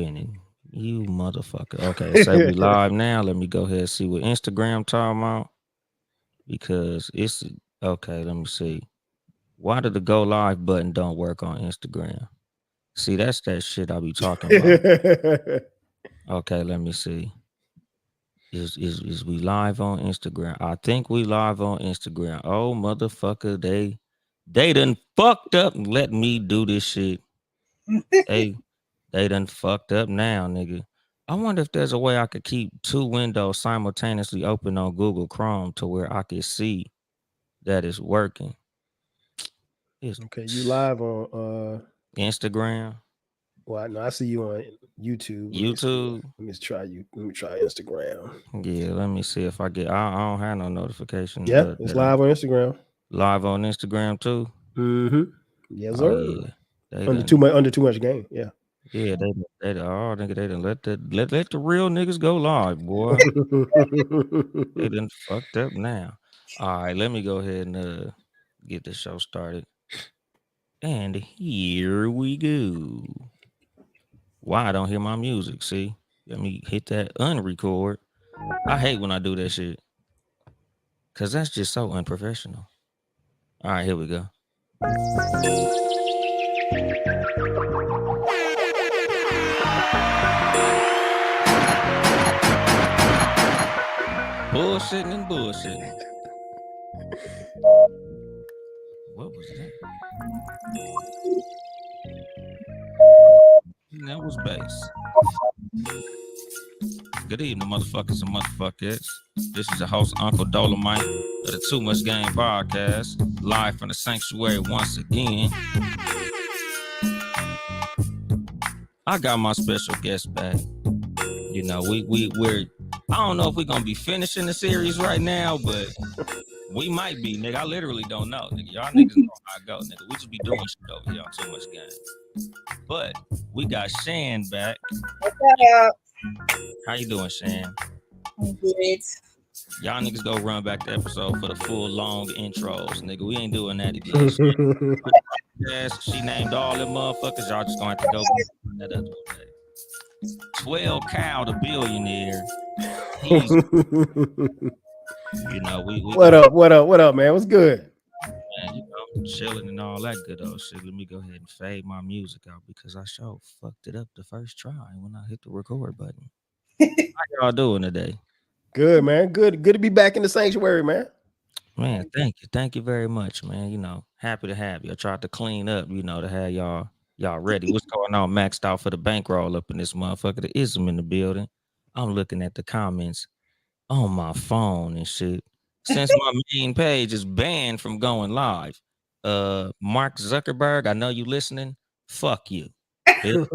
spinning. You motherfucker. Okay, say we live now. Let me go ahead and see what Instagram talking about because it's okay. Let me see. Why did the go live button don't work on Instagram? See, that's that shit I be talking about. Okay, let me see. Is we live on Instagram? I think we live on Instagram. Oh motherfucker, they done fucked up and let me do this shit. They they done fucked up now, nigga. I wonder if there's a way I could keep two windows simultaneously open on Google Chrome to where I can see that it's working. It's Okay, you live on Instagram, well, no, I see you on YouTube. Let me see. YouTube. Let me try you. Let me try Instagram. Yeah, let me see if I get. I don't have no notification Yeah, it's that I'm live on Instagram. live on Instagram too. Mm-hmm. Yes, Oh sir. yeah, they done. Under too much game. Yeah. Yeah, oh nigga, they done let the real niggas go live, boy. They done fucked up now. All right, let me go ahead and get the show started. And here we go. Why I don't hear my music? See, let me hit that unrecord. I hate when I do that shit because that's just so unprofessional. All right, here we go. Bullshitting and bullshitting. What was that? That was bass. Good evening, motherfuckers and motherfuckers. This is your host, Uncle Dolemite of the Too Much Game podcast, live from the sanctuary once again. I got my special guest back. You know, we're I don't know if we're gonna be finishing the series right now, but we might be, nigga. I literally don't know, nigga. Y'all niggas know how I go, nigga. We just be doing shit over here on Too Much Game. But we got Shan back. What's up? How you doing, Shan? I'm good. Y'all niggas go run back the episode for the full long intros, nigga. We ain't doing that again. Yes, she named all them motherfuckers. Y'all just gonna have to go run that up. 12 Cal, the billionaire. He's, you know, we What up, man? What's good? Man, you know, chilling and all that good old shit. Let me go ahead and fade my music out because I sure fucked it up the first try when I hit the record button. How y'all doing today? Good, man. Good to be back in the sanctuary, man. Man, thank you very much, man. You know, happy to have you. I tried to clean up, you know, to have y'all ready. What's going on? Maxed out for the bankroll up in this motherfucker. The ism in the building. I'm looking at the comments on my phone and shit. Since my main page is banned from going live, Mark Zuckerberg, I know you listening. Fuck you. You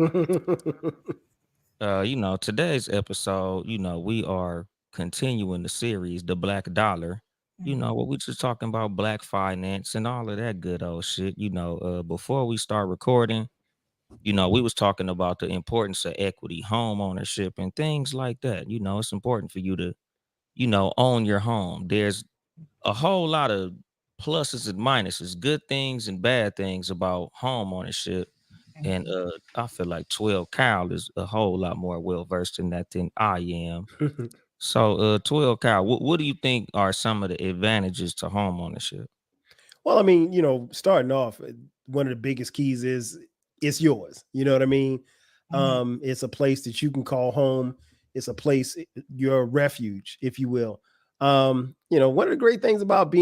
know, today's episode, you know, we are continuing the series, The Black Dollar. You know, what we just talking about black finance and all of that good old shit. You know, before we start recording, you know, we was talking about the importance of equity, home ownership, and things like that. You know, it's important for you to, you know, own your home. There's a whole lot of pluses and minuses, good things and bad things about home ownership. And I feel like 12 Cal is a whole lot more well versed in that than I am. So 12 Cal, what do you think are some of the advantages to home ownership? Well, I mean, you know, starting off, one of the biggest keys is it's yours. You know what I mean? It's a place that you can call home. It's a place, your refuge, if you will. You know, one of the great things about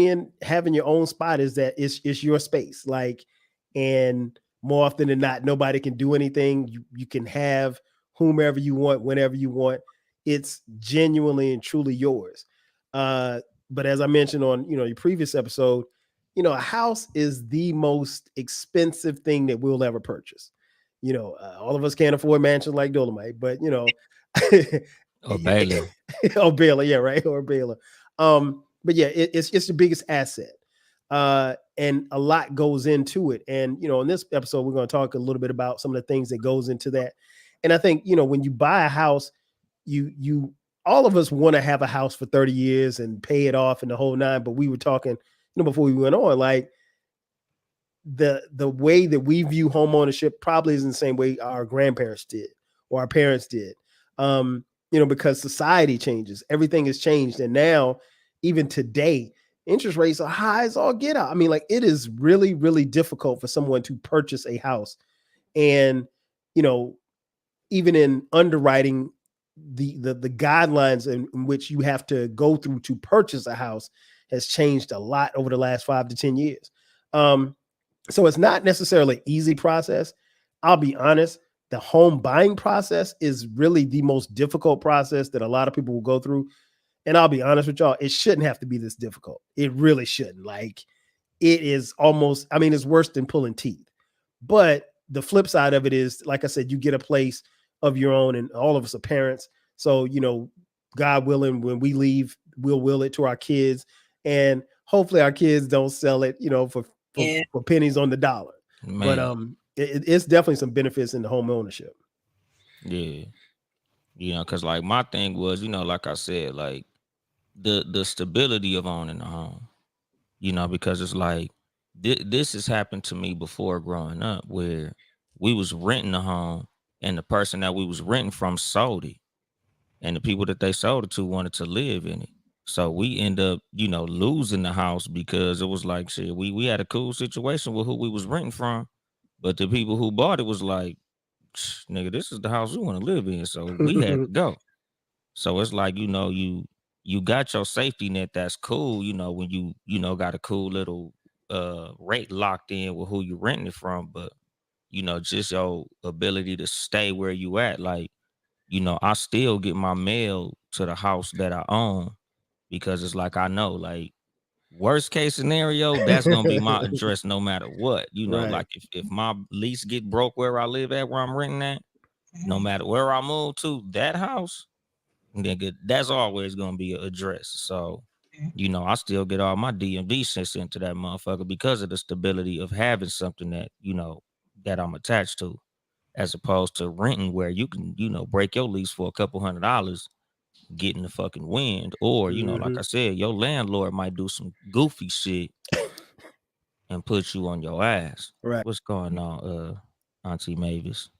having your own spot is that it's your space. Like, and more often than not, nobody can do anything. You can have whomever you want, whenever you want. It's genuinely and truly yours. But as I mentioned on, you know, your previous episode, you know, a house is the most expensive thing that we'll ever purchase. You know, all of us can't afford mansions like Dolemite, but you know, Or Baylor. or Baylor, yeah, right, or Baylor. But yeah, it's the biggest asset, and a lot goes into it. And you know, in this episode, we're going to talk a little bit about some of the things that goes into that. And I think, you know, when you buy a house, you all of us want to have a house for 30 years and pay it off and the whole nine. But we were talking, you know, before we went on, like the way that we view home ownership probably isn't the same way our grandparents did, or our parents did. Because society changes, everything has changed. And now, even today, interest rates are high as all get out. I mean, like, it is really, really difficult for someone to purchase a house. And, even in underwriting, the guidelines in which you have to go through to purchase a house has changed a lot over the last 5 to 10 years. So it's not necessarily an easy process. I'll be honest, the home buying process is really the most difficult process that a lot of people will go through. And I'll be honest with y'all, it shouldn't have to be this difficult. It really shouldn't. Like, it is almost, I mean, it's worse than pulling teeth. But the flip side of it is, like I said, you get a place of your own, and all of us are parents. So, God willing, when we leave, we'll will it to our kids. And hopefully our kids don't sell it, for pennies on the dollar. Man. But it's definitely some benefits in the home ownership. Yeah. Because like my thing was, like I said, like the stability of owning a home, because it's like this has happened to me before growing up, where we was renting a home and the person that we was renting from sold it, and the people that they sold it to wanted to live in it. So we end up, losing the house because it was like, shit, we had a cool situation with who we was renting from, but the people who bought it was like, nigga, this is the house we want to live in. So we had to go. So it's like, you got your safety net. That's cool. When you got a cool little rate locked in with who you renting it from, but just your ability to stay where you at. Like, I still get my mail to the house that I own, because it's like, I know, like, worst case scenario, that's gonna be my address no matter what. Right. Like if my lease get broke where I live at, where I'm renting at, no matter where I move to, that house, nigga, that's always gonna be an address. So, I still get all my DMV shit sent to that motherfucker because of the stability of having something that, that I'm attached to, as opposed to renting where you can, break your lease for a couple $100, get in the fucking wind. Or, like I said, your landlord might do some goofy shit and put you on your ass. Right. What's going on, Auntie Mavis?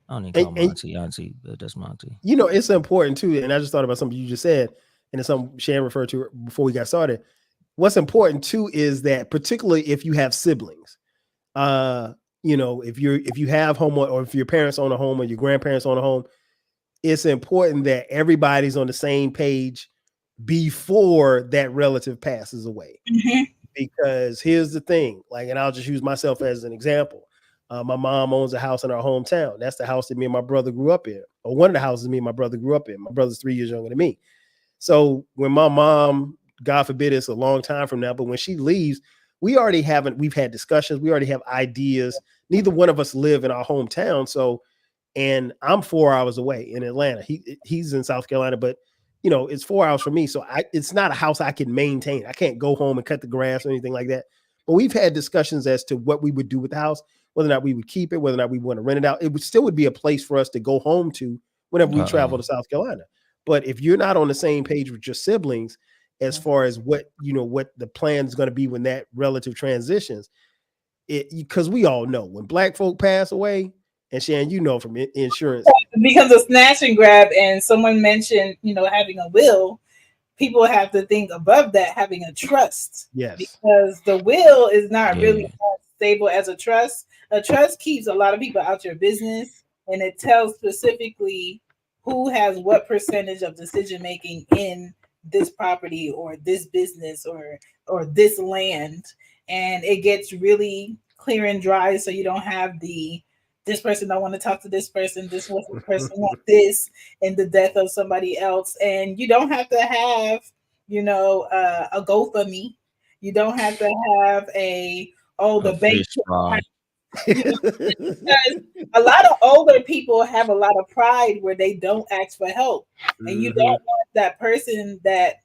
I don't even call my auntie, but that's my auntie. It's important too, and I just thought about something you just said, and it's something Shan referred to before we got started. What's important too is that, particularly if you have siblings, if you have home, or if your parents own a home or your grandparents own a home, it's important that everybody's on the same page before that relative passes away. Because here's the thing, like, and I'll just use myself as an example. My mom owns a house in our hometown. That's the house that me and my brother grew up in, or one of the houses me and my brother grew up in. My brother's 3 years younger than me. So when my mom, God forbid, it's a long time from now, but when she leaves, we've had discussions. We already have ideas. Neither one of us live in our hometown. So, and I'm 4 hours away in Atlanta. He's in South Carolina, but it's 4 hours from me. So it's not a house I can maintain. I can't go home and cut the grass or anything like that. But we've had discussions as to what we would do with the house, whether or not we would keep it, whether or not we want to rent it out. It would be a place for us to go home to whenever we travel to South Carolina. But if you're not on the same page with your siblings, as far as what the plan is going to be when that relative transitions, because we all know when Black folk pass away, and Shan, from insurance, it becomes a snatch and grab. And someone mentioned, having a will. People have to think above that, having a trust. Yes. Because the will is not really as stable as a trust. A trust keeps a lot of people out your business, and it tells specifically who has what percentage of decision making in this property or this business or this land. And it gets really clear and dry, so you don't have this person don't want to talk to this person want this, and the death of somebody else. And you don't have to have a GoFundMe. You don't have to have the bank. Because a lot of older people have a lot of pride where they don't ask for help, and you don't want that person that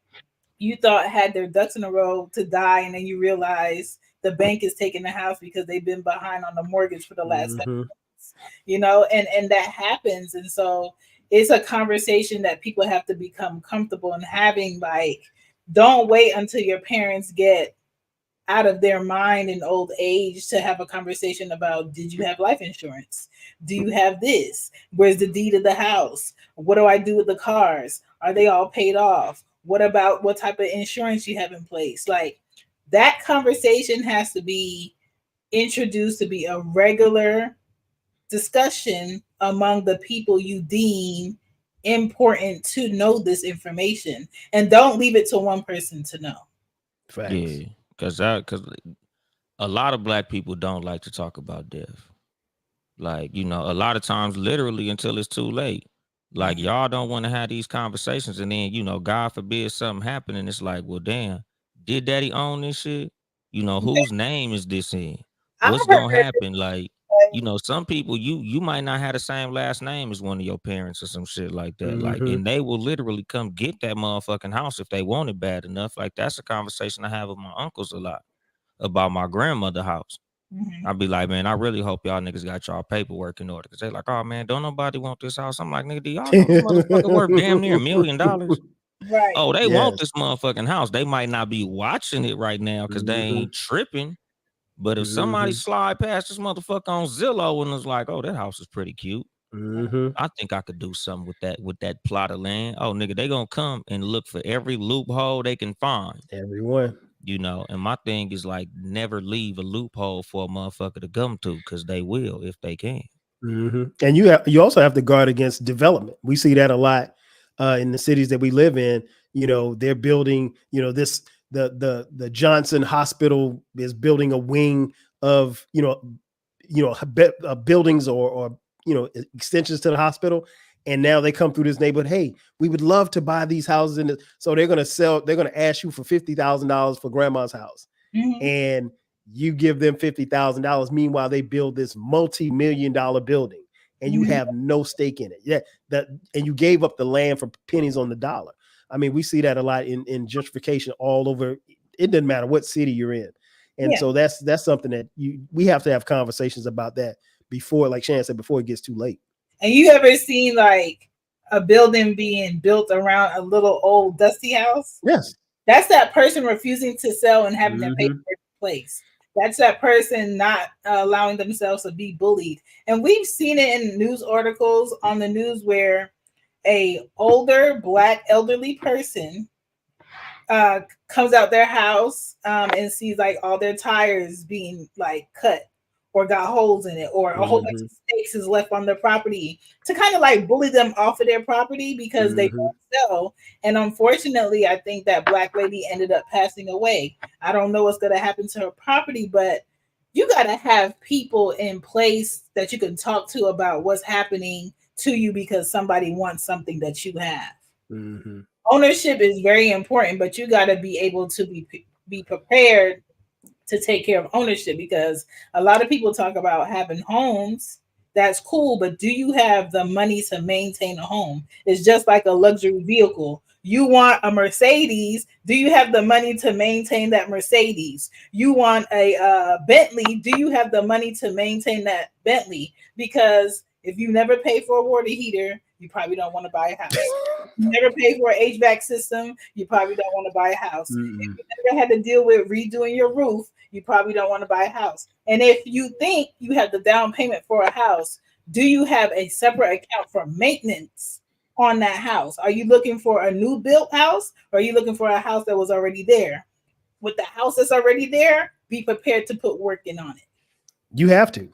you thought had their ducks in a row to die, and then you realize the bank is taking the house because they've been behind on the mortgage for the last 7 months. And that happens. And so it's a conversation that people have to become comfortable in having. Like, don't wait until your parents get out of their mind in old age to have a conversation about, did you have life insurance? Do you have this? Where's the deed of the house? What do I do with the cars? Are they all paid off? What about what type of insurance you have in place? Like, that conversation has to be introduced to be a regular discussion among the people you deem important to know this information, and don't leave it to one person to know. Facts. Yeah, because a lot of black people don't like to talk about death. Like, you know, a lot of times, literally until it's too late. Like, y'all don't want to have these conversations, and then, you know, God forbid something happen, and it's like, well, damn, did Daddy own this shit? You know, whose name is this in? I What's heard gonna happen? Like, you know, some people, you might not have the same last name as one of your parents or some shit like that. Like, Mm-hmm. and they will literally come get that motherfucking house if they want it bad enough. Like, that's a conversation I have with my uncles a lot about my grandmother's house. Mhm. I'd be like, man, I really hope y'all niggas got y'all paperwork in order. Cause they like, oh man, don't nobody want this house. I'm like, nigga, do y'all know this motherfucker worth damn near $1 million? Right. Oh, they want Yes. this motherfucking house. They might not be watching it right now because they Mm-hmm. ain't tripping. But if somebody Mm-hmm. slide past this motherfucker on Zillow and was like, oh, that house is pretty cute, Mm-hmm. I think I could do something with that plot of land. Oh, nigga, they gonna come and look for every loophole they can find. Everyone. You know, and my thing is like never leave a loophole for a motherfucker to come to, because they will if they can. Mm-hmm. And you also have to guard against development. We see that a lot in the cities that we live in. You know, they're building. You know, the Johnson Hospital is building a wing of buildings or extensions to the hospital. And now they come through this neighborhood. Hey, we would love to buy these houses, so they're going to sell. They're going to ask you for $50,000 for grandma's house, Mhm. and you give them $50,000. Meanwhile, they build this multi-million-dollar building, and you Mhm. have no stake in it. Yeah, and you gave up the land for pennies on the dollar. I mean, we see that a lot in gentrification all over. It doesn't matter what city you're in, and Yeah. so that's something that we have to have conversations about that before, like Shan said, before it gets too late. And you ever seen like a building being built around a little old dusty house? Yes. That's that person refusing to sell and having their Mhm. paper in place. That's that person not allowing themselves to be bullied. And we've seen it in news articles on the news where a older Black elderly person comes out their house and sees like all their tires being like cut or got holes in it, or a whole bunch Mhm. of stakes is left on their property, to kind of like bully them off of their property because they Mhm. won't sell. And unfortunately, I think that Black lady ended up passing away. I don't know what's going to happen to her property, but you got to have people in place that you can talk to about what's happening to you because somebody wants something that you have. Mhm. Ownership is very important, but you got to be able to be prepared to take care of ownership, because a lot of people talk about having homes. That's cool, but do you have the money to maintain a home? It's just like a luxury vehicle. You want a Mercedes. Do you have the money to maintain that Mercedes? You want a Bentley. Do you have the money to maintain that Bentley? Because if you never pay for a water heater, you probably don't want to buy a house. You never pay for an HVAC system, you probably don't want to buy a house. If Mhm. you never had to deal with redoing your roof, you probably don't want to buy a house. And if you think you have the down payment for a house, do you have a separate account for maintenance on that house? Are you looking for a new built house, or are you looking for a house that was already there? With the house that's already there, be prepared to put work in on it. You have to.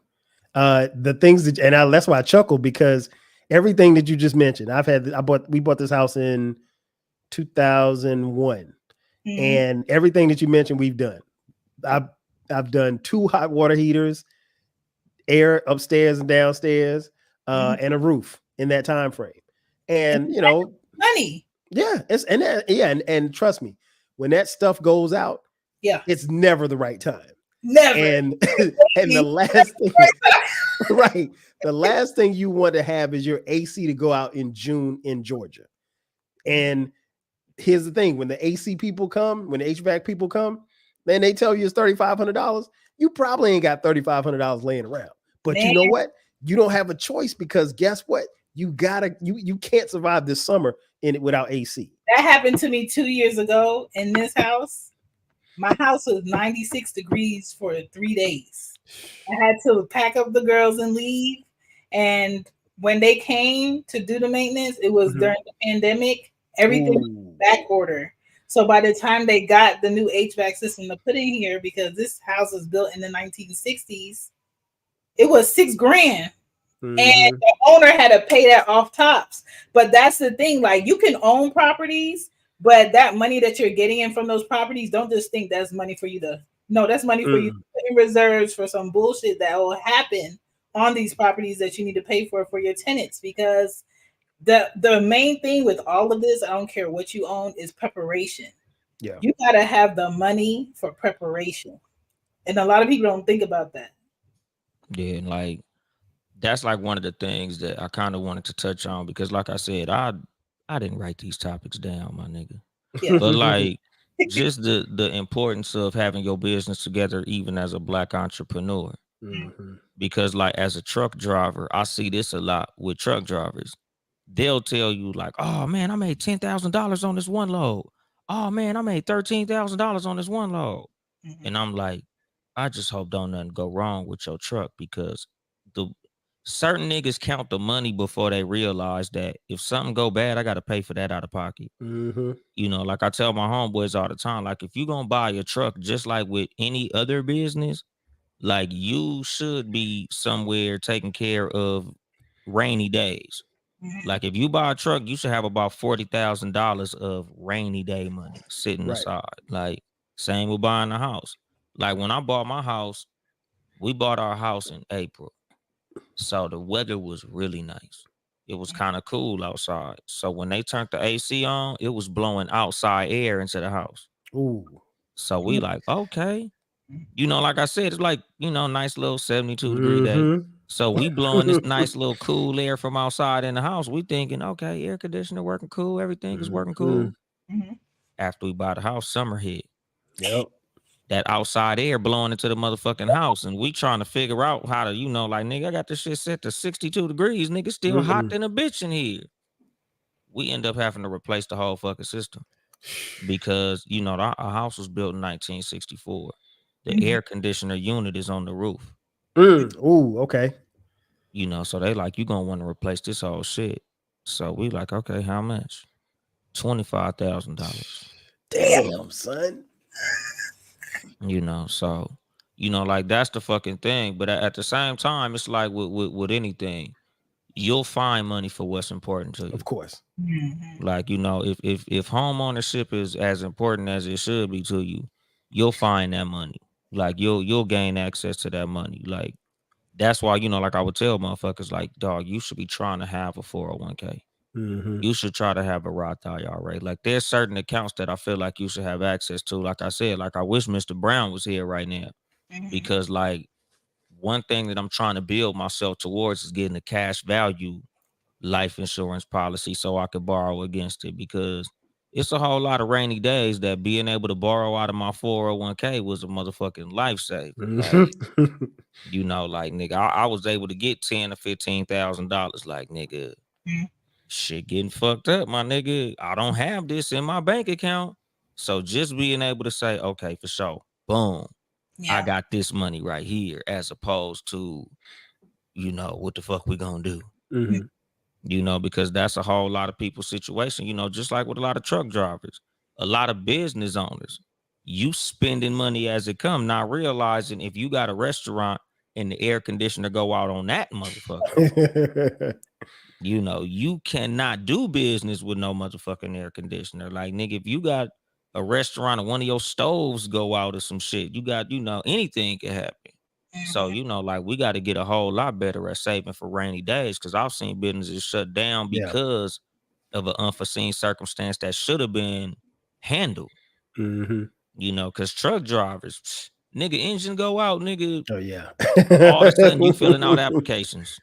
The things that, and that's why I chuckle, because everything that you just mentioned, we bought this house in 2001, Mhm. and everything that you mentioned, we've done. I've done 2 hot water heaters, air upstairs and downstairs, Mhm. and a roof in that time frame. And And money. yeah, and trust me, when that stuff goes out, Yeah. it's never the right time. Never. And and the last thing, right, the last thing you want to have is your AC to go out in June in Georgia. And here's the thing: when the AC people come, when the HVAC people come, then they tell you it's $3,500. You probably ain't got $3,500 laying around. But you Man, know what? You don't have a choice, because guess what? You can't survive this summer in it without AC. that happened to me 2 years ago in this house. My house was 96 degrees for 3 days. I had to pack up the girls and leave. And when they came to do the maintenance, it was during the pandemic. Everything was back order. So by the time they got the new HVAC system to put in here, because this house was built in the 1960s, it was $6,000. And the owner had to pay that off tops. But that's the thing, like you can own properties, but that money that you're getting in from those properties, don't just think that's money for you to that's money for you to put in reserves for some bullshit that will happen on these properties that you need to pay for your tenants. Because the main thing with all of this, I don't care what you own, is preparation. Yeah. You gotta have the money for preparation. And a lot of people don't think about that. Yeah, like that's like one of the things that I kind of wanted to touch on because, like I said, I didn't write these topics down, my nigga. Yeah. But like, just the importance of having your business together, even as a Black entrepreneur. Because, like, as a truck driver, I see this a lot with truck drivers. They'll tell you like, "Oh man, I made $10,000 on this one load. Oh man, I made $13,000 on this one load." And I'm like, I just hope don't nothing go wrong with your truck because the certain niggas count the money before they realize that if something go bad, I got to pay for that out of pocket. You know, like I tell my homeboys all the time, like if you gonna buy a truck, just like with any other business, like you should be somewhere taking care of rainy days. Like if you buy a truck, you should have about $40,000 of rainy day money sitting aside. Like same with buying a house. Like when I bought my house, we bought our house in April. So the weather was really nice. It was kind of cool outside. So when they turned the AC on, it was blowing outside air into the house. So we like, okay. You know, like I said, it's like, you know, nice little 72-degree day. So we blowing this nice little cool air from outside in the house. We thinking, okay, air conditioner working cool. Everything is working cool. After we bought the house, summer hit. Yep. That outside air blowing into the motherfucking house. And we trying to figure out how to, you know, like, nigga, I got this shit set to 62 degrees. Nigga, still hot than a bitch in here. We end up having to replace the whole fucking system. Because, you know, our house was built in 1964. The air conditioner unit is on the roof. Okay. You know, so they like, you gonna want to replace this whole shit. So we like, okay, how much? $25,000. Damn, son. You know, so you know, like that's the fucking thing. But at the same time, it's like with anything, you'll find money for what's important to you. Of course. Like, you know, if home ownership is as important as it should be to you, you'll find that money. Like you'll gain access to that money. Like that's why, you know, like I would tell motherfuckers, like, dog, you should be trying to have a 401k. You should try to have a Roth IRA. Like there's certain accounts that I feel like you should have access to. Like I said, like I wish Mr. Brown was here right now. Because like one thing that I'm trying to build myself towards is getting a cash value life insurance policy so I could borrow against it, because it's a whole lot of rainy days that being able to borrow out of my 401k was a motherfucking lifesaver. Like, you know, like nigga, I was able to get $10,000 or $15,000. Like nigga, shit getting fucked up, my nigga. I don't have this in my bank account. So just being able to say, okay, for sure, boom, I got this money right here, as opposed to, you know, what the fuck we gonna do? You know, because that's a whole lot of people's situation, you know, just like with a lot of truck drivers, a lot of business owners, you spending money as it come, not realizing if you got a restaurant and the air conditioner go out on that motherfucker, you know, you cannot do business with no motherfucking air conditioner. Like, nigga, if you got a restaurant and one of your stoves go out or some shit, you got, you know, anything can happen. So, you know, like we got to get a whole lot better at saving for rainy days, because I've seen businesses shut down because of an unforeseen circumstance that should have been handled. You know, because truck drivers, nigga, engine go out, nigga. Oh yeah. All of a sudden you filling out applications.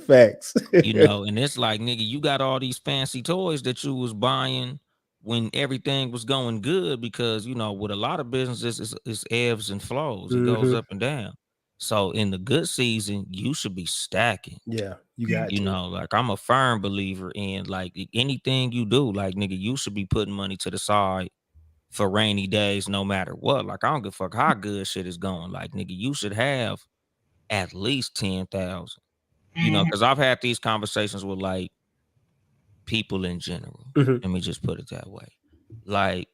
Facts. You know, and it's like, nigga, you got all these fancy toys that you was buying when everything was going good, because, you know, with a lot of businesses, it's ebbs and flows. It goes up and down. So in the good season, you should be stacking. Yeah, you got You to. know, like I'm a firm believer in like anything you do, like nigga, you should be putting money to the side for rainy days, no matter what. Like, I don't give a fuck how good shit is going. Like, nigga, you should have at least 10,000. You know, because I've had these conversations with like people in general. Mhm. Let me just put it that way. Like,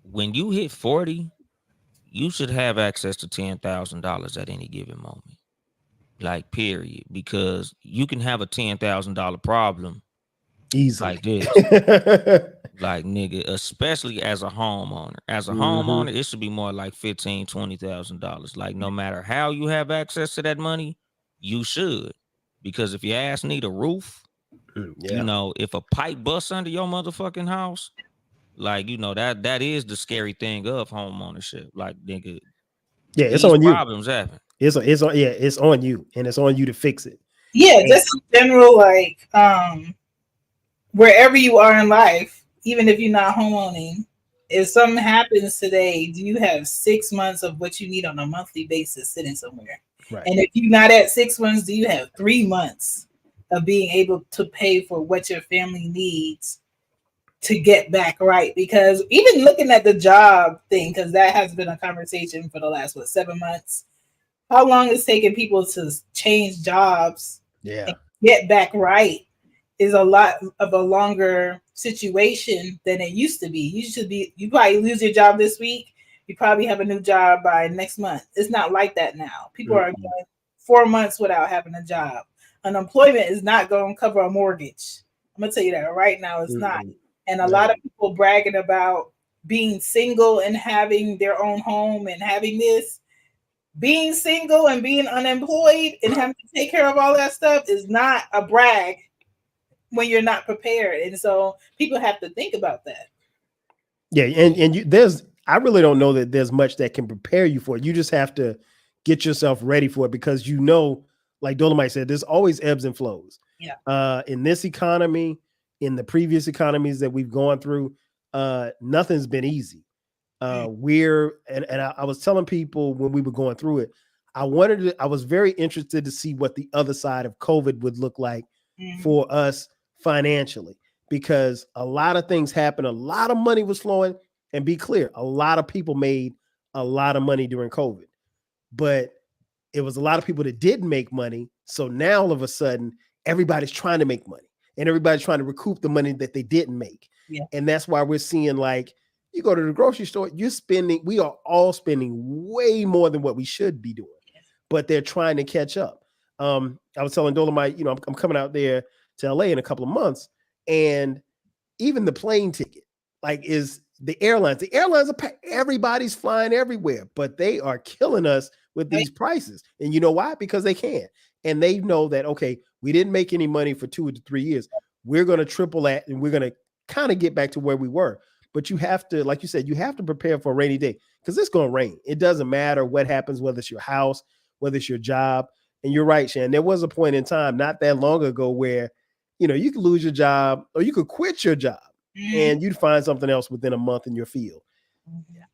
when you hit 40, you should have access to $10,000 at any given moment. Like, period. Because you can have a $10,000 problem Easily. like this. Like, nigga, especially as a homeowner. As a homeowner, it should be more like $15,000, $20,000. Like, no matter how you have access to that money, you should. Because if your ass need a roof, Yeah. you know, if a pipe busts under your motherfucking house, like, you know, that is the scary thing of home ownership. Like, nigga, Yeah, it's these on you. problems happen. It's on, yeah, it's on you, and it's on you to fix it. Yeah, just in general, like wherever you are in life, even if you're not homeowning, if something happens today, do you have 6 months of what you need on a monthly basis sitting somewhere? Right. And if you're not at 6 months, do you have 3 months of being able to pay for what your family needs to get back right? Because even looking at the job thing, because that has been a conversation for the last 7 months, how long it's taking people to change jobs and get back right is a lot of a longer situation than it used to be. You probably lose your job this week. You probably have a new job by next month. It's not like that now. People are going 4 months without having a job. Unemployment is not going to cover a mortgage. I'm going to tell you that right now. It's not. And a lot of people bragging about being single and having their own home and having this. Being single and being unemployed and having to take care of all that stuff is not a brag when you're not prepared. And so people have to think about that. Yeah, and I really don't know that there's much that can prepare you for it. You just have to get yourself ready for it, because you know, like Dolemite said, there's always ebbs and flows. Yeah. In this economy, in the previous economies that we've gone through, nothing's been easy. I was telling people when we were going through it, I was very interested to see what the other side of COVID would look like for us financially, because a lot of things happened. A lot of money was flowing, and be clear, a lot of people made a lot of money during COVID, but it was a lot of people that didn't make money. So now all of a sudden, everybody's trying to make money, and everybody's trying to recoup the money that they didn't make. Yeah. And that's why we're seeing, like, you go to the grocery store, we are all spending way more than what we should be doing, but they're trying to catch up. I was telling Dolemite, you know, I'm coming out there to LA in a couple of months, and even the plane ticket, like, is the airlines are everybody's flying everywhere, but they are killing us with these prices. And you know why? Because they can. And they know that, okay, we didn't make any money for 2 to 3 years. We're going to triple that, and we're going to kind of get back to where we were. But you have to, like you said, you have to prepare for a rainy day, because it's going to rain. It doesn't matter what happens, whether it's your house, whether it's your job. And you're right, Shan. There was a point in time not that long ago where, you know, you could lose your job, or you could quit your job and you'd find something else within a month in your field.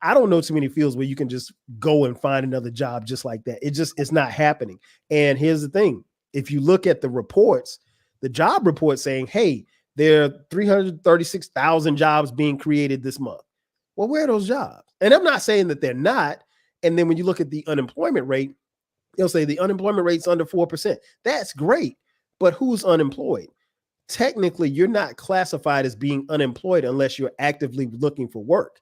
I don't know too many fields where you can just go and find another job just like that. It's not happening. And here's the thing. If you look at the reports, the job report saying, hey, there are 336,000 jobs being created this month. Well, where are those jobs? And I'm not saying that they're not. And then when you look at the unemployment rate, they'll say the unemployment rate's under 4%. That's great. But who's unemployed? Technically, you're not classified as being unemployed unless you're actively looking for work.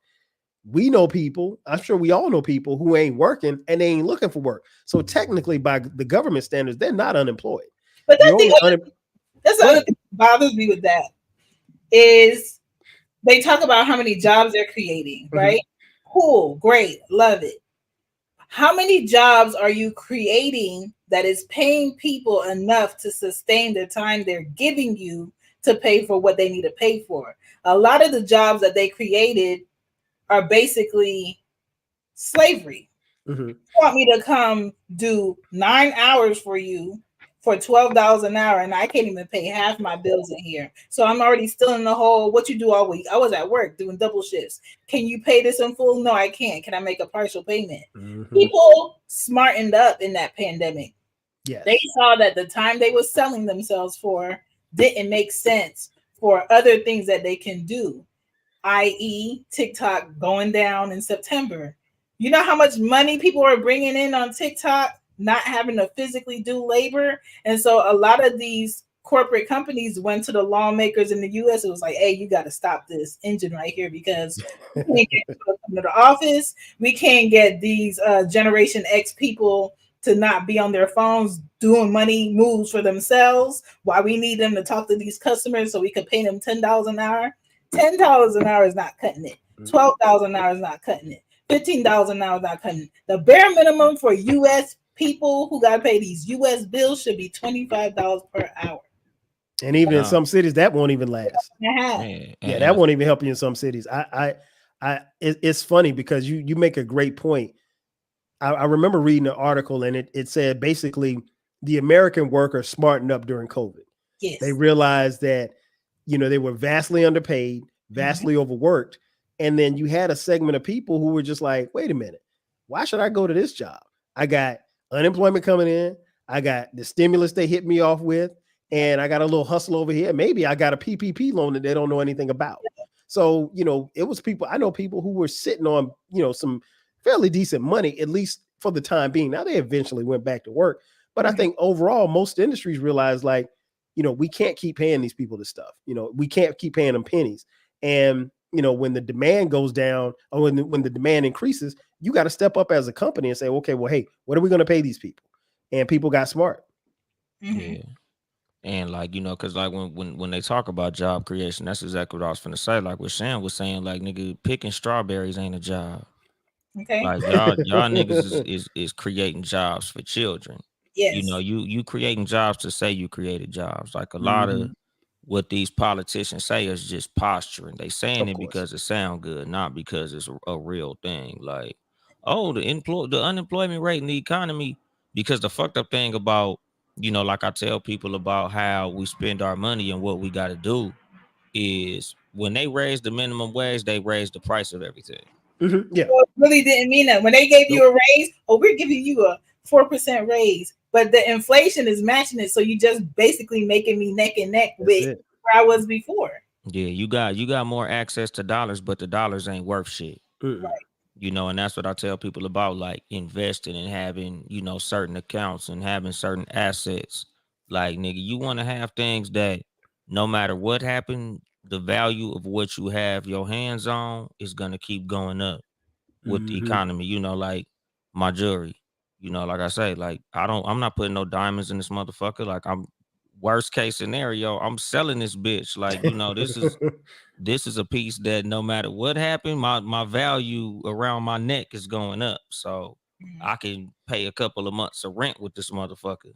We know people, I'm sure we all know people who ain't working and they ain't looking for work. So technically, by the government standards, they're not unemployed. But that's the other thing that bothers me with that is they talk about how many jobs they're creating, right? Cool, great, love it. How many jobs are you creating that is paying people enough to sustain the time they're giving you to pay for what they need to pay for? A lot of the jobs that they created are basically slavery. You want me to come do 9 hours for you for $12 an hour, and I can't even pay half my bills in here. So I'm already still in the hole. What you do all week? I was at work doing double shifts. Can you pay this in full? No, I can't. Can I make a partial payment? People smartened up in that pandemic. Yes. They saw that the time they were selling themselves for didn't make sense for other things that they can do. i.e., TikTok going down in September. You know how much money people are bringing in on TikTok, not having to physically do labor? And so a lot of these corporate companies went to the lawmakers in the US. It was like, hey, you got to stop this engine right here because we can't get people to come to the office. We can't get these Generation X people to not be on their phones doing money moves for themselves while we need them to talk to these customers so we could pay them $10 an hour. $10 an hour is not cutting it. $12 an hour is not cutting it. $15 an hour is not cutting it. The bare minimum for U.S. people who got to pay these U.S. bills should be $25 per hour. And even in some cities, that won't even last. Yeah, that won't even help you in some cities. It's funny because you make a great point. I remember reading an article and it said basically the American worker smartened up during COVID. Yes. They realized that, they were vastly underpaid, vastly overworked. And then you had a segment of people who were just like, wait a minute, why should I go to this job? I got unemployment coming in. I got the stimulus they hit me off with, and I got a little hustle over here. Maybe I got a PPP loan that they don't know anything about. So, it was people, I know people who were sitting on, some fairly decent money, at least for the time being. Now they eventually went back to work. But I think overall, most industries realize like, we can't keep paying these people this stuff. We can't keep paying them pennies. And, when the demand goes down or when the demand increases, you got to step up as a company and say, okay, well, hey, what are we going to pay these people? And people got smart. Yeah. And like, because like when they talk about job creation, that's exactly what I was finna say. Like what Shan was saying, like, nigga, picking strawberries ain't a job. Okay. Like y'all niggas is creating jobs for children. Yes. You creating jobs to say you created jobs. Like a lot of what these politicians say is just posturing. They saying it because it sound good, not because it's a real thing. Like, oh, the unemployment rate in the economy, because the fucked up thing about, like I tell people about how we spend our money and what we got to do is when they raise the minimum wage, they raise the price of everything. Yeah. Well, it really didn't mean that. When they gave you a raise, we're giving you a 4% raise, but the inflation is matching it. So you just basically making me neck and neck with where I was before. Yeah, you got more access to dollars, but the dollars ain't worth shit. Right. And that's what I tell people about, like investing and having, certain accounts and having certain assets. Like, nigga, you want to have things that no matter what happened, the value of what you have your hands on is gonna keep going up with the economy. Like my jewelry. Like I say, like I'm not putting no diamonds in this motherfucker. Like I'm worst case scenario, I'm selling this bitch. Like, this is a piece that no matter what happened, my value around my neck is going up. So I can pay a couple of months of rent with this motherfucker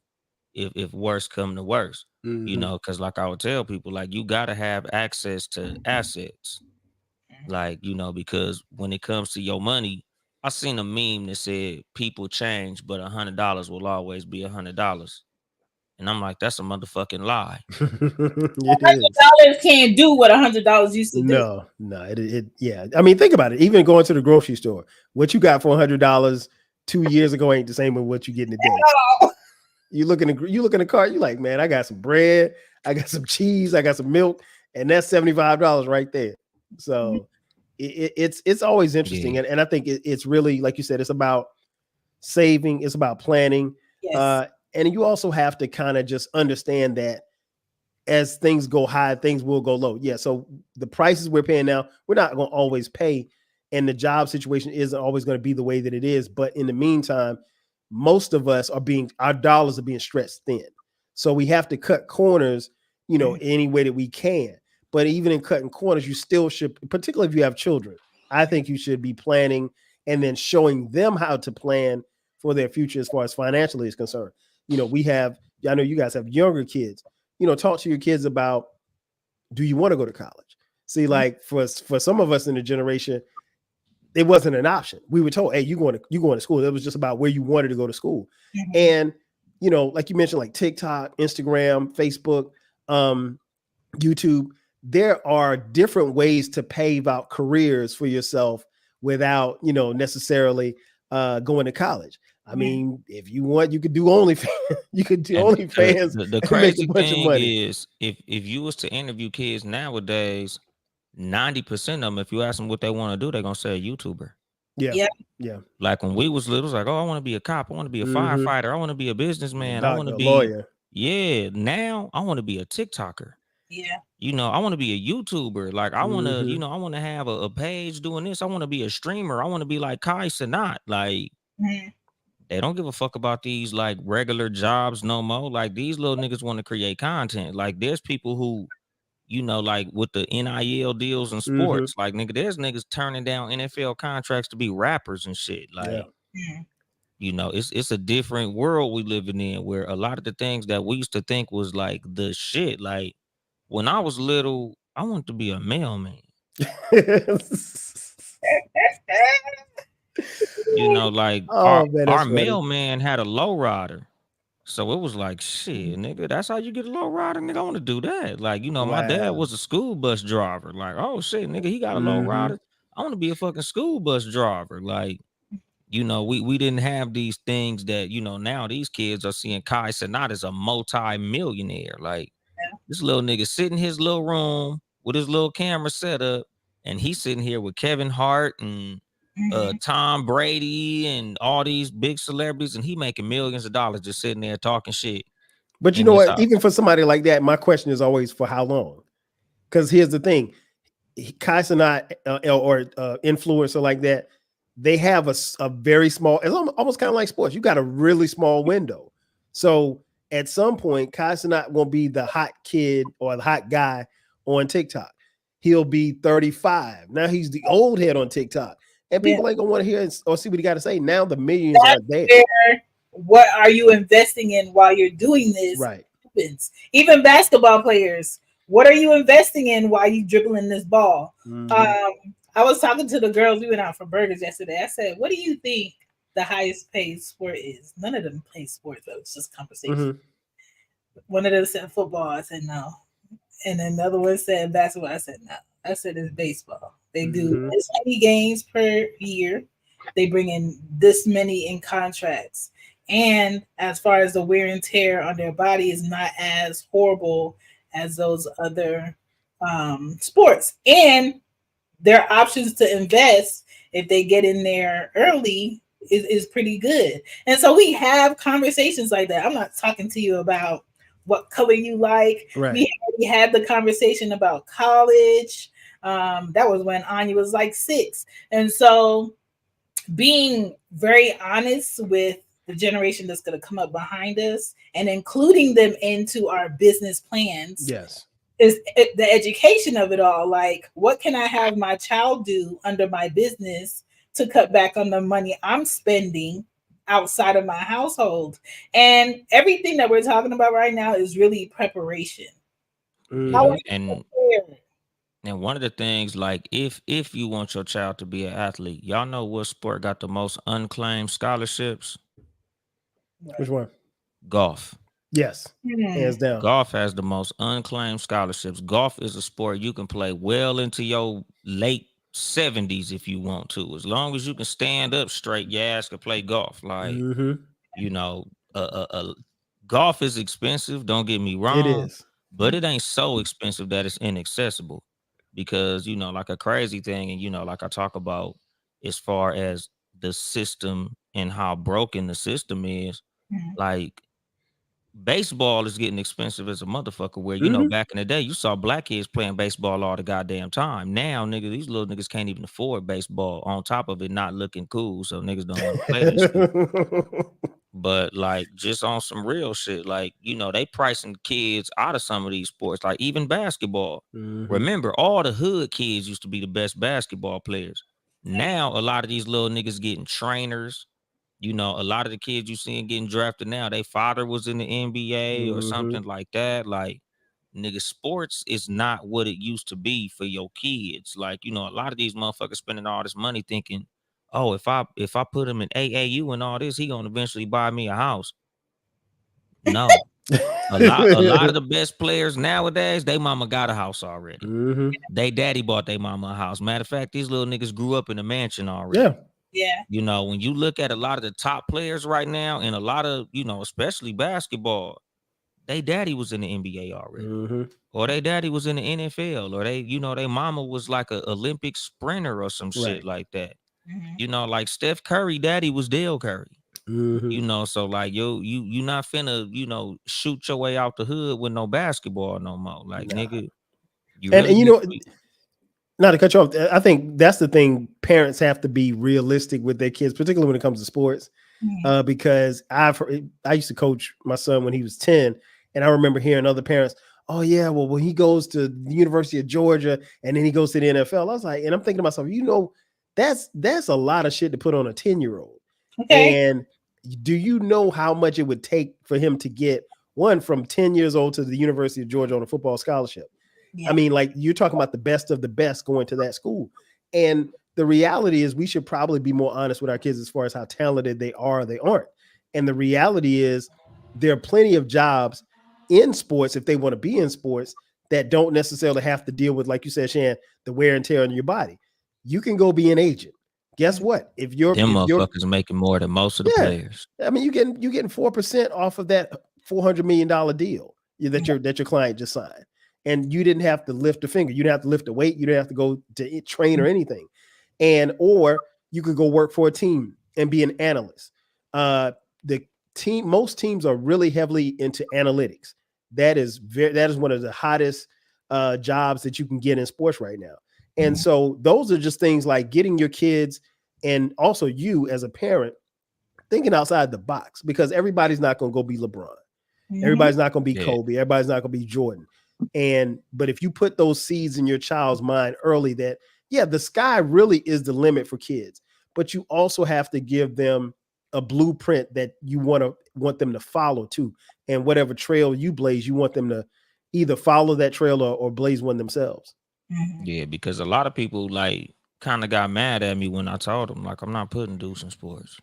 if worse come to worse. Because like I would tell people, like you gotta have access to assets. Like, because when it comes to your money, I seen a meme that said people change, but $100 will always be $100. And I'm like, that's a motherfucking lie. $100 can't do what $100 used to do. No, yeah. I mean, think about it. Even going to the grocery store, what you got for $100 2 years ago ain't the same with what you get in today. You look in the cart, you like, man, I got some bread, I got some cheese, I got some milk, and that's $75 right there. So it's always interesting, and I think it's really, like you said, it's about saving, it's about planning. Yes. And you also have to kind of just understand that as things go high, things will go low. Yeah. So the prices we're paying now, we're not going to always pay. And the job situation isn't always going to be the way that it is. But in the meantime, most of us our dollars are being stretched thin. So we have to cut corners, any way that we can. But even in cutting corners, you still should, particularly if you have children, I think you should be planning and then showing them how to plan for their future as far as financially is concerned. I know you guys have younger kids, talk to your kids about, do you want to go to college? See, like for some of us in the generation, it wasn't an option. We were told, hey, you going to school. It was just about where you wanted to go to school. And, like you mentioned, like TikTok, Instagram, Facebook, YouTube, there are different ways to pave out careers for yourself without, necessarily going to college. I mean, if you want, you could do OnlyFans. You could do OnlyFans. The crazy thing is, if you was to interview kids nowadays, 90% of them, if you ask them what they want to do, they're gonna say a YouTuber. Yeah. Yeah. Yeah. Like when we was little, it was like, oh, I want to be a cop, I want to be a firefighter, I want to be a businessman, I want Doctor, to be lawyer. yeah. Now I want to be a TikToker. Yeah. You know, I want to be a YouTuber. Like I want to, you Mhm. know, I want to have a page doing this. I want to be a streamer. I want to be like Kai Cenat. Like Mhm. they don't give a fuck about these like regular jobs no more. Like these little niggas want to create content. Like there's people who, you know, like with the NIL deals and Mhm. sports, like nigga, there's niggas turning down NFL contracts to be rappers and shit. Yeah. Like, Mhm. you know, it's a different world we living in where a lot of the things that we used to think was like the shit. Like when I was little, I wanted to be a mailman. You know, like Oh man, our that's funny. mailman had a lowrider. So it was like, shit, nigga, that's how you get a lowrider, nigga. I want to do that. Like, you know, my dad Wow. was a school bus driver. Like, oh shit, nigga, he got a Mhm. lowrider. I want to be a fucking school bus driver. Like, you know, we didn't have these things that, you know, now these kids are seeing Kai Cenat as a multi-millionaire. Like, this little nigga sitting in his little room with his little camera set up, and he's sitting here with Kevin Hart and Mhm. Tom Brady and all these big celebrities, and he making millions of dollars just sitting there talking shit But you in know his what? house. Even for somebody like that, my question is always for how long? Because here's the thing: Kai Cenat or influencer like that, they have a very small. It's almost kind of like sports. You got a really small window. So at some point, Kai Cenat won't be the hot kid or the hot guy on TikTok. He'll be 35. Now he's the old head on TikTok, and Yeah. people ain't gonna want to hear or see what he got to say. Now the millions That's aren't there. where what are you investing in while you're doing this Right. happens. Even basketball players, what are you investing in while you dribbling this ball? Mhm. I was talking to the girls. We went out for burgers yesterday. I said, "What do you think the highest paid sport is?" None of them play sports, though. It's just conversation. Mhm. One of them said football. I said no, and then another one said basketball. I said no. I said it's baseball. They do Mhm. this many games per year. They bring in this many in contracts. And as far as the wear and tear on their body is not as horrible as those other sports. And their options to invest if they get in there early is pretty good. And so we have conversations like that. I'm not talking to you about what color you like. Right. We had the conversation about college. That was when Anya was like 6. And so being very honest with the generation that's going to come up behind us and including them into our business plans Yes. is the education of it all. Like, what can I have my child do under my business to cut back on the money I'm spending outside of my household? And everything that we're talking about right now is really preparation. How Yeah, are Mhm. you and prepared? one of the things, like if you want your child to be an athlete, y'all know what sport got the most unclaimed scholarships? Which Right. one? Golf. Yes. Hmm. Hands down. Golf has the most unclaimed scholarships. Golf is a sport you can play well into your late 70s if you want to. As long as you can stand up straight, your ass can play golf. Like, Mhm. you know, golf is expensive, don't get me It wrong, is. but it ain't so expensive that it's inaccessible. Because, you know, like a crazy thing, and you know, like I talk about as far as the system and how broken the system is, Hmm. like baseball is getting expensive as a motherfucker. Where, you know, Mhm. back in the day, you saw black kids playing baseball all the goddamn time. Now, nigga, these little niggas can't even afford baseball. On top of it, not looking cool, so niggas don't want to play that shit. But like, just on some real shit, like, you know, they pricing kids out of some of these sports, like even basketball. Mhm. Remember, all the hood kids used to be the best basketball players. Now, a lot of these little niggas getting trainers. You know, a lot of the kids you seeing getting drafted now, they father was in the NBA or Mhm. something like that. Like, nigga, sports is not what it used to be for your kids. Like, you know, a lot of these motherfuckers spending all this money thinking, oh, if I put him in AAU and all this, he gonna eventually buy me a house. No. A lot of the best players nowadays, they mama got a house already. Mhm. They daddy bought their mama a house. Matter of fact, these little niggas grew up in a mansion Yeah. already. Yeah. You know, when you look at a lot of the top players right now, and a lot of, you know, especially basketball, they daddy was in the NBA already. Mm-hmm. Or they daddy was in the NFL, or they mama was like a Olympic sprinter or some shit Right. like that. Mhm. Like Steph Curry, daddy was Dale Curry. Mm-hmm. So like you not finna, shoot your way out the hood with no basketball no more. Like Nah. nigga, you And really you need know, to be. not to cut you off, I think that's the thing. Parents have to be realistic with their kids, particularly when it comes to sports. Mhm. Because I used to coach my son when he was 10, and I remember hearing other parents, oh yeah, well when he goes to the University of Georgia and then he goes to the NFL, I was like, and I'm thinking to myself, that's a lot of shit to put on a 10-year-old. Okay. And do you know how much it would take for him to get one from 10 years old to the University of Georgia on a football scholarship? I Yeah. mean, like you're talking about the best of the best going to that school. And the reality is we should probably be more honest with our kids as far as how talented they are or they aren't. And the reality is there are plenty of jobs in sports, if they want to be in sports, that don't necessarily have to deal with, like you said, Shan, the wear and tear on your body. You can go be an agent. Guess what? If Them you're motherfuckers making more than most of the yeah, players. I mean you getting 4% off of that $400 million deal that your client just signed. And you didn't have to lift a finger. You didn't have to lift a weight. You didn't have to go to train or anything. And or you could go work for a team and be an analyst. The most teams are really heavily into analytics. That is one of the hottest jobs that you can get in sports right now. And so those are just things like getting your kids and also you as a parent thinking outside the box, because everybody's not going to go be LeBron. Everybody's not going to be Kobe. Everybody's not going to be Jordan. But if you put those seeds in your child's mind early that, yeah, the sky really is the limit for kids, but you also have to give them a blueprint that you want them to follow too. And whatever trail you blaze, you want them to either follow that trail or blaze one themselves. Yeah, because a lot of people like kind of got mad at me when I told them like I'm not putting Deuce in sports.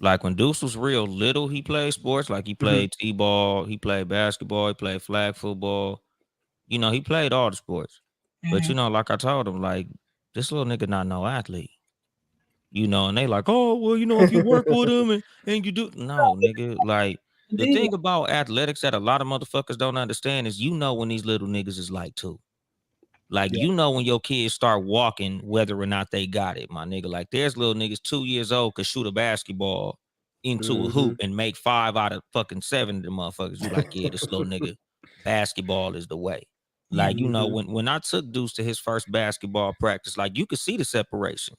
Like when Deuce was real little, he played sports. Like he played t-ball, he played basketball, he played flag football. He played all the sports. But like I told him, like this little nigga not no athlete. And they like, oh well, if you work with him and you do no nigga. Like the thing about athletics that a lot of motherfuckers don't understand is when these little niggas is like too. Like, when your kids start walking, whether or not they got it, my nigga. Like, there's little niggas 2 years old could shoot a basketball into a hoop and make 5 out of fucking 7 of the motherfuckers. You like, yeah, this little nigga, basketball is the way. Like, when I took Deuce to his first basketball practice, like, you could see the separation.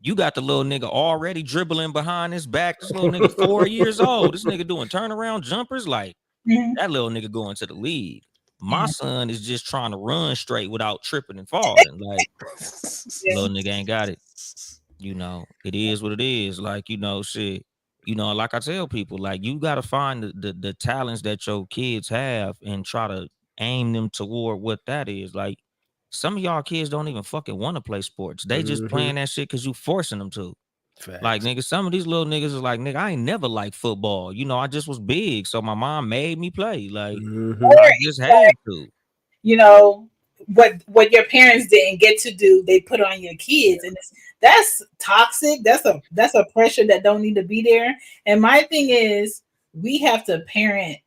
You got the little nigga already dribbling behind his back. This little nigga 4 years old. This nigga doing turnaround jumpers. Like, that little nigga going to the league. My son is just trying to run straight without tripping and falling. Like, little nigga ain't got it. It is what it is. Like, shit. Like I tell people, like, you got to find the talents that your kids have and try to aim them toward what that is. Like, some of y'all kids don't even fucking want to play sports. They just playing that shit because you forcing them to. Facts. Like, nigga, some of these little niggas is like, nigga, I ain't never liked football. I just was big, so my mom made me play. Like, I just had to. What your parents didn't get to do, they put on your kids, and that's toxic. That's a pressure that don't need to be there. And my thing is, we have to parent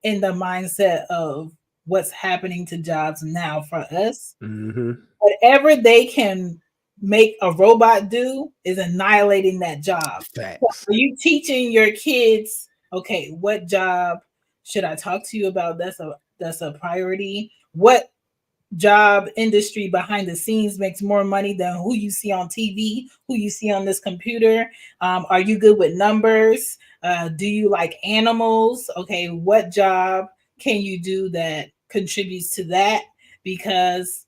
in the mindset of what's happening to jobs now for us. Whatever they can make a robot do is annihilating that job. Facts. So are you teaching your kids, okay, what job should I talk to you about? That's a priority. What job industry behind the scenes makes more money than who you see on TV, who you see on this computer? Are you good with numbers? Do you like animals? Okay, what job can you do that contributes to that? Because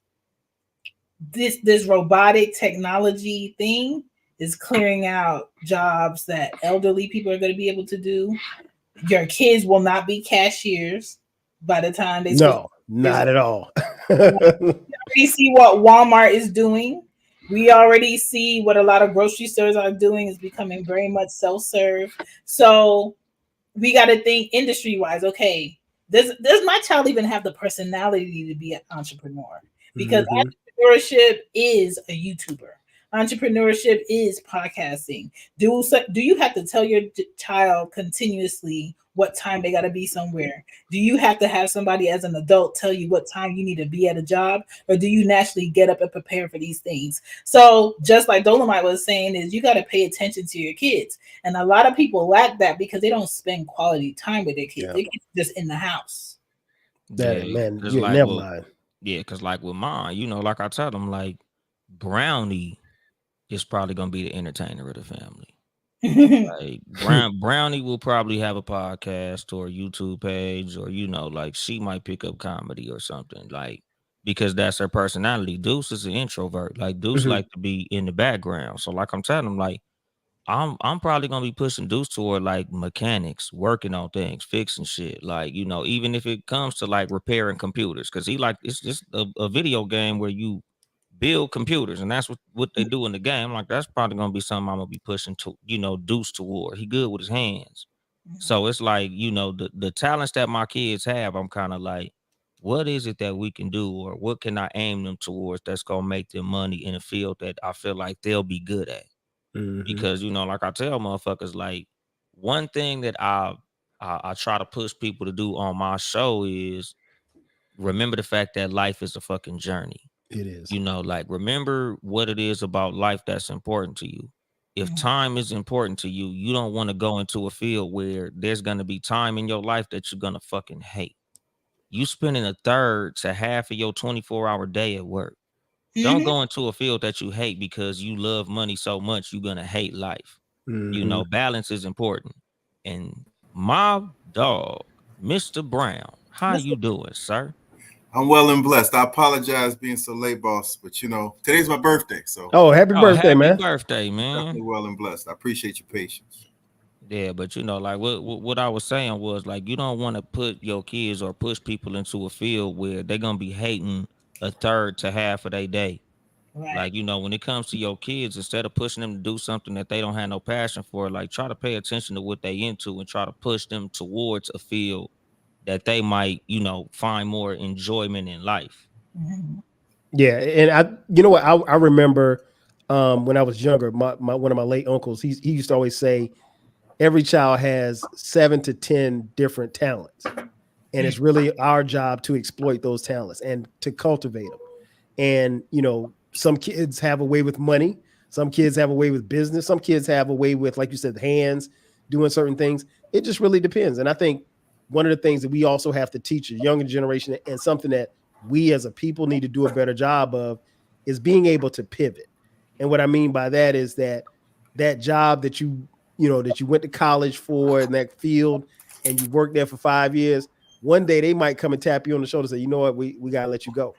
this robotic technology thing is clearing out jobs that elderly people are going to be able to do. Your kids will not be cashiers by the time they not at all. We see what Walmart is doing. We already see what a lot of grocery stores are doing is becoming very much self-serve. So we got to think industry-wise. Okay, does my child even have the personality to be an entrepreneur? Because entrepreneurship is a YouTuber. Entrepreneurship is podcasting. Do you have to tell your child continuously what time they got to be somewhere? Do you have to have somebody as an adult tell you what time you need to be at a job, or do you naturally get up and prepare for these things? So just like Dolemite was saying, is you got to pay attention to your kids, and a lot of people lack that because they don't spend quality time with their kids. They just in the house. That Yeah, man, cause you like never well, mind. yeah, cause like with mine, like I tell them, like Brownie is probably gonna be the entertainer of the family. Like Brownie will probably have a podcast or a YouTube page, or like she might pick up comedy or something, like because that's her personality. Deuce is an introvert. Like Deuce Mhm. like to be in the background. So like I'm telling him, like I'm probably gonna be pushing Deuce toward like mechanics, working on things, fixing shit. Like, even if it comes to like repairing computers, because he like it's just a video game where you build computers, and that's what they do in the game. Like that's probably gonna be something I'm gonna be pushing to, Deuce toward. He good with his hands. So it's like, the talents that my kids have, I'm kind of like, what is it that we can do, or what can I aim them towards that's gonna make them money in a field that I feel like they'll be good at? Mhm. Because like I tell motherfuckers, like one thing that I try to push people to do on my show is remember the fact that life is a fucking journey. It is. Like remember what it is about life that's important to you. If Mhm. time is important to you, you don't want to go into a field where there's gonna be time in your life that you're gonna fucking hate. You spending a third to half of your 24-hour day at work. Don't Mhm. go into a field that you hate because you love money so much you're gonna hate life. Mhm. Balance is important. And my dog, Mr. Brown, how you doing, sir? I'm well and blessed. I apologize being so late, boss, but today's my birthday, so Oh, happy Oh, birthday, happy man. birthday, man. definitely well and blessed. I appreciate your patience. Yeah, but like what I was saying was like you don't want to put your kids or push people into a field where they're gonna be hating a third to half of their day. Right. Like, when it comes to your kids, instead of pushing them to do something that they don't have no passion for, like try to pay attention to what they into and try to push them towards a field that they might, find more enjoyment in life. Mhm. Yeah, and you know what, I remember when I was younger, my one of my late uncles, he used to always say every child has 7 to 10 different talents, and it's really our job to exploit those talents and to cultivate them. And some kids have a way with money, some kids have a way with business, some kids have a way with, like you said, the hands, doing certain things. It just really depends. And I think one of the things that we also have to teach a younger generation, and something that we as a people need to do a better job of, is being able to pivot. And what I mean by that is that job that that you went to college for in that field, and you worked there for 5 years, one day they might come and tap you on the shoulder and say, you know what, we gotta let you go.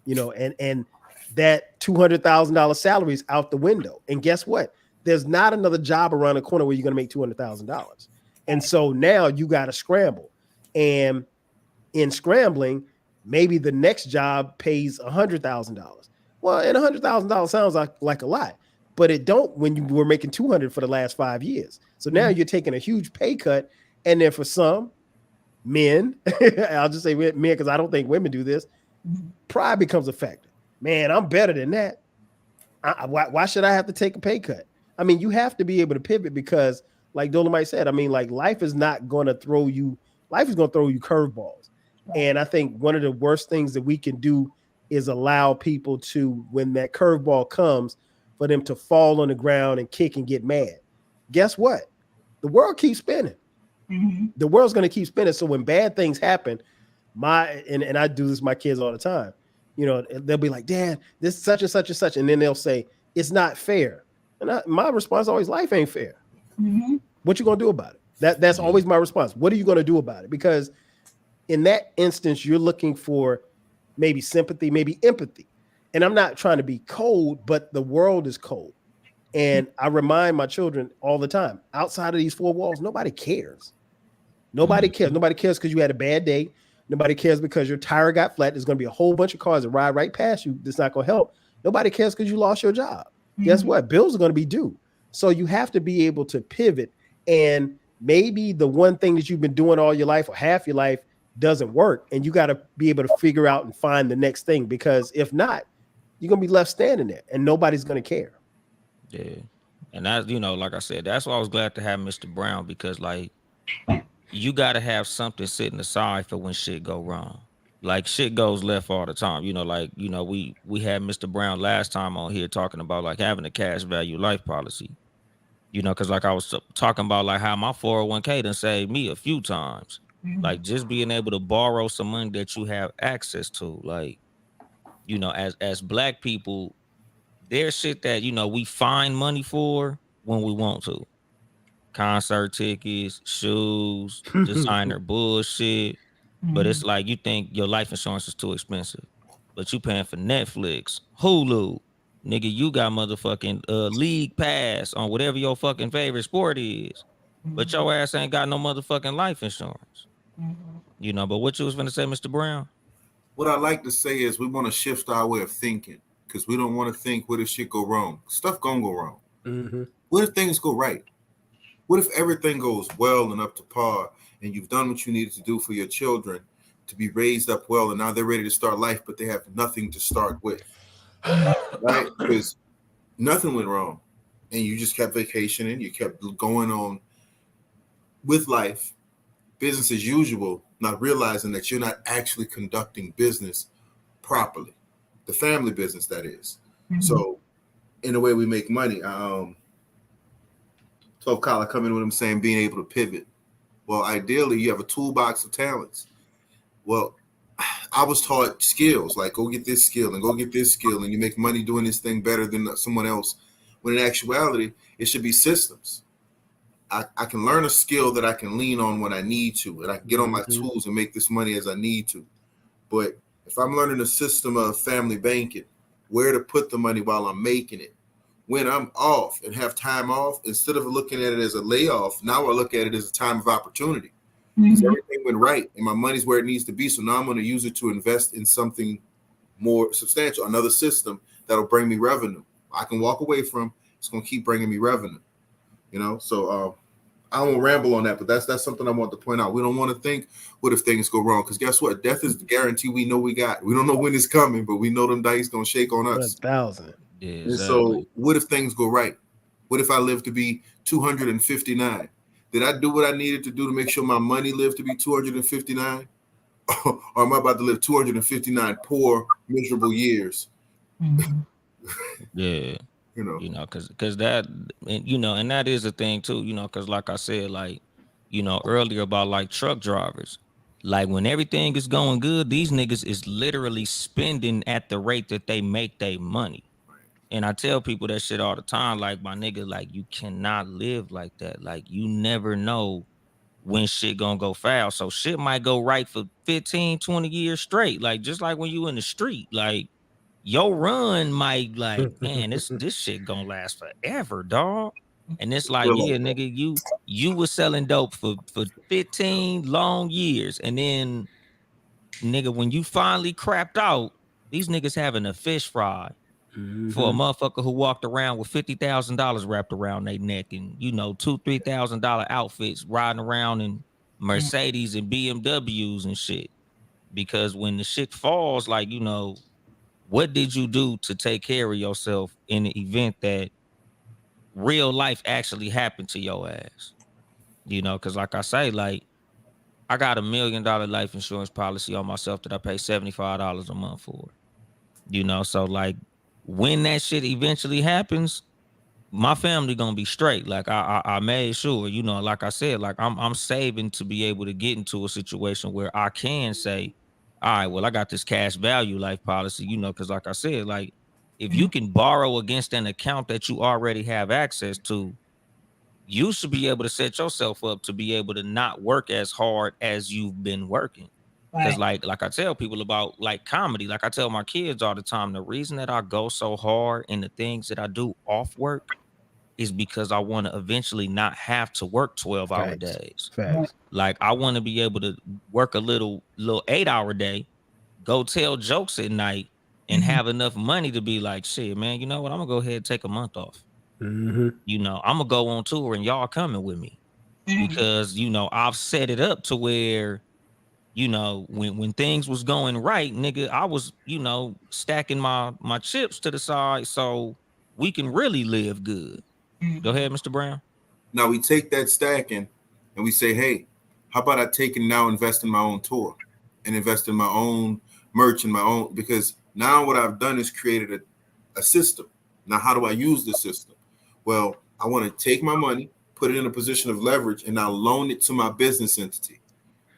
And that $200,000 salary is out the window. And guess what? There's not another job around the corner where you're going to make $200,000. And so now you got to scramble. And in scrambling, maybe the next job pays $100,000. Well, and $100,000 sounds like a lot, but it don't when you were making 200 for the last 5 years. So now you're taking a huge pay cut. And then for some men, I'll just say men because I don't think women do this, pride becomes a factor. Man, I'm better than that. Why should I have to take a pay cut? I mean, you have to be able to pivot because, like Dolemite said, I mean, like life is not going to throw you. Life is going to throw you curveballs. And I think one of the worst things that we can do is allow people to, when that curveball comes, for them to fall on the ground and kick and get mad. Guess what? The world keeps spinning. Mhm. The world's going to keep spinning. So when bad things happen, and I do this with my kids all the time. They'll be like, Dad, this such and such and such. And then they'll say, it's not fair. And my response is always, life ain't fair. Mhm. What you gonna do about it? That's always my response. What are you gonna do about it? Because in that instance, you're looking for maybe sympathy, maybe empathy. And I'm not trying to be cold, but the world is cold. And I remind my children all the time, outside of these four walls, nobody cares. Nobody cares. Nobody cares because you had a bad day. Nobody cares because your tire got flat. There's going to be a whole bunch of cars that ride right past you. That's not going to help. Nobody cares because you lost your job. Guess what? Bills are going to be due. So you have to be able to pivot. And maybe the one thing that you've been doing all your life or half your life doesn't work. And you got to be able to figure out and find the next thing, because if not, you're going to be left standing there and nobody's going to care. Yeah. And that's, like I said, that's why I was glad to have Mr. Brown, because like you gotta have something sitting aside for when shit go wrong. Like shit goes left all the time. We had Mr. Brown last time on here talking about like having a cash value life policy. Because like I was talking about like how my 401k done saved me a few times. Like just being able to borrow some money that you have access to. Like, as black people, there's shit that, we find money for when we want to. Concert tickets, shoes, designer bullshit. But it's like you think your life insurance is too expensive. But you paying for Netflix, Hulu. Nigga, you got motherfucking league pass on whatever your fucking favorite sport is. But your ass ain't got no motherfucking life insurance. But what you was gonna say, Mr. Brown? What I like to say is we want to shift our way of thinking because we don't want to think what if shit go wrong. Stuff gonna go wrong. Mm-hmm. What if things go right? What if everything goes well and up to par and you've done what you needed to do for your children to be raised up well and now they're ready to start life, but they have nothing to start with, right? Because nothing went wrong and you just kept vacationing, you kept going on with life, business as usual, not realizing that you're not actually conducting business properly, the family business, that is. So in the way we make money, 12 Collar coming with him saying being able to pivot. Well, ideally, you have a toolbox of talents. Well, I was taught skills, like go get this skill and go get this skill, and you make money doing this thing better than someone else. When in actuality, it should be systems. I can learn a skill that I can lean on when I need to, and I can get on my tools and make this money as I need to. But if I'm learning a system of family banking, where to put the money while I'm making it, when I'm off and have time off, instead of looking at it as a layoff, now I look at it as a time of opportunity. Because everything went right and my money's where it needs to be. So now I'm going to use it to invest in something more substantial, another system that'll bring me revenue. I can walk away from, it's going to keep bringing me revenue. So I won't ramble on that, but that's something I want to point out. We don't want to think, what if things go wrong? Because guess what? Death is the guarantee we know we got. We don't know when it's coming, but we know them dice going to shake on us. 1,000. Yeah, And exactly. so what if things go right? What if I live to be 259? Did I do what I needed to do to make sure my money lived to be 259? Or am I about to live 259 poor, miserable years? Yeah. Because that, and that is a thing too, because like I said, like, earlier about like truck drivers, like when everything is going good, these niggas is literally spending at the rate that they make their money. And I tell people that shit all the time, like, my nigga, like, you cannot live like that. Like, you never know when shit gonna go foul. So shit might go right for 15, 20 years straight. Like, just like when you in the street, like, your run might, like, man, this shit gonna last forever, dog. And it's like, yeah, nigga, you was selling dope for 15 long years. And then, nigga, when you finally crapped out, these niggas having a fish fry for a motherfucker who walked around with $50,000 wrapped around their neck and $2,000-$3,000 outfits, riding around in Mercedes and BMWs and shit. Because when the shit falls, like, what did you do to take care of yourself in the event that real life actually happened to your ass? Because like I say, like, I got $1 million life insurance policy on myself that I pay $75 a month for. So like when that shit eventually happens, my family gonna be straight. Like I made sure, like I said, like I'm saving to be able to get into a situation where I can say, all right, well, I got this cash value life policy, because like I said, like if you can borrow against an account that you already have access to, you should be able to set yourself up to be able to not work as hard as you've been working. Because like I tell people about like comedy, like I tell my kids all the time, the reason that I go so hard in the things that I do off work is because I want to eventually not have to work 12-hour days. Facts. Like I want to be able to work a little 8-hour day, go tell jokes at night, and have enough money to be like, shit, man, you know what? I'm gonna go ahead and take a month off. I'm gonna go on tour and y'all coming with me. Because I've set it up to where when things was going right, nigga, I was stacking my chips to the side. So we can really live good. Go ahead, Mr. Brown. Now we take that stacking and we say, hey, how about I take and now invest in my own tour and invest in my own merch and my own, because now what I've done is created a system. Now, how do I use the system? Well, I want to take my money, put it in a position of leverage, and now loan it to my business entity.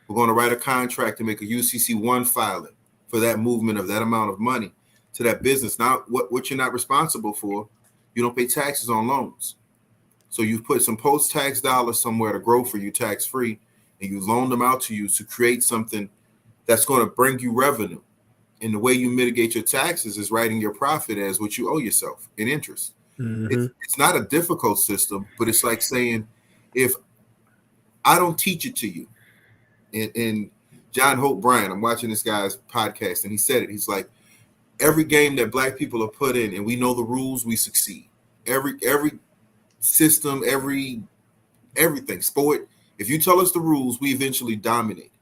We're going to write a contract to make a UCC1 filing for that movement of that amount of money to that business. Now, what you're not responsible for, you don't pay taxes on loans. So you've put some post-tax dollars somewhere to grow for you tax-free, and you loan them out to you to create something that's going to bring you revenue. And the way you mitigate your taxes is writing your profit as what you owe yourself in interest. Mm-hmm. It's not a difficult system, but it's like saying, if I don't teach it to you, and John Hope Bryant, I'm watching this guy's podcast, and he said it. He's like, every game that Black people are put in, and we know the rules, we succeed. Every system, everything, sport. If you tell us the rules, we eventually dominate.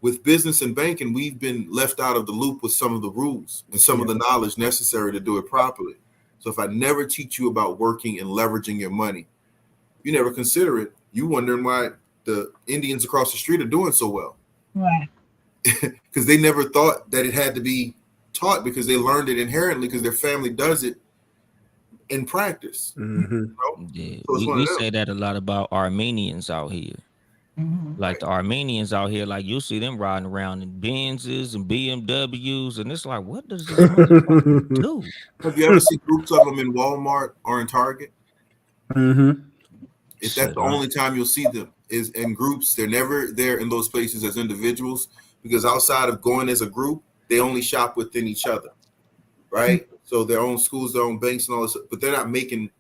With business and banking, we've been left out of the loop with some of the rules and some of the knowledge necessary to do it properly. So if I never teach you about working and leveraging your money, you never consider it. You wondering why the Indians across the street are doing so well. Right. Because they never thought that it had to be taught, because they learned it inherently because their family does it in practice. Mm-hmm. You know? Yeah, So we say that a lot about Armenians out here. Mm-hmm. Like the Armenians out here, like you see them riding around in Benzes and BMWs, and it's like, what does this motherfucker do? Have you ever seen groups of them in Walmart or in Target? Mm-hmm. If that's the only time you'll see them is in groups. They're never there in those places as individuals, because outside of going as a group, they only shop within each other, right? So their own schools, their own banks, and all this, but they're not making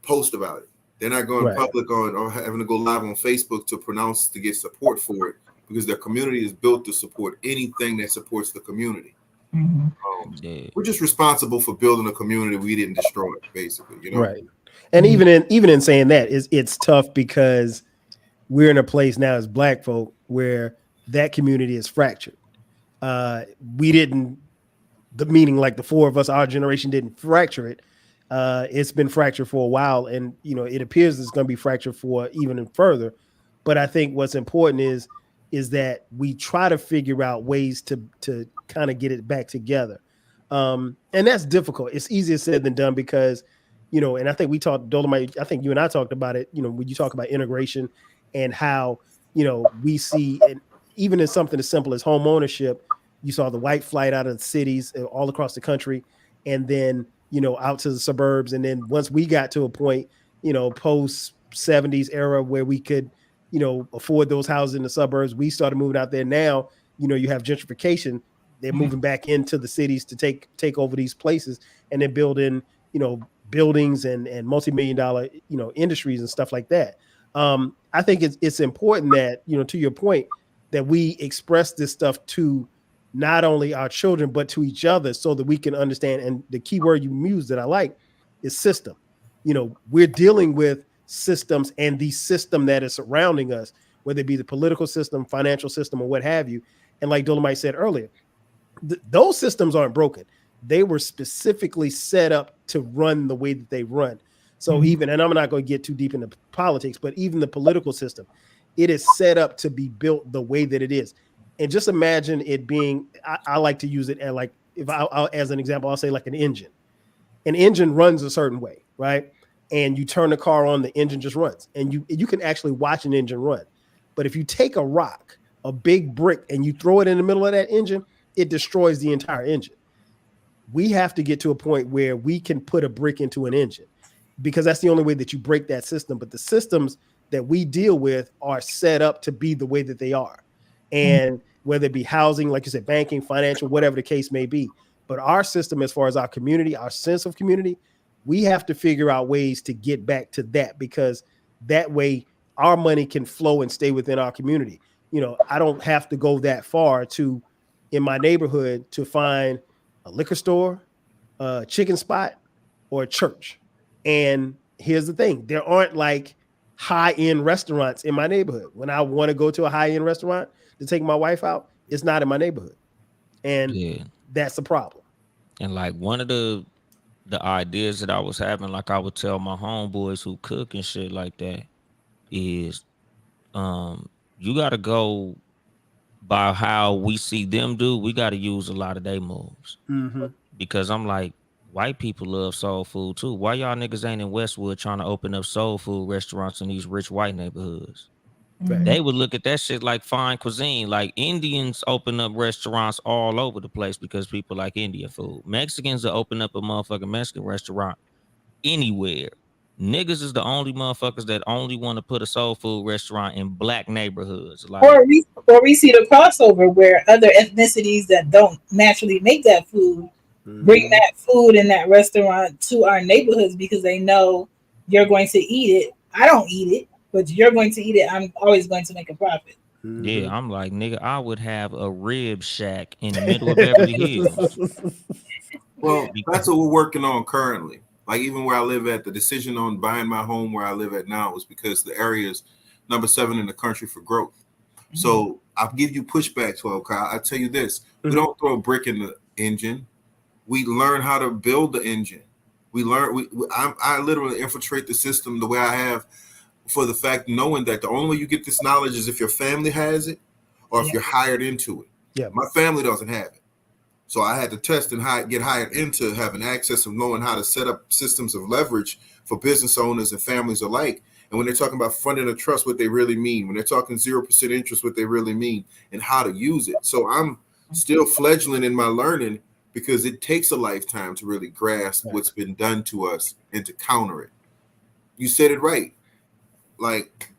posts about it. They're not going public on or having to go live on Facebook to get support for it, because their community is built to support anything that supports the community. Mm-hmm. We're just responsible for building a community we didn't destroy, basically, you know? Right. And even in saying that, it's tough, because we're in a place now as Black folk where that community is fractured. Meaning like the four of us, our generation didn't fracture it. It's been fractured for a while, and it appears it's going to be fractured for even further. But I think what's important is that we try to figure out ways to kind of get it back together. And that's difficult. It's easier said than done, because and I think we talked, Dolemite, I think you and I talked about it, when you talk about integration and how, we see, and even in something as simple as home ownership, you saw the white flight out of the cities all across the country, and then, out to the suburbs. And then once we got to a point, post 70s era where we could, afford those houses in the suburbs, we started moving out there. Now, you have gentrification. They're moving back into the cities to take over these places, and they're building, buildings and multi-million-dollar, industries and stuff like that. I think it's important that, to your point, that we express this stuff to not only our children, but to each other, so that we can understand. And the key word you used that I like is system. We're dealing with systems, and the system that is surrounding us, whether it be the political system, financial system, or what have you. And like Dolemite said earlier, those systems aren't broken. They were specifically set up to run the way that they run. So and I'm not going to get too deep into politics, but even the political system, it is set up to be built the way that it is. And just imagine it being, I like to use it as like, if I'll as an example, I'll say like an engine. An engine runs a certain way, right? And you turn the car on, the engine just runs. And you can actually watch an engine run. But if you take a rock, a big brick, and you throw it in the middle of that engine, it destroys the entire engine. We have to get to a point where we can put a brick into an engine, because that's the only way that you break that system. But the systems that we deal with are set up to be the way that they are. And whether it be housing, like you said, banking, financial, whatever the case may be. But our system, as far as our community, our sense of community, we have to figure out ways to get back to that, because that way our money can flow and stay within our community. I don't have to go that far in my neighborhood to find a liquor store, a chicken spot, or a church. And here's the thing. There aren't like high-end restaurants in my neighborhood. When I want to go to a high-end restaurant to take my wife out, it's not in my neighborhood. And that's the problem. And like one of the the ideas that I was having, like I would tell my homeboys who cook and shit like that, is you gotta go by how we see them do. We gotta use a lot of their moves. Mm-hmm. Because I'm like, white people love soul food too. Why y'all niggas ain't in Westwood trying to open up soul food restaurants in these rich white neighborhoods? They would look at that shit like fine cuisine. Like Indians open up restaurants all over the place because people like Indian food. Mexicans will open up a motherfucking Mexican restaurant anywhere. Niggas is the only motherfuckers that only want to put a soul food restaurant in black neighborhoods. Like, Or we see the crossover where other ethnicities that don't naturally make that food bring that food in that restaurant to our neighborhoods because they know you're going to eat it. I don't eat it, but you're going to eat it. I'm always going to make a profit. yeah, I'm like, nigga, I would have a rib shack in the middle of Beverly Hills. Well, that's what we're working on currently. Like even where I live at, the decision on buying my home where I live at now was because the area is number 7 in the country for growth. So I'll give you pushback, 12 Kyle. I tell you this: we don't throw a brick in the engine. We learn how to build the engine. We learn. I literally infiltrate the system the way I have, for the fact knowing that the only way you get this knowledge is if your family has it, or if you're hired into it. Yeah, my family doesn't have it. So I had to test and get hired into having access of knowing how to set up systems of leverage for business owners and families alike. And when they're talking about funding a trust, what they really mean, when they're talking 0% interest, what they really mean, and how to use it. So I'm still fledgling in my learning because it takes a lifetime to really grasp what's been done to us and to counter it. You said it right. Like,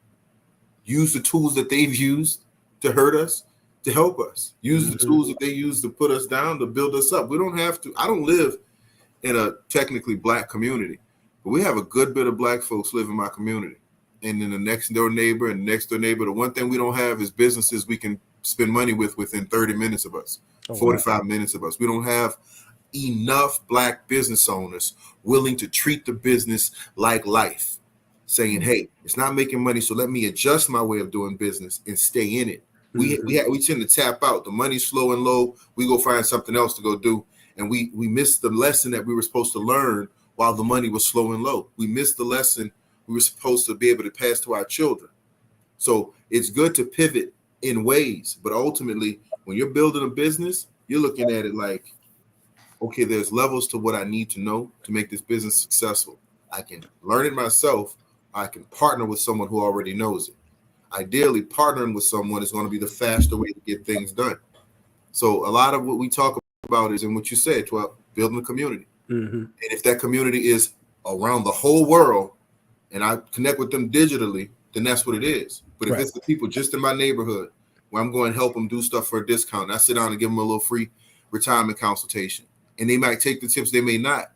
use the tools that they've used to hurt us, to help us. Use the tools that they use to put us down, to build us up. We don't have to. I don't live in a technically black community, but we have a good bit of black folks live in my community. And then the next door neighbor and next door neighbor, the one thing we don't have is businesses we can spend money with within 30 minutes of us, 45 minutes of us. We don't have enough black business owners willing to treat the business like life, saying, hey, it's not making money, so let me adjust my way of doing business and stay in it. We tend to tap out. The money's slow and low. We go find something else to go do. And we missed the lesson that we were supposed to learn while the money was slow and low. We missed the lesson we were supposed to be able to pass to our children. So it's good to pivot in ways. But ultimately, when you're building a business, you're looking at it like, okay, there's levels to what I need to know to make this business successful. I can learn it myself. I can partner with someone who already knows it. Ideally, partnering with someone is going to be the faster way to get things done. So a lot of what we talk about is in what you said, building a community. And if that community is around the whole world and I connect with them digitally, then that's what it is. But if it's the people just in my neighborhood where I'm going to help them do stuff for a discount, and I sit down and give them a little free retirement consultation, and they might take the tips, they may not,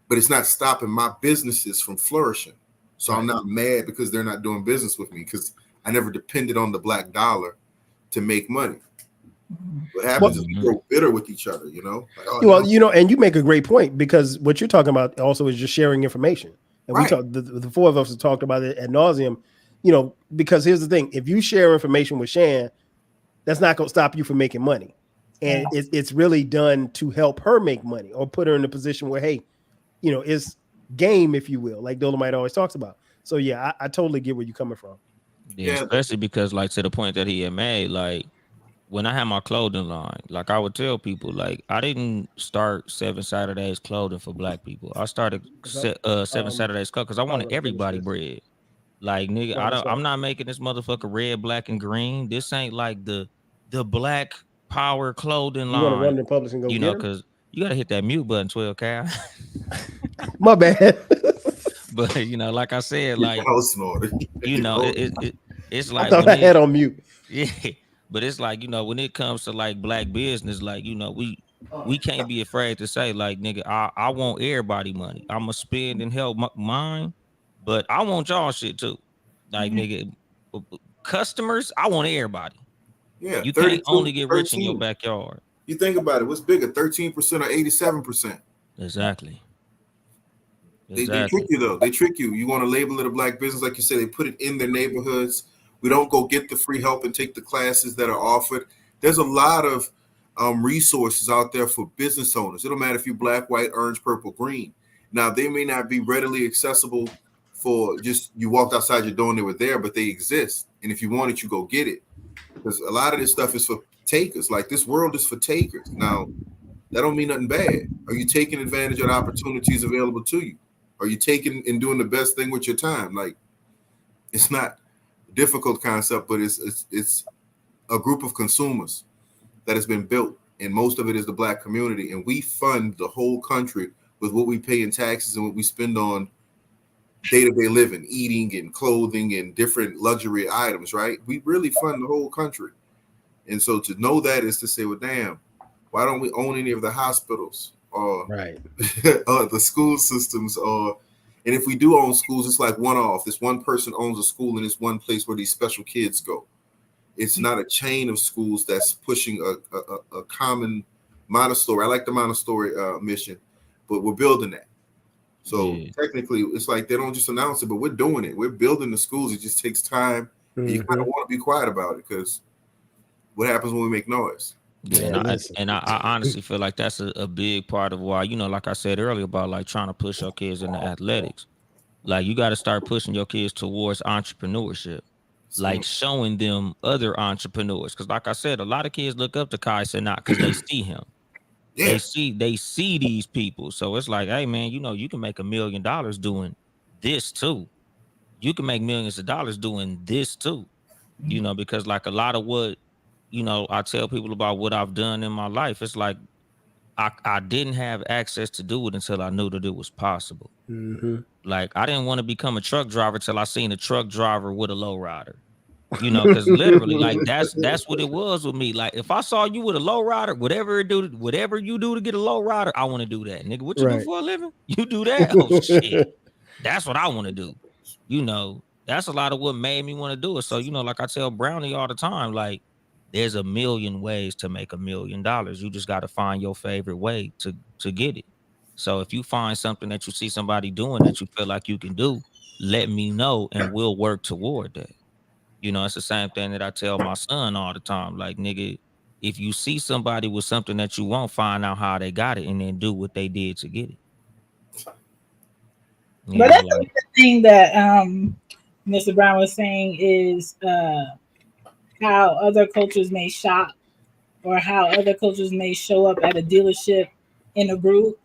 but it's not stopping my businesses from flourishing. So I'm not mad because they're not doing business with me, because I never depended on the black dollar to make money. What happens is we grow bitter with each other, you know? Like, and you make a great point, because what you're talking about also is just sharing information. And we talked, the four of us have talked about it ad nauseum, because here's the thing. If you share information with Shan, that's not going to stop you from making money. And it's really done to help her make money or put her in a position where, hey, it's game, if you will, like Dolemite always talks about. So, yeah, I totally get where you're coming from. Yeah, especially because, like, to the point that he had made, like, when I had my clothing line, like, I would tell people, like, I didn't start 7 Saturdays clothing for black people. I started 7 Saturdays clothing because I wanted everybody bread. Like, nigga, I'm not making this motherfucker red, black, and green. This ain't like the Black Power clothing line. You want to run to Publix and go get because you gotta hit that mute button, 12 Cal. My bad. But like I said, like it's like I thought I had on mute. Yeah, but it's like when it comes to like black business, like we can't be afraid to say, like, nigga, I want everybody money. I'ma spend and help mine, but I want y'all shit too. Like, nigga, customers, I want everybody. Yeah, you can't only get rich in your backyard. You think about it, what's bigger, 13% or 87%? Exactly. They trick you, though. They trick you. You want to label it a black business, like you said, they put it in their neighborhoods. We don't go get the free help and take the classes that are offered. There's a lot of resources out there for business owners. It don't matter if you're black, white, orange, purple, green. Now, they may not be readily accessible for just you walked outside your door and they were there, but they exist. And if you want it, you go get it. Because a lot of this stuff is for takers. Like, this world is for takers. Now, that don't mean nothing bad. Are you taking advantage of the opportunities available to you? Are you taking and doing the best thing with your time? Like, it's not a difficult concept, but it's a group of consumers that has been built, and most of it is the Black community. And we fund the whole country with what we pay in taxes and what we spend on day-to-day living, eating and clothing and different luxury items, right? We really fund the whole country. And so to know that is to say, well, damn, why don't we own any of the hospitals or, Right. or the school systems? And if we do own schools, it's like one-off. This one person owns a school in this one place where these special kids go. It's not a chain of schools that's pushing a common Montessori. I like the Montessori mission, but we're building that. So technically, it's like they don't just announce it, but we're doing it. We're building the schools. It just takes time. And you kind of want to be quiet about it, because what happens when we make noise? Yeah, and I honestly feel like that's a big part of why, you know, like I said earlier about like trying to push your kids into athletics. Like, you got to start pushing your kids towards entrepreneurship, like showing them other entrepreneurs. Because like I said, a lot of kids look up to Kai Cenat because they see him. Yeah. They see these people. So it's like, hey man, you know, you can make $1 million doing this too. You can make millions of dollars doing this too. You know, because like a lot of what, you know, I tell people about what I've done in my life, it's like I didn't have access to do it until I knew that it was possible. Like, I didn't want to become a truck driver till I seen a truck driver with a lowrider. You know, because literally, like, that's what it was with me. Like, if I saw you with a lowrider, whatever you do to get a lowrider, I want to do that, nigga. What you do for a living? You do that? Oh shit, that's what I want to do. You know, that's a lot of what made me want to do it. So, you know, like I tell Brownie all the time, like, there's a million ways to make $1 million. You just got to find your favorite way to get it. So if you find something that you see somebody doing that you feel like you can do, let me know and we'll work toward that. You know, it's the same thing that I tell my son all the time. Like, nigga, if you see somebody with something that you want, find out how they got it and then do what they did to get it. You but that's like, the thing that Mr. Brown was saying is how other cultures may shop or how other cultures may show up at a dealership in a group.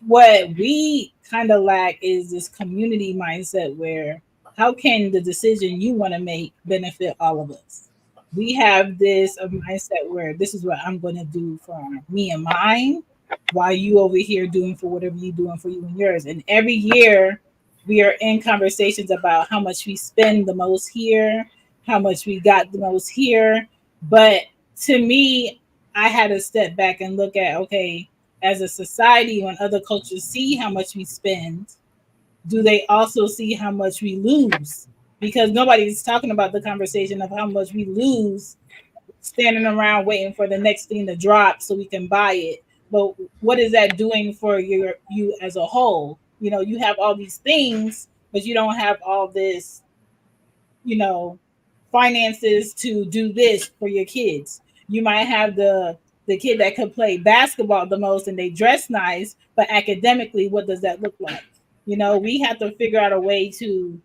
What we kind of lack is this community mindset where how can the decision you want to make benefit all of us? We have this mindset where this is what I'm going to do for me and mine, while you over here doing for whatever you're doing for you and yours. And every year we are in conversations about how much we spend the most here, how much we got the most here. But to me, I had to step back and look at, okay, as a society, when other cultures see how much we spend, do they also see how much we lose? Because nobody's talking about the conversation of how much we lose standing around waiting for the next thing to drop so we can buy it. But what is that doing for you as a whole? You know, you have all these things, but you don't have all this, you know, finances to do this for your kids. You might have the kid that could play basketball the most and they dress nice, but academically, what does that look like? You know, we have to figure out a way to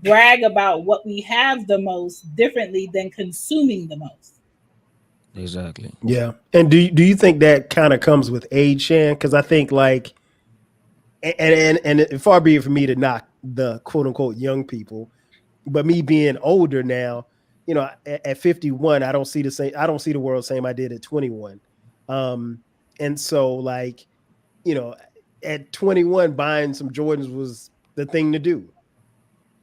brag about what we have the most differently than consuming the most. Exactly. Yeah. And do you think that kind of comes with age, Shan? Because I think like, and far be it for me to knock the quote unquote young people, but me being older now, you know, at 51, I don't see the same. I don't see the world same I did at 21. And so like, you know, at 21, buying some Jordans was the thing to do.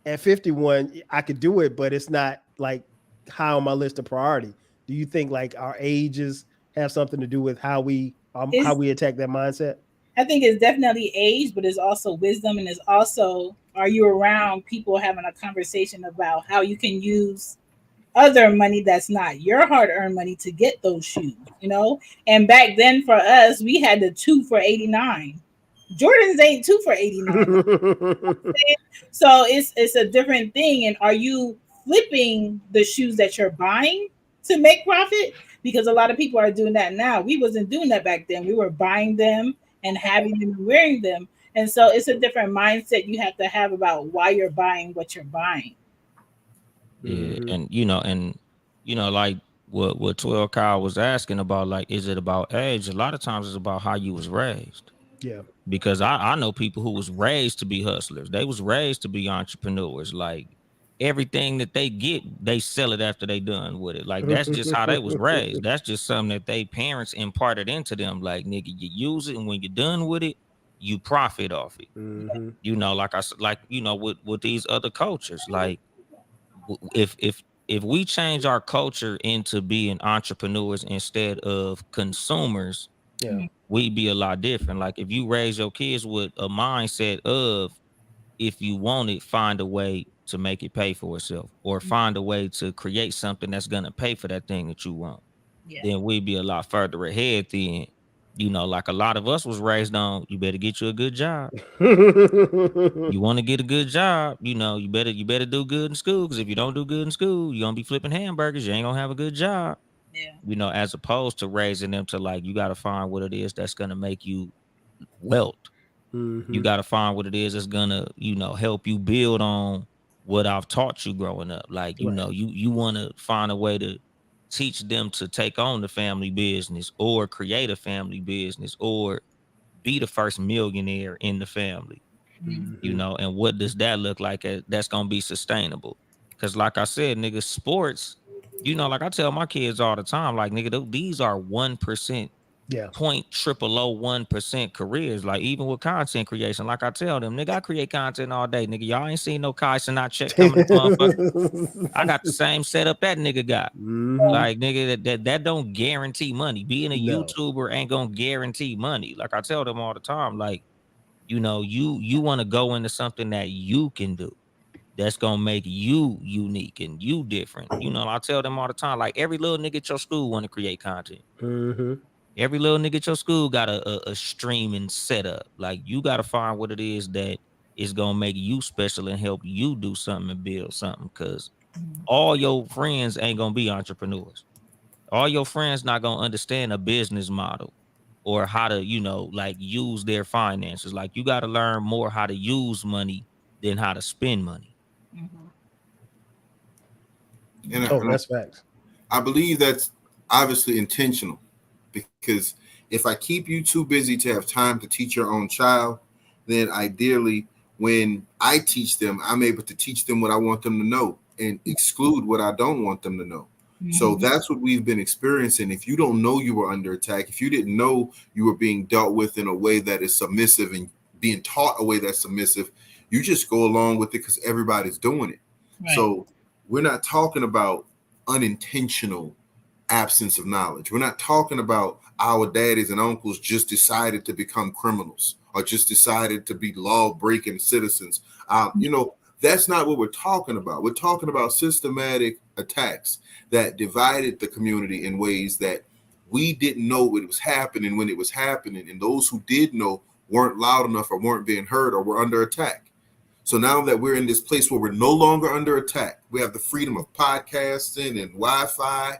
At 51, I could do it, but it's not like high on my list of priority. Do you think like our ages have something to do with how we attack that mindset? I think it's definitely age, but it's also wisdom, and it's also, are you around people having a conversation about how you can use other money that's not your hard-earned money to get those shoes, you know? And back then for us, we had the 2 for $89. Jordans ain't 2 for $89. So it's a different thing. And are you flipping the shoes that you're buying to make profit? Because a lot of people are doing that now. We wasn't doing that back then. We were buying them and having them and wearing them. And so it's a different mindset you have to have about why you're buying what you're buying. Yeah, and like what 12 Kyle was asking about, like, is it about age? A lot of times it's about how you was raised. Yeah. Because I know people who was raised to be hustlers. They was raised to be entrepreneurs. Like everything that they get, they sell it after they done with it. Like that's just how they was raised. That's just something that they parents imparted into them. Like, nigga, you use it, and when you're done with it, you profit off it. Like like with these other cultures, like if we change our culture into being entrepreneurs instead of consumers, Yeah. we'd be a lot different. Like if you raise your kids with a mindset of, if you want it, find a way to make it pay for itself, or find a way to create something that's gonna pay for that thing that you want, Yeah. then we'd be a lot further ahead than, like a lot of us was raised on, you better get you a good job. You want to get a good job, you better do good in school, because if you don't do good in school, you're gonna be flipping hamburgers, you ain't gonna have a good job. Yeah. As opposed to raising them to, like, you got to find what it is that's gonna make you wealth. You got to find what it is that's gonna, help you build on what I've taught you growing up. Like, Right. you want to find a way to teach them to take on the family business, or create a family business, or be the first millionaire in the family. And what does that look like? That's gonna be sustainable. Because, like I said, nigga, sports, like I tell my kids all the time, like, nigga, these are 1%, Yeah. 0.001% careers. Like, even with content creation, like I tell them, nigga, I create content all day, nigga. Y'all ain't seen no Kai and not check coming this motherfucker. I got the same setup that nigga got. Like, nigga, that don't guarantee money. Being a No. YouTuber ain't gonna guarantee money. Like I tell them all the time, like, you want to go into something that you can do, that's gonna make you unique and you different. I tell them all the time, like, every little nigga at your school want to create content. Every little nigga at your school got a streaming setup. Like, you got to find what it is that is gonna make you special and help you do something and build something. Because all your friends ain't gonna be entrepreneurs. All your friends not gonna understand a business model, or how to, like, use their finances. Like, you got to learn more how to use money than how to spend money. And That's facts. I believe that's obviously intentional, because if I keep you too busy to have time to teach your own child, then ideally, when I teach them, I'm able to teach them what I want them to know and exclude what I don't want them to know. So that's what we've been experiencing. If you don't know you were under attack, if you didn't know you were being dealt with in a way that is submissive and being taught a way that's submissive, you just go along with it because everybody's doing it. Right. So we're not talking about unintentional absence of knowledge. We're not talking about our daddies and uncles just decided to become criminals or just decided to be law-breaking citizens. That's not what we're talking about. We're talking about systematic attacks that divided the community in ways that we didn't know it was happening when it was happening. And those who did know weren't loud enough or weren't being heard or were under attack. So now that we're in this place where we're no longer under attack, we have the freedom of podcasting and Wi-Fi.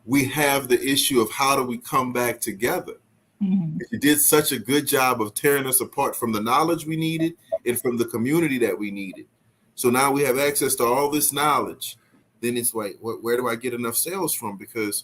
We have the issue of how do we come back together? You did such a good job of tearing us apart from the knowledge we needed and from the community that we needed. So now we have access to all this knowledge. Then it's like, where do I get enough sales from? Because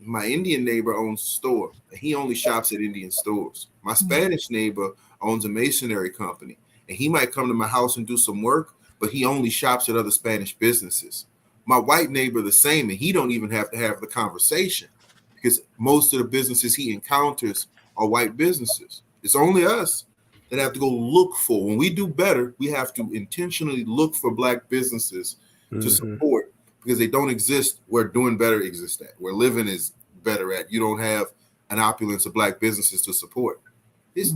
my Indian neighbor owns a store. He only shops at Indian stores. My Spanish neighbor owns a masonry company, and he might come to my house and do some work, but he only shops at other Spanish businesses. My white neighbor the same, and he don't even have to have the conversation because most of the businesses he encounters are white businesses. It's only us that have to go look for. When we do better, we have to intentionally look for Black businesses to support because they don't exist where doing better exists at, where living is better at. You don't have an opulence of Black businesses to support. This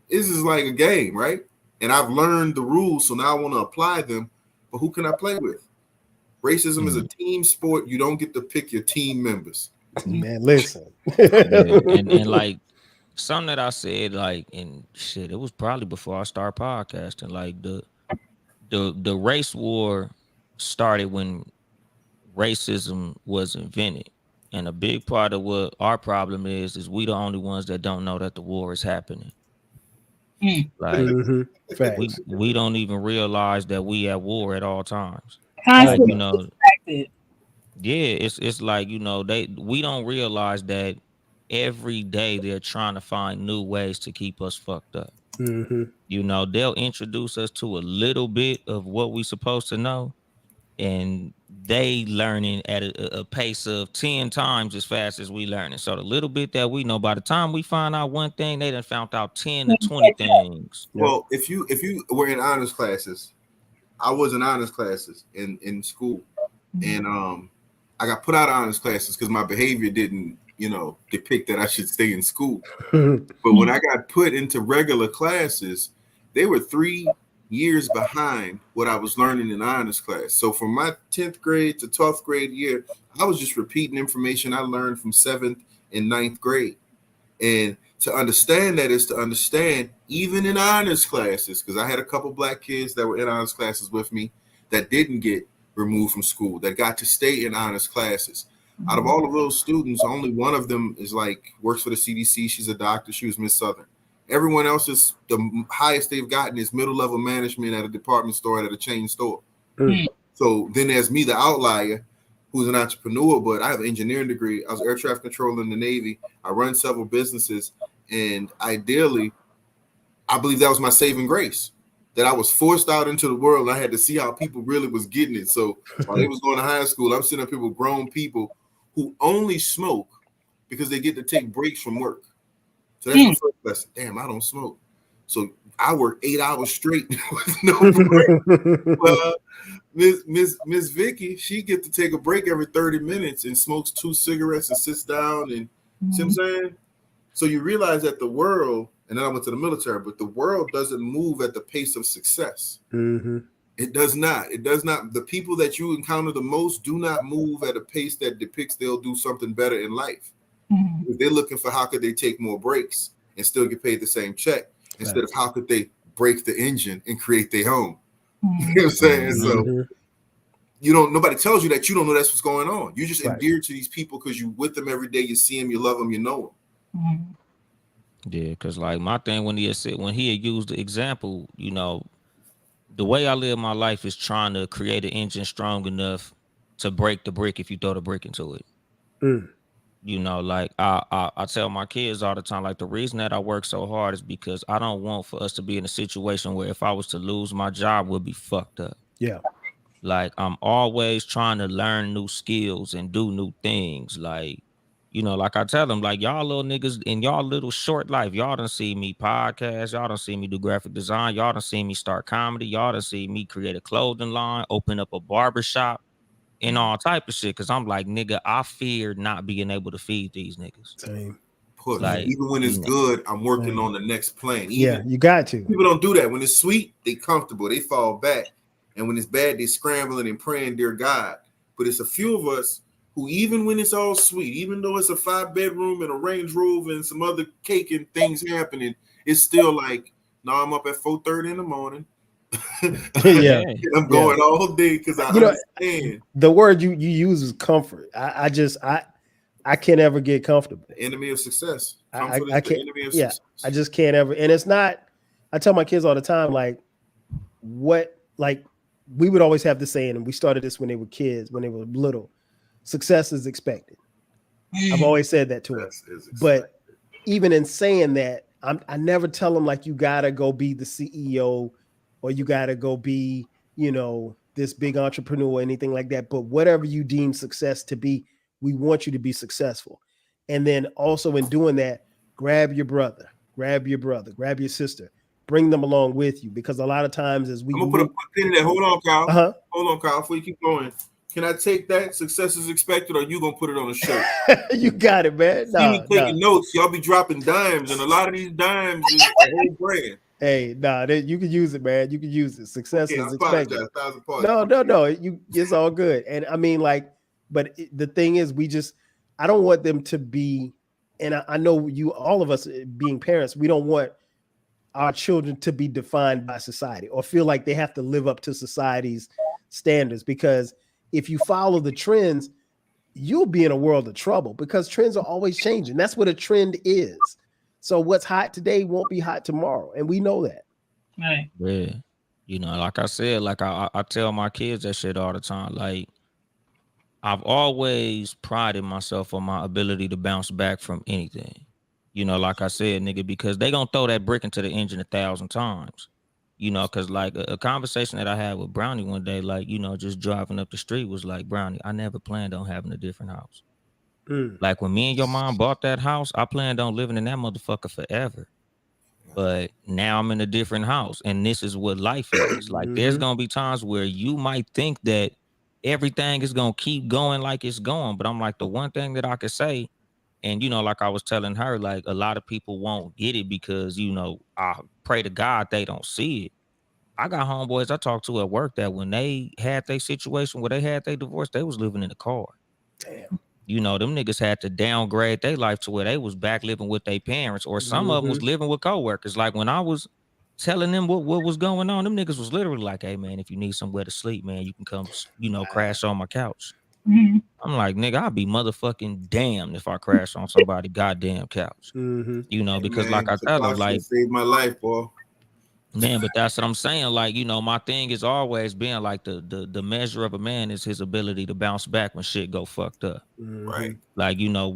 is like a game, right? And I've learned the rules, so now I want to apply them. But who can I play with? Racism is a team sport. You don't get to pick your team members. Man, listen. and like something that I said, like, and shit, it was probably before I started podcasting. Like the race war started when racism was invented. And a big part of what our problem is we the only ones that don't know that the war is happening. Like Facts. we don't even realize that we at war at all times. Like, Constantly you know, distracted. yeah, it's like, you know, we don't realize that every day they're trying to find new ways to keep us fucked up. You know, they'll introduce us to a little bit of what we supposed to know, and they learning at a pace of 10 times as fast as we learning. So the little bit that we know, by the time we find out one thing, they done found out 10 to 20 things. Well, if you were in honors classes, I was in honors classes in school, and I got put out of honors classes because my behavior didn't, you know, depict that I should stay in school. But when I got put into regular classes, they were 3 years behind what I was learning in honors class. So from my 10th grade to 12th grade year, I was just repeating information I learned from 7th and 9th grade. And to understand that is to understand, even in honors classes, because I had a couple black kids that were in honors classes with me that didn't get removed from school, that got to stay in honors classes. Out of all of those students, only one of them is like works for the CDC. She's a doctor. She was Miss Southern. Everyone else is the highest they've gotten is middle level management at a department store, at a chain store. So then there's me, the outlier, who's an entrepreneur, but I have an engineering degree. I was air traffic controller in the Navy. I run several businesses, and ideally, I believe that was my saving grace, that I was forced out into the world and I had to see how people really was getting it. So while they was going to high school, I'm sitting up here with grown people who only smoke because they get to take breaks from work. So that's the first lesson. Damn, I don't smoke. So I work 8 hours straight with no break. Miss Vicky, she get to take a break every 30 minutes and smokes 2 cigarettes and sits down and see what I'm saying? So you realize that the world, and then I went to the military, but the world doesn't move at the pace of success. It does not. It does not. The people that you encounter the most do not move at a pace that depicts they'll do something better in life. They're looking for how could they take more breaks and still get paid the same check instead of how could they break the engine and create their home. You know what I'm saying? So you don't. Nobody tells you that. You don't know that's what's going on. You just endear to these people because you with them every day. You see them, you love them, you know them. Yeah, because like my thing when he had used the example, you know, the way I live my life is trying to create an engine strong enough to break the brick if you throw the brick into it. You know, like I tell my kids all the time, like the reason that I work so hard is because I don't want for us to be in a situation where if I was to lose my job, we'll be fucked up. Yeah. Like I'm always trying to learn new skills and do new things. Like, you know, like I tell them, like y'all little niggas in y'all little short life, y'all done see me podcast, y'all done see me do graphic design, y'all done see me start comedy, y'all done see me create a clothing line, open up a barbershop, and all type of shit. Cause I'm like, nigga, I fear not being able to feed these niggas. Same. Push. Like, even when it's good, I'm working on the next plane. Even you got to. People don't do that. When it's sweet, they comfortable, they fall back. And when it's bad, they scrambling and praying, dear God. But it's a few of us who, even when it's all sweet, even though it's a 5-bedroom and a Range Rover and some other cake and things happening, it's still like, no, I'm up at 4:30 in the morning. I'm going all day because I understand. The word you use is comfort. I can't ever get comfortable. The enemy of success. I can't. The enemy of success. I just can't ever. And it's not. I tell my kids all the time, like, we would always have the saying, and we started this when they were kids, when they were little. Success is expected. I've always said that to them. But even in saying that, I never tell them like you gotta go be the CEO or you gotta go be, you know, this big entrepreneur or anything like that. But whatever you deem success to be, we want you to be successful. And then also in doing that, grab your brother, grab your sister, bring them along with you. Because a lot of times as we I'm gonna put a pin in that. Hold on, Kyle. Hold on, Kyle, before you keep going. Can I take that? Success is expected, or you gonna put it on a shirt? You got it, man. See me taking notes. Y'all be dropping dimes, and a lot of these dimes is the whole brand. Hey, you can use it, man. You can use it. Success is expected. No. It's all good. And I mean, like, but the thing is, I don't want them to be, and I know all of us being parents, we don't want our children to be defined by society or feel like they have to live up to society's standards. Because if you follow the trends, you'll be in a world of trouble because trends are always changing. That's what a trend is. So what's hot today won't be hot tomorrow, and we know that. Right. Yeah. You know, like I said, like I tell my kids that shit all the time. Like, I've always prided myself on my ability to bounce back from anything. You know, like I said, nigga, because they gonna throw that brick into the engine 1,000 times. You know, cause like a conversation that I had with Brownie one day, like, you know, just driving up the street was like, Brownie, I never planned on having a different house. Mm. Like when me and your mom bought that house, I planned on living in that motherfucker forever. But now I'm in a different house, and this is what life is. Like there's gonna be times where you might think that everything is gonna keep going like it's going. But I'm like, the one thing that I could say, and you know, like I was telling her, like a lot of people won't get it because, you know, I pray to God they don't see it. I got homeboys I talked to at work that when they had their situation where they had their divorce, they was living in a car. Damn. You know, them niggas had to downgrade their life to where they was back living with their parents, or some of them was living with coworkers. Like when I was telling them what was going on, them niggas was literally like, hey man, if you need somewhere to sleep, man, you can come, you know, crash on my couch. Mm-hmm. I'm like, nigga, I'll be motherfucking damned if I crash on somebody's goddamn couch. You know, Hey, because man, like I the tell them, box like, saved my life, boy. man, but that's what I'm saying. Like, you know, my thing is always being like the measure of a man is his ability to bounce back when shit go fucked up. Right. Like, you know,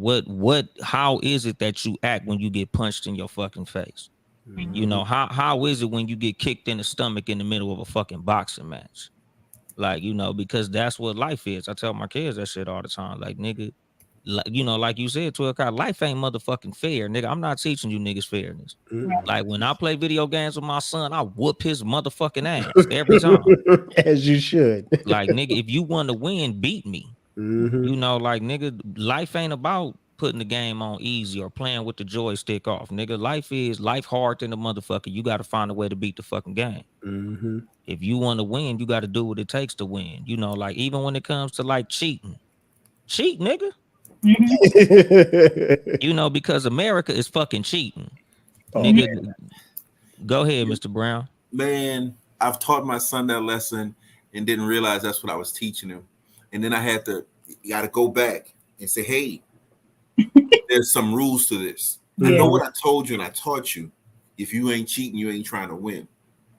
how is it that you act when you get punched in your fucking face? You know, how is it when you get kicked in the stomach in the middle of a fucking boxing match? Like, you know, because that's what life is. I tell my kids that shit all the time. Like, nigga, like, you know, like you said, 12 o'clock, life ain't motherfucking fair, nigga. I'm not teaching you niggas fairness. Like when I play video games with my son, I whoop his motherfucking ass every time. As you should. Like, nigga, if you want to win, beat me. You know, like, nigga, life ain't about putting the game on easy or playing with the joystick off. Nigga, life hard than the motherfucker. You got to find a way to beat the fucking game. If you want to win, you got to do what it takes to win. You know, like even when it comes to like cheating, nigga. You know, because America is fucking cheating. Nigga, go ahead, Mr. Brown. Man, I've taught my son that lesson and didn't realize that's what I was teaching him. And then I had to, you got to go back and say, hey, there's some rules to this. I know what I told you and I taught you. If you ain't cheating, you ain't trying to win.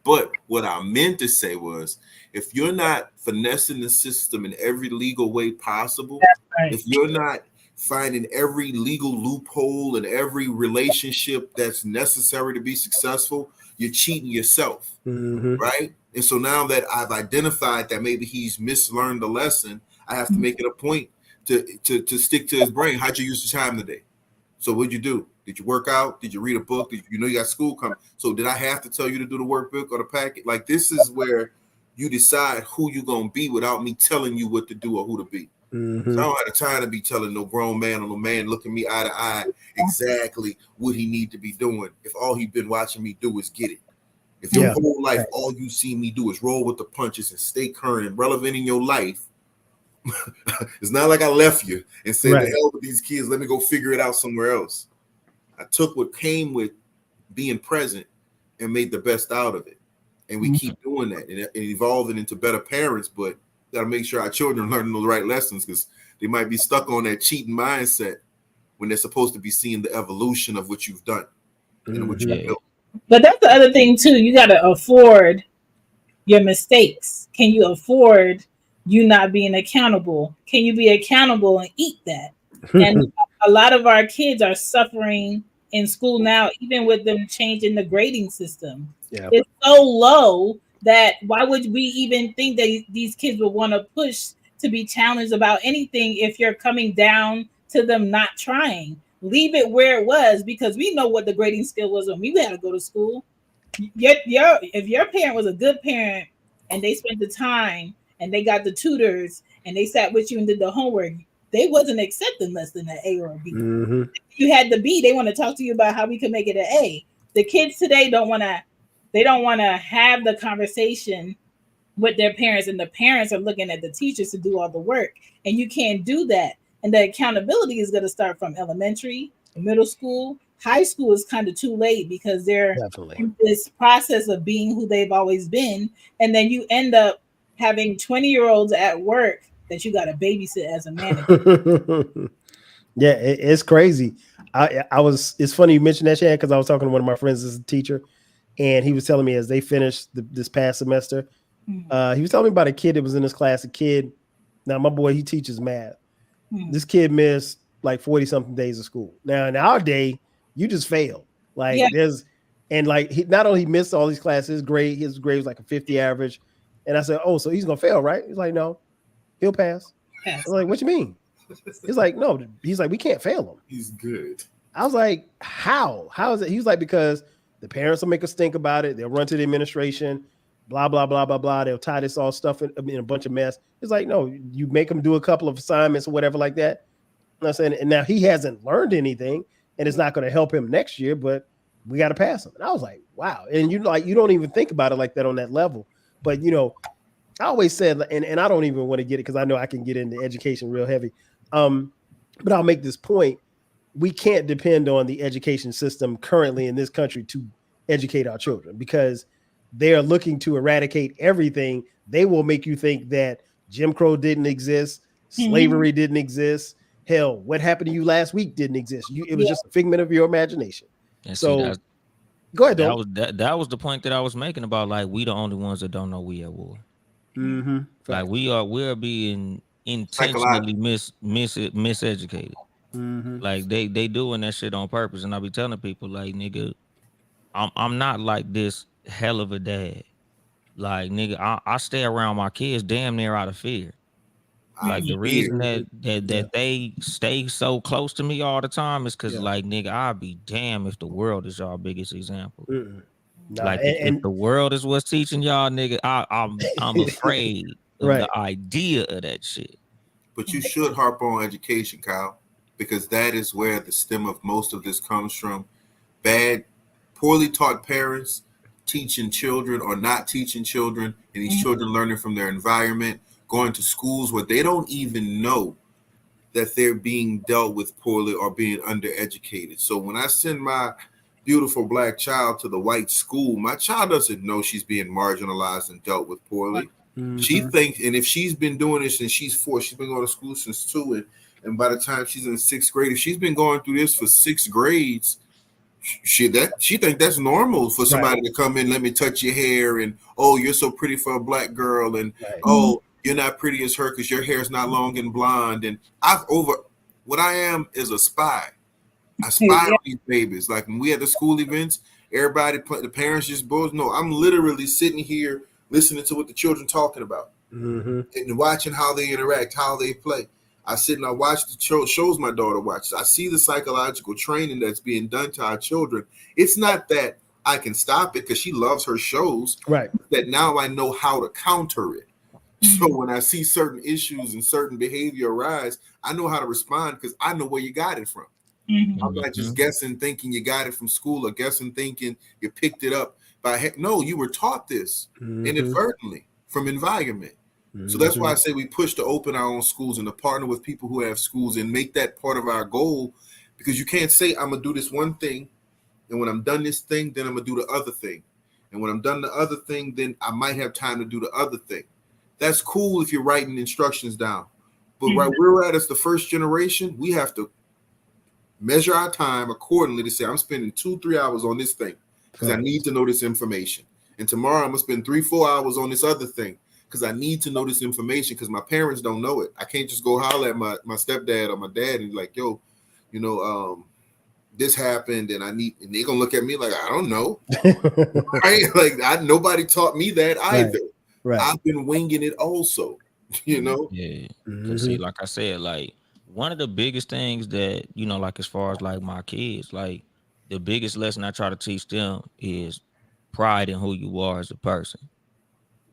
But what I meant to say was, if you're not finessing the system in every legal way possible, if you're not finding every legal loophole and every relationship that's necessary to be successful, you're cheating yourself, right? And so now that I've identified that maybe he's mislearned the lesson, I have to make it a point to stick to his brain. How'd you use the time today? So what'd you do? Did you work out? Did you read a book? Did you know you got school coming? So did I have to tell you to do the workbook or the packet? Like this is where you decide who you're gonna be without me telling you what to do or who to be. So I don't have the time to be telling no grown man or no man looking me eye to eye exactly what he need to be doing if all he been watching me do is get it. If your whole life all you see me do is roll with the punches and stay current and relevant in your life, it's not like I left you and said, the hell with these kids, let me go figure it out somewhere else. I took what came with being present and made the best out of it. And we keep doing that and evolving into better parents, but got to make sure our children learn the right lessons because they might be stuck on that cheating mindset when they're supposed to be seeing the evolution of what you've done and what you've built. But that's the other thing too. You got to afford your mistakes. Can you afford you not being accountable? Can you be accountable and eat that? And a lot of our kids are suffering in school now, even with them changing the grading system. It's so low that why would we even think that these kids would want to push to be challenged about anything if you're coming down to them not trying? Leave it where it was because we know what the grading skill was when we had to go to school. If your parent was a good parent and they spent the time and they got the tutors and they sat with you and did the homework, they wasn't accepting less than an A or a B. You had the B, they want to talk to you about how we can make it an A. The kids today don't want to have the conversation with their parents, and the parents are looking at the teachers to do all the work, and you can't do that. And the accountability is going to start from elementary, middle school. High school is kind of too late because they're in this process of being who they've always been, and then you end up having 20-year-olds at work that you got to babysit as a manager. Yeah, it's crazy. It's funny you mentioned that, Shan, because I was talking to one of my friends as a teacher, and he was telling me as they finished this past semester, he was telling me about a kid that was in his class. A kid, now my boy, he teaches math. This kid missed like 40 something days of school. Now in our day, you just fail. Like he not only missed all these classes, his grade was like a 50 average. And I said, oh, so he's gonna fail, right? He's like, no, he'll pass. I was like, what you mean? He's like, no. He's like, we can't fail him. He's good. I was like, how? How is it? He was like, because the parents will make us think about it. They'll run to the administration, blah, blah, blah, blah, blah. They'll tie this all stuff in a bunch of mess. It's like, no, you make them do a couple of assignments or whatever like that. You know what I'm saying? And now he hasn't learned anything, and it's not going to help him next year, but we got to pass him. And I was like, wow. And you don't even think about it like that on that level. But, I always said, and I don't even want to get it because I know I can get into education real heavy. But I'll make this point. We can't depend on the education system currently in this country to educate our children because they're looking to eradicate everything. They will make you think that Jim Crow didn't exist, slavery didn't exist. Hell, what happened to you last week didn't exist. It was just a figment of your imagination. And so go ahead. That was the point that I was making about like we the only ones that don't know we at war. Mm-hmm. Like we're being intentionally miseducated. Mm-hmm. Like they doing that shit on purpose, and I be telling people like, nigga, I'm not like this hell of a dad. Like nigga, I stay around my kids damn near out of fear. Like the reason that they stay so close to me all the time is because like nigga, I'd be damn if the world is y'all biggest example. Nah, like if the world is what's teaching y'all, nigga, I'm afraid of the idea of that shit. But you should harp on education, Kyle, because that is where the stem of most of this comes from. Poorly taught parents teaching children or not teaching children, and these children learning from their environment, going to schools where they don't even know that they're being dealt with poorly or being undereducated. So when I send my beautiful black child to the white school, my child doesn't know she's being marginalized and dealt with poorly. She thinks, and if she's been doing this since she's 4, she's been going to school since 2, and by the time she's in 6th grade, if she's been going through this for 6 grades, she think that's normal for somebody to come in, let me touch your hair, and oh, you're so pretty for a black girl, and oh, you're not pretty as her because your hair is not long and blonde. And what I am is a spy. I spy on these babies. Like when we had the school events, the parents just both know. I'm literally sitting here listening to what the children talking about and watching how they interact, how they play. I sit and I watch the shows my daughter watches. I see the psychological training that's being done to our children. It's not that I can stop it because she loves her shows. Right. That now I know how to counter it. So when I see certain issues and certain behavior arise, I know how to respond because I know where you got it from. I'm not just guessing, thinking you got it from school or guessing, thinking you picked it up no, you were taught this inadvertently from environment. So that's why I say we push to open our own schools and to partner with people who have schools and make that part of our goal, because you can't say I'm gonna do this one thing, and when I'm done this thing, then I'm gonna do the other thing, and when I'm done the other thing, then I might have time to do the other thing. That's cool if you're writing instructions down, but right where we're at as the first generation, we have to measure our time accordingly to say I'm spending 2-3 hours on this thing because I need to know this information, and tomorrow I'm gonna spend 3-4 hours on this other thing because I need to know this information because my parents don't know it. I can't just go holler at my stepdad or my dad and like, yo, this happened and they're gonna look at me like I don't know. Right? Like nobody taught me that either. Right. I've been winging it also, Yeah. Cause see, like I said, like one of the biggest things that, like as far as like my kids, like the biggest lesson I try to teach them is pride in who you are as a person.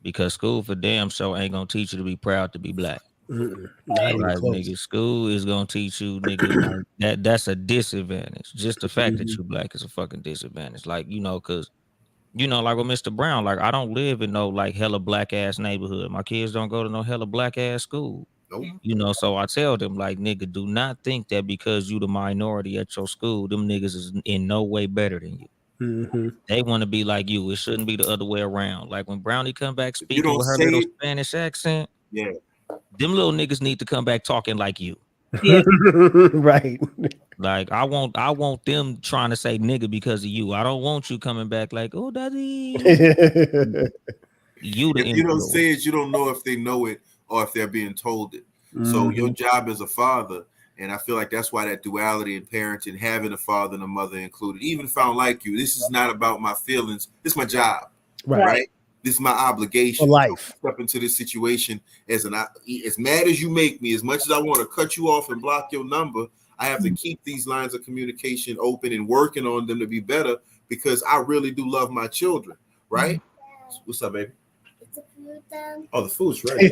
Because school for damn sure ain't gonna teach you to be proud to be black. Like nigga, school is gonna teach you, nigga, like that's a disadvantage. Just the fact that you black is a fucking disadvantage. Like, cause like with Mr. Brown, like I don't live in no like hella black ass neighborhood. My kids don't go to no hella black ass school. Nope. So I tell them like, nigga, do not think that because you the minority at your school, them niggas is in no way better than you. They want to be like you. It shouldn't be the other way around. Like when Brownie come back speaking with her little Spanish accent, them little niggas need to come back talking like you. Yeah. Right. Like I want them trying to say nigga because of you. I don't want you coming back like, oh, daddy. You the If you don't influence. say it, you don't know if they know it or if they're being told it. So your Mhm. job as a father, and I feel like that's why that duality in parenting, having a father and a mother included, even if I don't like you, this is not about my feelings. This is my job, Right. right? This is my obligation. For life. Step into this situation as mad as you make me, as much as I want to cut you off and block your number, I have to keep these lines of communication open and working on them to be better because I really do love my children, right? What's up, baby? Oh, the food's ready.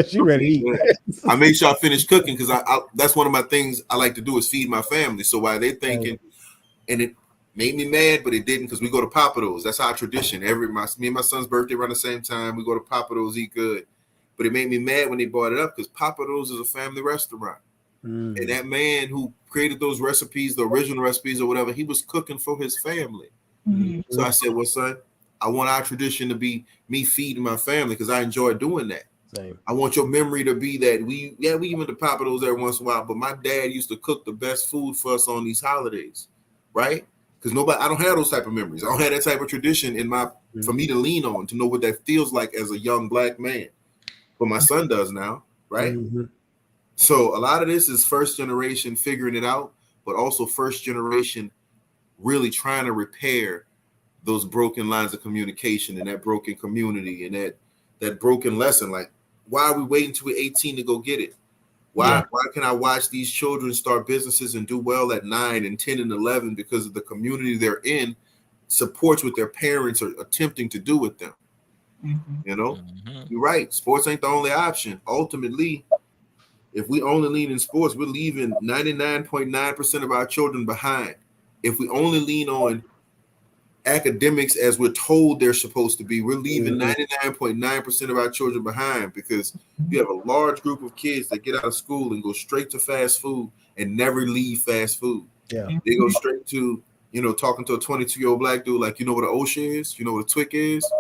She ready to eat. I made sure I finished cooking because I that's one of my things I like to do is feed my family. So while they thinking, and it made me mad, but it didn't because we go to Papados. That's our tradition. Me and my son's birthday around the same time. We go to Papados, eat good. But it made me mad when they brought it up because Papados is a family restaurant. And that man who created those recipes, the original recipes or whatever, he was cooking for his family. So I said, well, son, I want our tradition to be me feeding my family because I enjoy doing that. Same. I want your memory to be that we even to Papados every once in a while, but my dad used to cook the best food for us on these holidays, right? Because I don't have those type of memories. I don't have that type of tradition for me to lean on to know what that feels like as a young black man. But my son does now, right? Mm-hmm. So a lot of this is first generation figuring it out, but also first generation really trying to repair those broken lines of communication and that broken community and that broken lesson. Like, why are we waiting till we're 18 to go get it? Why can I watch these children start businesses and do well at 9 and 10 and 11 because of the community they're in supports what their parents are attempting to do with them? You know, you're right. Sports ain't the only option. Ultimately, if we only lean in sports, we're leaving 99.9% of our children behind. If we only lean on academics as we're told they're supposed to be, we're leaving 99.9% of our children behind because you have a large group of kids that get out of school and go straight to fast food and never leave fast food. Yeah. They go straight to, talking to a 22-year-old black dude, like, you know what an OSHA is? You know what a TWIC is?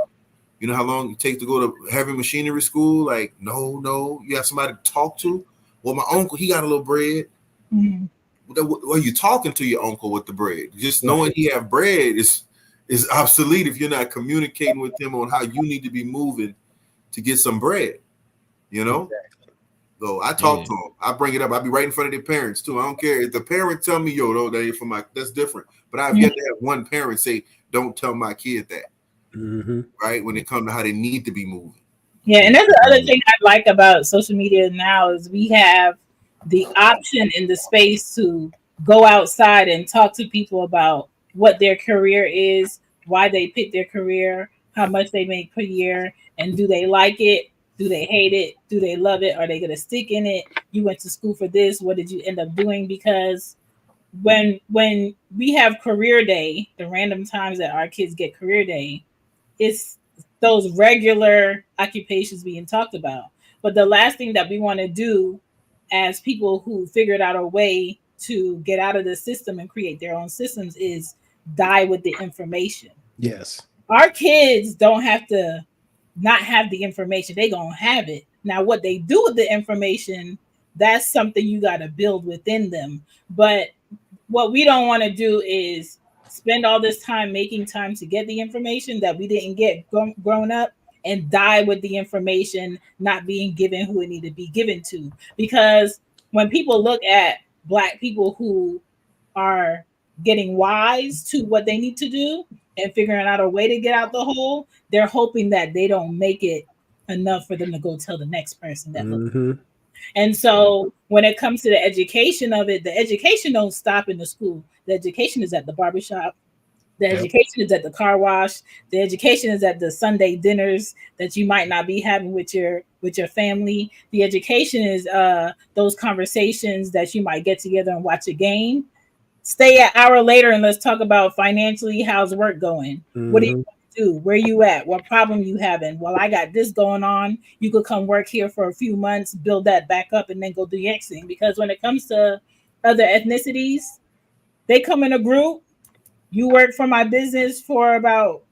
You know how long it takes to go to heavy machinery school? Like, no, you have somebody to talk to? Well, my uncle, he got a little bread. Well, you talking to your uncle with the bread. Just knowing he have bread is obsolete if you're not communicating with him on how you need to be moving to get some bread, Exactly. So I talk to them. I bring it up. I be right in front of their parents too. I don't care if the parent tell me, yo, that ain't for that's different. But I've yet to have one parent say, don't tell my kid that. Right? When it comes to how they need to be moving. Yeah, and that's the other thing I like about social media now is we have the option in the space to go outside and talk to people about what their career is, why they pick their career, how much they make per year, and do they like it? Do they hate it? Do they love it? Are they going to stick in it? You went to school for this. What did you end up doing? Because when we have career day, the random times that our kids get career day, it's those regular occupations being talked about. But the last thing that we want to do as people who figured out a way to get out of the system and create their own systems is die with the information. Yes. Our kids don't have to not have the information. They gonna have it. Now, what they do with the information, that's something you got to build within them. But what we don't want to do is spend all this time making time to get the information that we didn't get growing up and die with the information not being given who it needed to be given to. Because when people look at Black people who are getting wise to what they need to do and figuring out a way to get out the hole, they're hoping that they don't make it enough for them to go tell the next person that. And so when it comes to the education of it, the education don't stop in the school. The education is at the barbershop. The education is at the car wash. The education is at the Sunday dinners that you might not be having with your family. The education is those conversations that you might get together and watch a game. Stay an hour later and let's talk about financially, how's work going? What do you do? Where you at? What problem you having? Well, I got this going on. You could come work here for a few months, build that back up, and then go do the next thing. Because when it comes to other ethnicities, they come in a group. You work for my business for about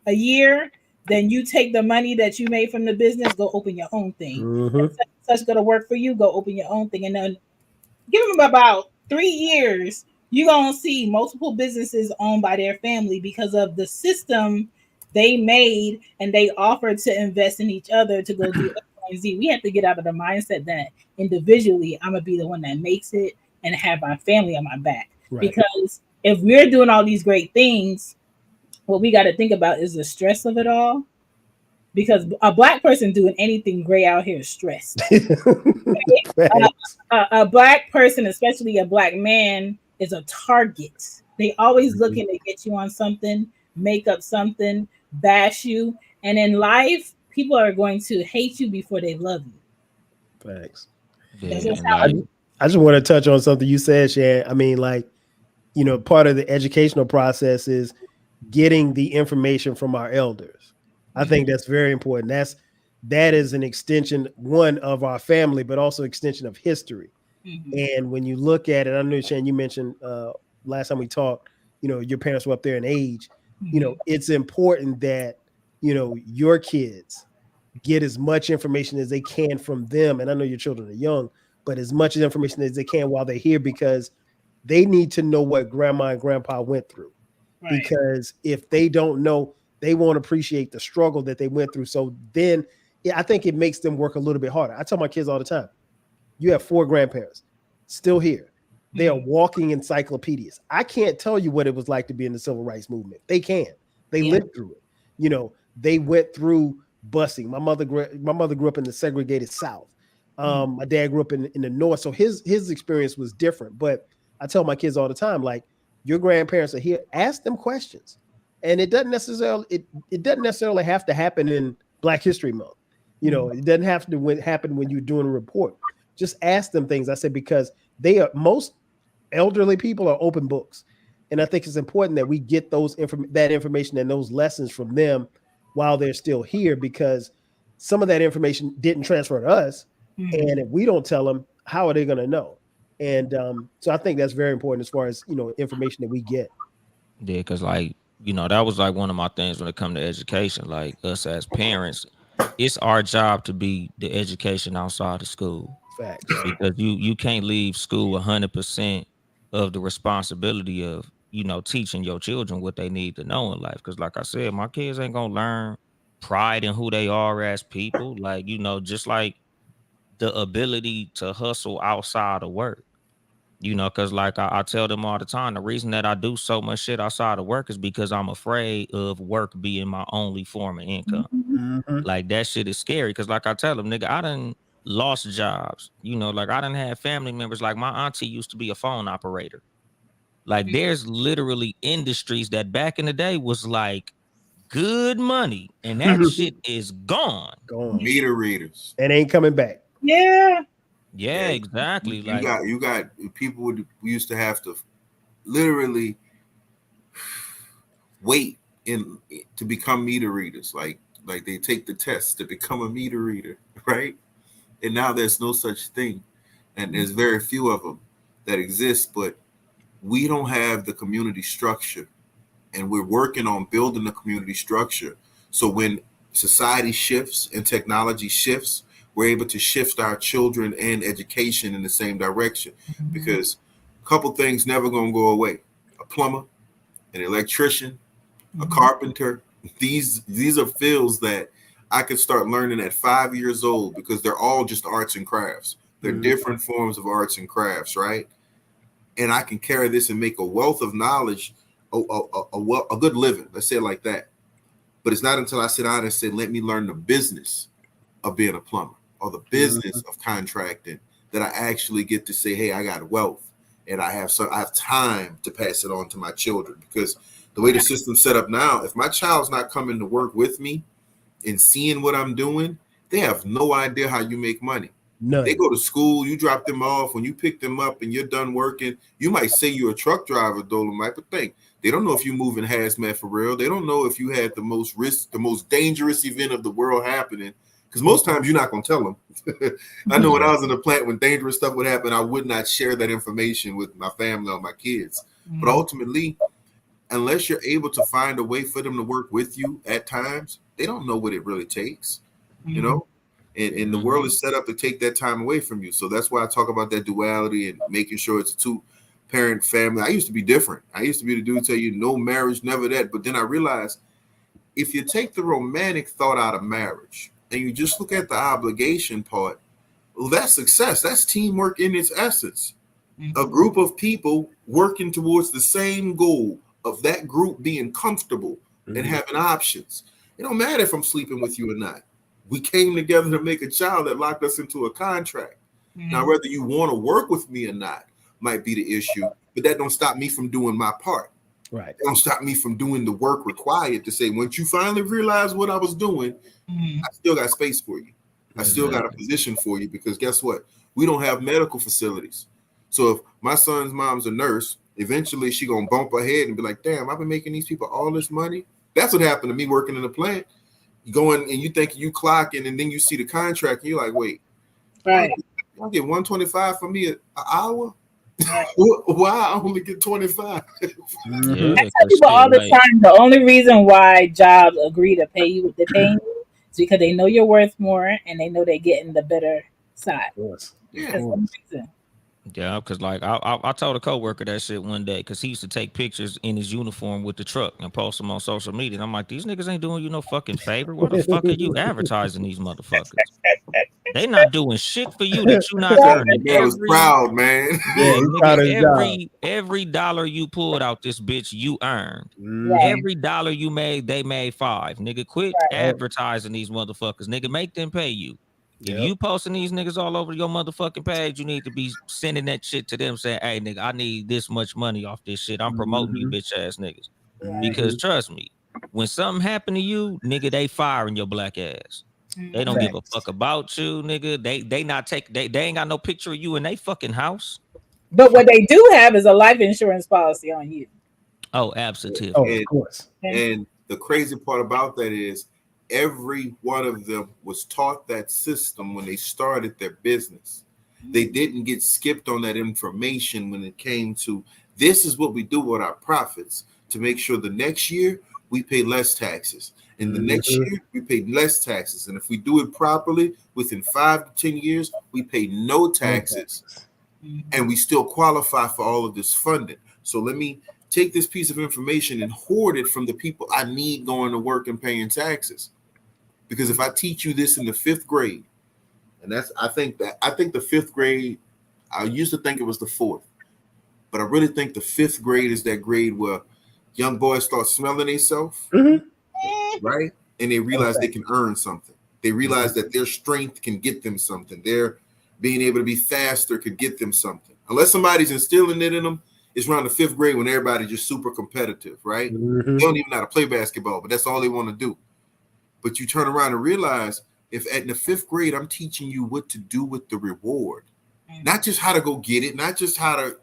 a year. Then you take the money that you made from the business, go open your own thing. such going to work for you. Go open your own thing. And then give them about 3 years. You're going to see multiple businesses owned by their family because of the system they made, and they offered to invest in each other to go do X, Y, and Z. We have to get out of the mindset that individually I'm going to be the one that makes it and have my family on my back. Right. Because if we're doing all these great things, what we got to think about is the stress of it all. Because a Black person doing anything great out here is stressed. A Black person, especially a Black man, is a target. They always looking to get you on something, make up something, bash you. And in life, people are going to hate you before they love you. Facts. Yeah, That's just and how like, I just want to touch on something you said, Shan. I mean, like, you know, part of the educational process is getting the information from our elders. I think that's very important. That is an extension, one, of our family, but also extension of history. And when you look at it, I know, Shan, you mentioned last time we talked, you know, your parents were up there in age. You know, it's important that, you know, your kids get as much information as they can from them. And I know your children are young, but as much information as they can while they're here, because they need to know what grandma and grandpa went through. Right. Because if they don't know, they won't appreciate the struggle that they went through. So then, yeah, I think it makes them work a little bit harder. I tell my kids all the time, you have 4 grandparents still here. They are walking encyclopedias. I can't tell you what it was like to be in the civil rights movement. They can. They lived through it. You know, they went through busing. My mother grew up in the segregated South. My dad grew up in the North. So his experience was different. But I tell my kids all the time, like, your grandparents are here. Ask them questions. And it doesn't necessarily have to happen in Black History Month. You know, it doesn't have to happen when you're doing a report. Just ask them things. I said, because most elderly people are open books. And I think it's important that we get that information and those lessons from them while they're still here, because some of that information didn't transfer to us. And if we don't tell them, how are they going to know? And so I think that's very important as far as, you know, information that we get. yeah, because like, you know, that was like one of my things when it comes to education. Like, us as parents, it's our job to be the education outside of school. Facts. Because you can't leave school 100% of the responsibility of, you know, teaching your children what they need to know in life. Because like I said, my kids ain't gonna learn pride in who they are as people. Like, you know, just like the ability to hustle outside of work. You know, because like I tell them all the time, the reason that I do so much shit outside of work is because I'm afraid of work being my only form of income. Like, that shit is scary. Because like I tell them, nigga, I done lost jobs. You know, like, I done had family members. Like, my auntie used to be a phone operator. Like, there's literally industries that back in the day was like good money, and that shit is gone. Meter readers. And ain't coming back. Yeah. Yeah, exactly. You got people we used to have to literally wait to become meter readers. Like they take the test to become a meter reader, right? And now there's no such thing, and there's very few of them that exist. But we don't have the community structure, and we're working on building the community structure. So when society shifts and technology shifts, we're able to shift our children and education in the same direction, because a couple things never going to go away: a plumber, an electrician, a carpenter. These are fields that I could start learning at 5 years old, because they're all just arts and crafts. They're different forms of arts and crafts, right? And I can carry this and make a wealth of knowledge, a good living. Let's say it like that. But it's not until I sit down and say, let me learn the business of being a plumber, or the business of contracting, that I actually get to say, hey, I got wealth, and I have time to pass it on to my children. Because the way the system's set up now, if my child's not coming to work with me and seeing what I'm doing, they have no idea how you make money. None. They go to school, you drop them off, when you pick them up and you're done working, you might say you're a truck driver, Dolemite, but think, they don't know if you move in hazmat for real. They don't know if you had the most dangerous event of the world happening, because most times you're not going to tell them. I know when I was in the plant, when dangerous stuff would happen, I would not share that information with my family or my kids. But ultimately, unless you're able to find a way for them to work with you at times, they don't know what it really takes, you know? And the world is set up to take that time away from you. So that's why I talk about that duality and making sure it's a two-parent family. I used to be different. I used to be the dude tell you no marriage, never that. But then I realized if you take the romantic thought out of marriage and you just look at the obligation part, well, that's success. That's teamwork in its essence. A group of people working towards the same goal of that group being comfortable and having options. It don't matter if I'm sleeping with you or not. We came together to make a child that locked us into a contract. Now, whether you want to work with me or not might be the issue, but that don't stop me from doing my part. Right. It don't stop me from doing the work required to say, once you finally realize what I was doing, I still got space for you. I still got a position for you, because guess what? We don't have medical facilities. So if my son's mom's a nurse, eventually she gonna bump her head and be like, damn, I've been making these people all this money. That's what happened to me working in the plant. You go in and you think you clocking, and then you see the contract and you're like, wait, Right. I'll get 125 for me an hour? Right. Why I only get 25? Yeah, I tell people all the time, the only reason why jobs agree to pay you what they're paying you is because they know you're worth more and they know they're getting the better side. Of course. Yeah. That's the only reason. Yeah, because like I told a coworker that shit one day, because he used to take pictures in his uniform with the truck and post them on social media. And I'm like, these niggas ain't doing you no fucking favor. Why the fuck are you advertising these motherfuckers? They not doing shit for you that you not earning. Man was proud, man. Yeah, he's proud of his job. Every dollar you pulled out this bitch, you earned. Right. Every dollar you made, they made 5. Nigga, quit Right. advertising these motherfuckers. Nigga, make them pay you. If you posting these niggas all over your motherfucking page, you need to be sending that shit to them saying, hey, nigga, I need this much money off this shit. I'm promoting you bitch ass niggas. Because trust me, when something happen to you, nigga, they firing your black ass. They don't give a fuck about you, nigga. They ain't got no picture of you in they fucking house. But what they do have is a life insurance policy on you. Oh, absolutely. Oh, of course. And the crazy part about that is every one of them was taught that system when they started their business. They didn't get skipped on that information when it came to this is what we do with our profits to make sure the next year we pay less taxes. And the next year we pay less taxes. And if we do it properly, within 5 to 10 years, we pay no taxes and we still qualify for all of this funding. So let me take this piece of information and hoard it from the people I need going to work and paying taxes. Because if I teach you this in the 5th grade, and I think the 5th grade, I used to think it was the 4th, but I really think the 5th grade is that grade where young boys start smelling themselves, right? And they realize they can earn something. They realize that their strength can get them something. Their being able to be faster could get them something. Unless somebody's instilling it in them, it's around the 5th grade when everybody's just super competitive, right? They don't even know how to play basketball, but that's all they want to do. But you turn around and realize if at the 5th grade, I'm teaching you what to do with the reward, not just how to go get it, not just how to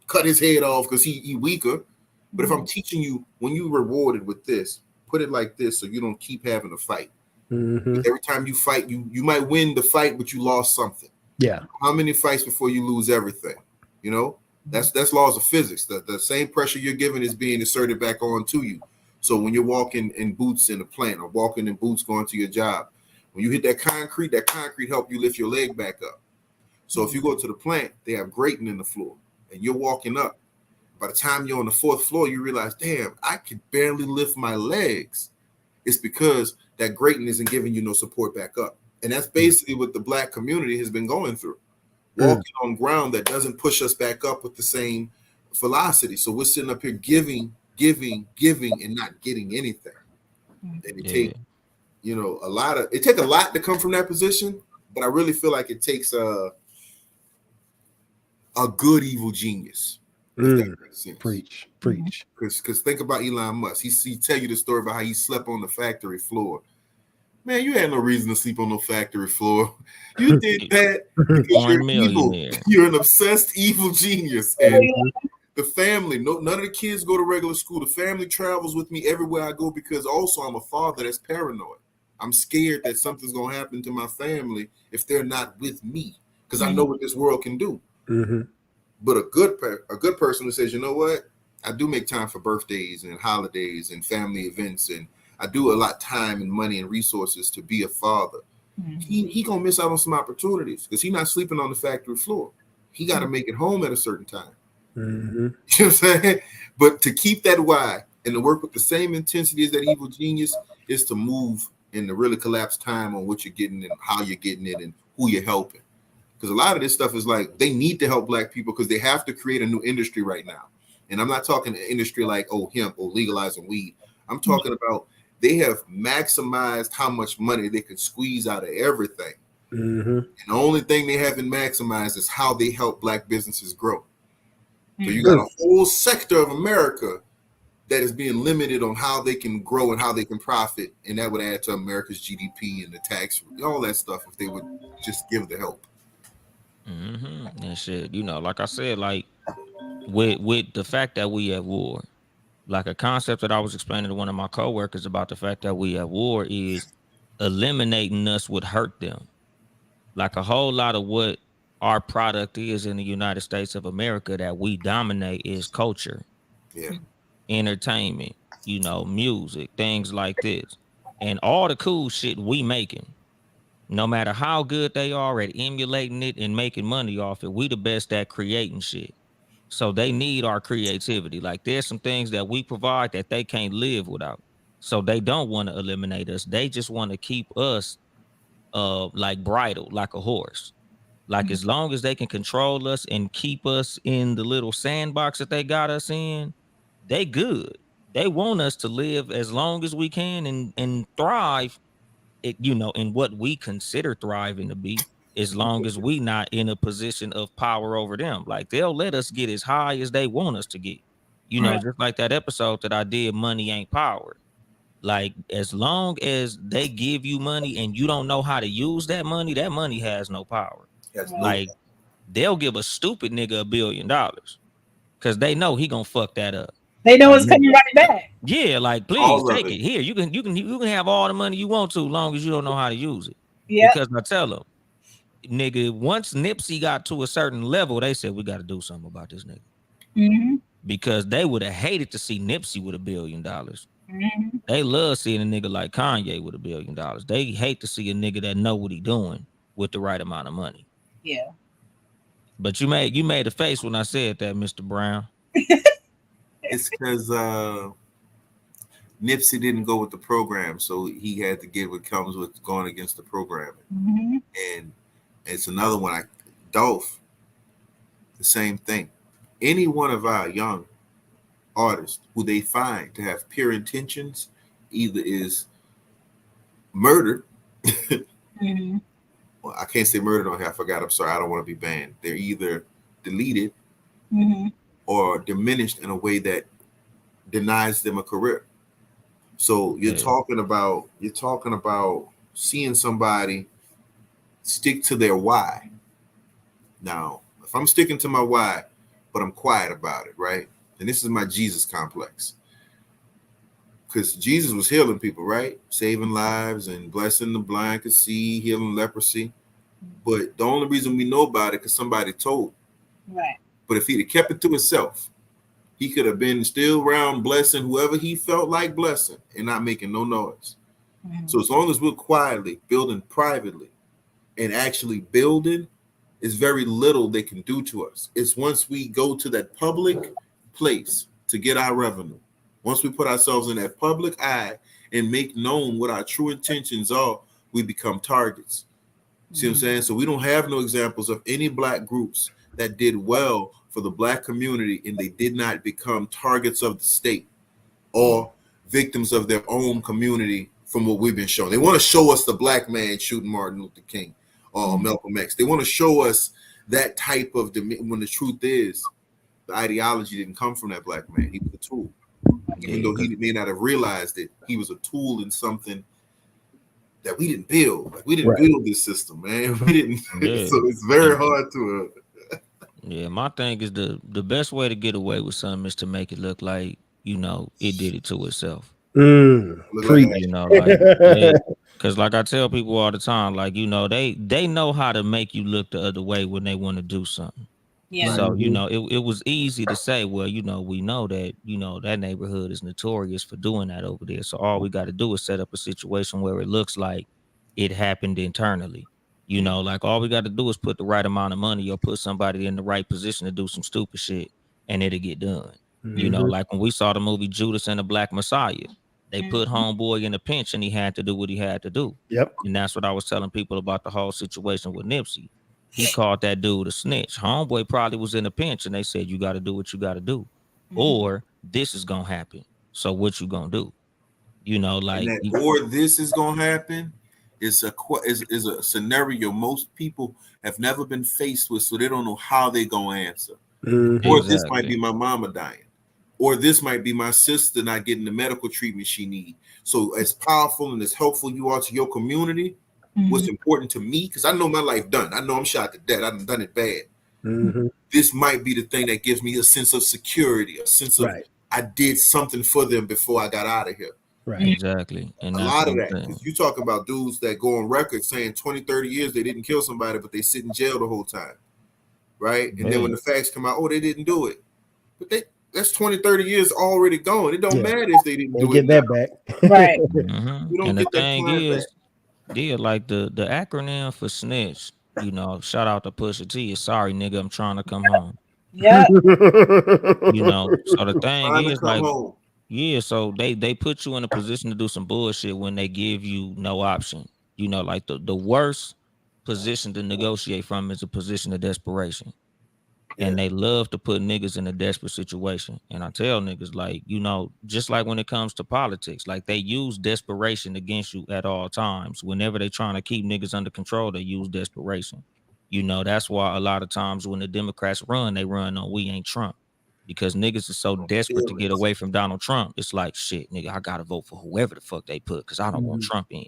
cut his head off because he weaker. But if I'm teaching you when you rewarded with this, put it like this so you don't keep having to fight. Every time you fight, you might win the fight, but you lost something. Yeah. How many fights before you lose everything? You know, that's laws of physics. The same pressure you're giving is being inserted back onto you. So when you're walking in boots in a plant or walking in boots going to your job, when you hit that concrete help you lift your leg back up. So if you go to the plant, they have grating in the floor and you're walking up. By the time you're on the 4th floor, you realize, damn, I could barely lift my legs. It's because that grating isn't giving you no support back up. And that's basically what the Black community has been going through. Walking on ground that doesn't push us back up with the same velocity. So we're sitting up here giving, and not getting anything. And it take, it take a lot to come from that position, but I really feel like it takes a good evil genius. Preach. Because think about Elon Musk. He tell you the story about how he slept on the factory floor. Man, you had no reason to sleep on no factory floor. You did that because you're evil. You're an obsessed evil genius. And the family, none of the kids go to regular school. The family travels with me everywhere I go because also I'm a father that's paranoid. I'm scared that something's going to happen to my family if they're not with me because I know what this world can do. But a good person who says, you know what? I do make time for birthdays and holidays and family events, and I do a lot of time and money and resources to be a father. he gonna miss out on some opportunities because he's not sleeping on the factory floor. He got to make it home at a certain time. Mm-hmm. You know what I'm saying? But to keep that why and to work with the same intensity as that evil genius is to move and to really collapse time on what you're getting and how you're getting it and who you're helping. Because a lot of this stuff is like they need to help Black people because they have to create a new industry right now. And I'm not talking an industry like hemp or legalizing weed. I'm talking about they have maximized how much money they can squeeze out of everything. Mm-hmm. And the only thing they haven't maximized is how they help Black businesses grow. So you got a whole sector of America that is being limited on how they can grow and how they can profit, and that would add to America's GDP and the tax, all that stuff if they would just give the help. And shit, like I said, like with the fact that we at war, like a concept that I was explaining to one of my coworkers about the fact that we at war is eliminating us would hurt them. Like a whole lot of what our product is in the United States of America that we dominate is culture, entertainment, music, things like this. And all the cool shit we making, no matter how good they are at emulating it and making money off it, we the best at creating shit. So they need our creativity. Like there's some things that we provide that they can't live without. So they don't want to eliminate us. They just want to keep us like bridled like a horse. Like as long as they can control us and keep us in the little sandbox that they got us in, they good. They want us to live as long as we can and thrive in what we consider thriving to be, as long as we not in a position of power over them. Like they'll let us get as high as they want us to get. Just like that episode that I did, Money Ain't Power. Like as long as they give you money and you don't know how to use that money has no power. Like they'll give a stupid nigga $1 billion because they know he gonna fuck that up. They know it's coming right back. Yeah, like please take it. Here, you can have all the money you want to, long as you don't know how to use it. Yeah. Because I tell them, nigga, once Nipsey got to a certain level, they said we got to do something about this nigga. Mm-hmm. Because they would have hated to see Nipsey with $1 billion. Mm-hmm. They love seeing a nigga like Kanye with $1 billion. They hate to see a nigga that know what he doing with the right amount of money. Yeah. But you made a face when I said that, Mr. Brown. It's because Nipsey didn't go with the program, so he had to get what comes with going against the program. Mm-hmm. And it's another one. Dolph, the same thing. Any one of our young artists who they find to have pure intentions either is murdered. Mm-hmm. Well, I can't say murdered on here. I forgot. I'm sorry. I don't want to be banned. They're either deleted or diminished in a way that denies them a career. So you're talking about seeing somebody stick to their why. Now, if I'm sticking to my why, but I'm quiet about it, right? And this is my Jesus complex. Because Jesus was healing people, right? Saving lives and blessing the blind could see, healing leprosy. But the only reason we know about it because somebody told. Right. But if he'd have kept it to himself, he could have been still around blessing whoever he felt like blessing and not making no noise. Mm-hmm. So as long as we're quietly building privately and actually building, is very little they can do to us. It's once we go to that public place to get our revenue. Once we put ourselves in that public eye and make known what our true intentions are, we become targets. See what I'm saying? So we don't have no examples of any Black groups that did well for the Black community and they did not become targets of the state or victims of their own community from what we've been shown. They want to show us the Black man shooting Martin Luther King or Malcolm X. They want to show us that type of when the truth is the ideology didn't come from that Black man. He was a tool. Even though he may not have realized it, he was a tool in something that we didn't build. Like we didn't build this system, man. We didn't. So it's very hard to. Yeah, my thing is the best way to get away with something is to make it look like it did it to itself. Because like I tell people all the time, like they know how to make you look the other way when they want to do something. Yeah. So it was easy to say, well, we know that that neighborhood is notorious for doing that over there. So all we got to do is set up a situation where it looks like it happened internally. You know, like all we got to do is put the right amount of money or put somebody in the right position to do some stupid shit and it'll get done. You know, Mhm. like when we saw the movie Judas and the Black Messiah, they put Mhm. homeboy in a pinch and he had to do what he had to do. Yep. And that's what I was telling people about the whole situation with Nipsey. He called that dude a snitch. Homeboy probably was in a pinch and they said, you got to do what you got to do. Or this is going to happen. So what you going to do? You know, And like, that or this is gonna happen is a scenario most people have never been faced with, so they don't know how they gonna answer. Mhm. Or this might be exactly. my mama dying, or this might be my sister not getting the medical treatment she need. So as powerful and as helpful you are to your community, what's important to me, because I know my life done. I know I'm shot to death. I've done it bad. Mhm. This might be the thing that gives me a sense of security, a sense of Right. I did something for them before I got out of here. Right. Exactly. And A that's lot what of I'm that, saying. because you talk about dudes that go on record saying 20, 30 years they didn't kill somebody, but they sit in jail the whole time, right? And then when Yeah. the facts come out, oh, they didn't do it. But that's 20, 30 years already gone. It don't Yeah. matter if they didn't They do it get now. that back. Right. You don't And the get that thing time back. is, yeah, like the acronym for snitch, you know, shout out to Pusha T is sorry, nigga, I'm trying to come home. Yep. You know, so the thing Trying to is come like, home. yeah, so they put you in a position to do some bullshit when they give you no option. You know, like the worst position to negotiate from is a position of desperation. Yeah. And they love to put niggas in a desperate situation. And I tell niggas, like, you know, just like when it comes to politics, like they use desperation against you at all times. Whenever they trying to keep niggas under control, they use desperation. You know, that's why a lot of times when the Democrats run, they run on we ain't Trump. Because niggas is so desperate to get Feelings. away from Donald Trump. It's like, shit, nigga, I gotta vote for whoever the fuck they put because I don't want Mhm. Trump in.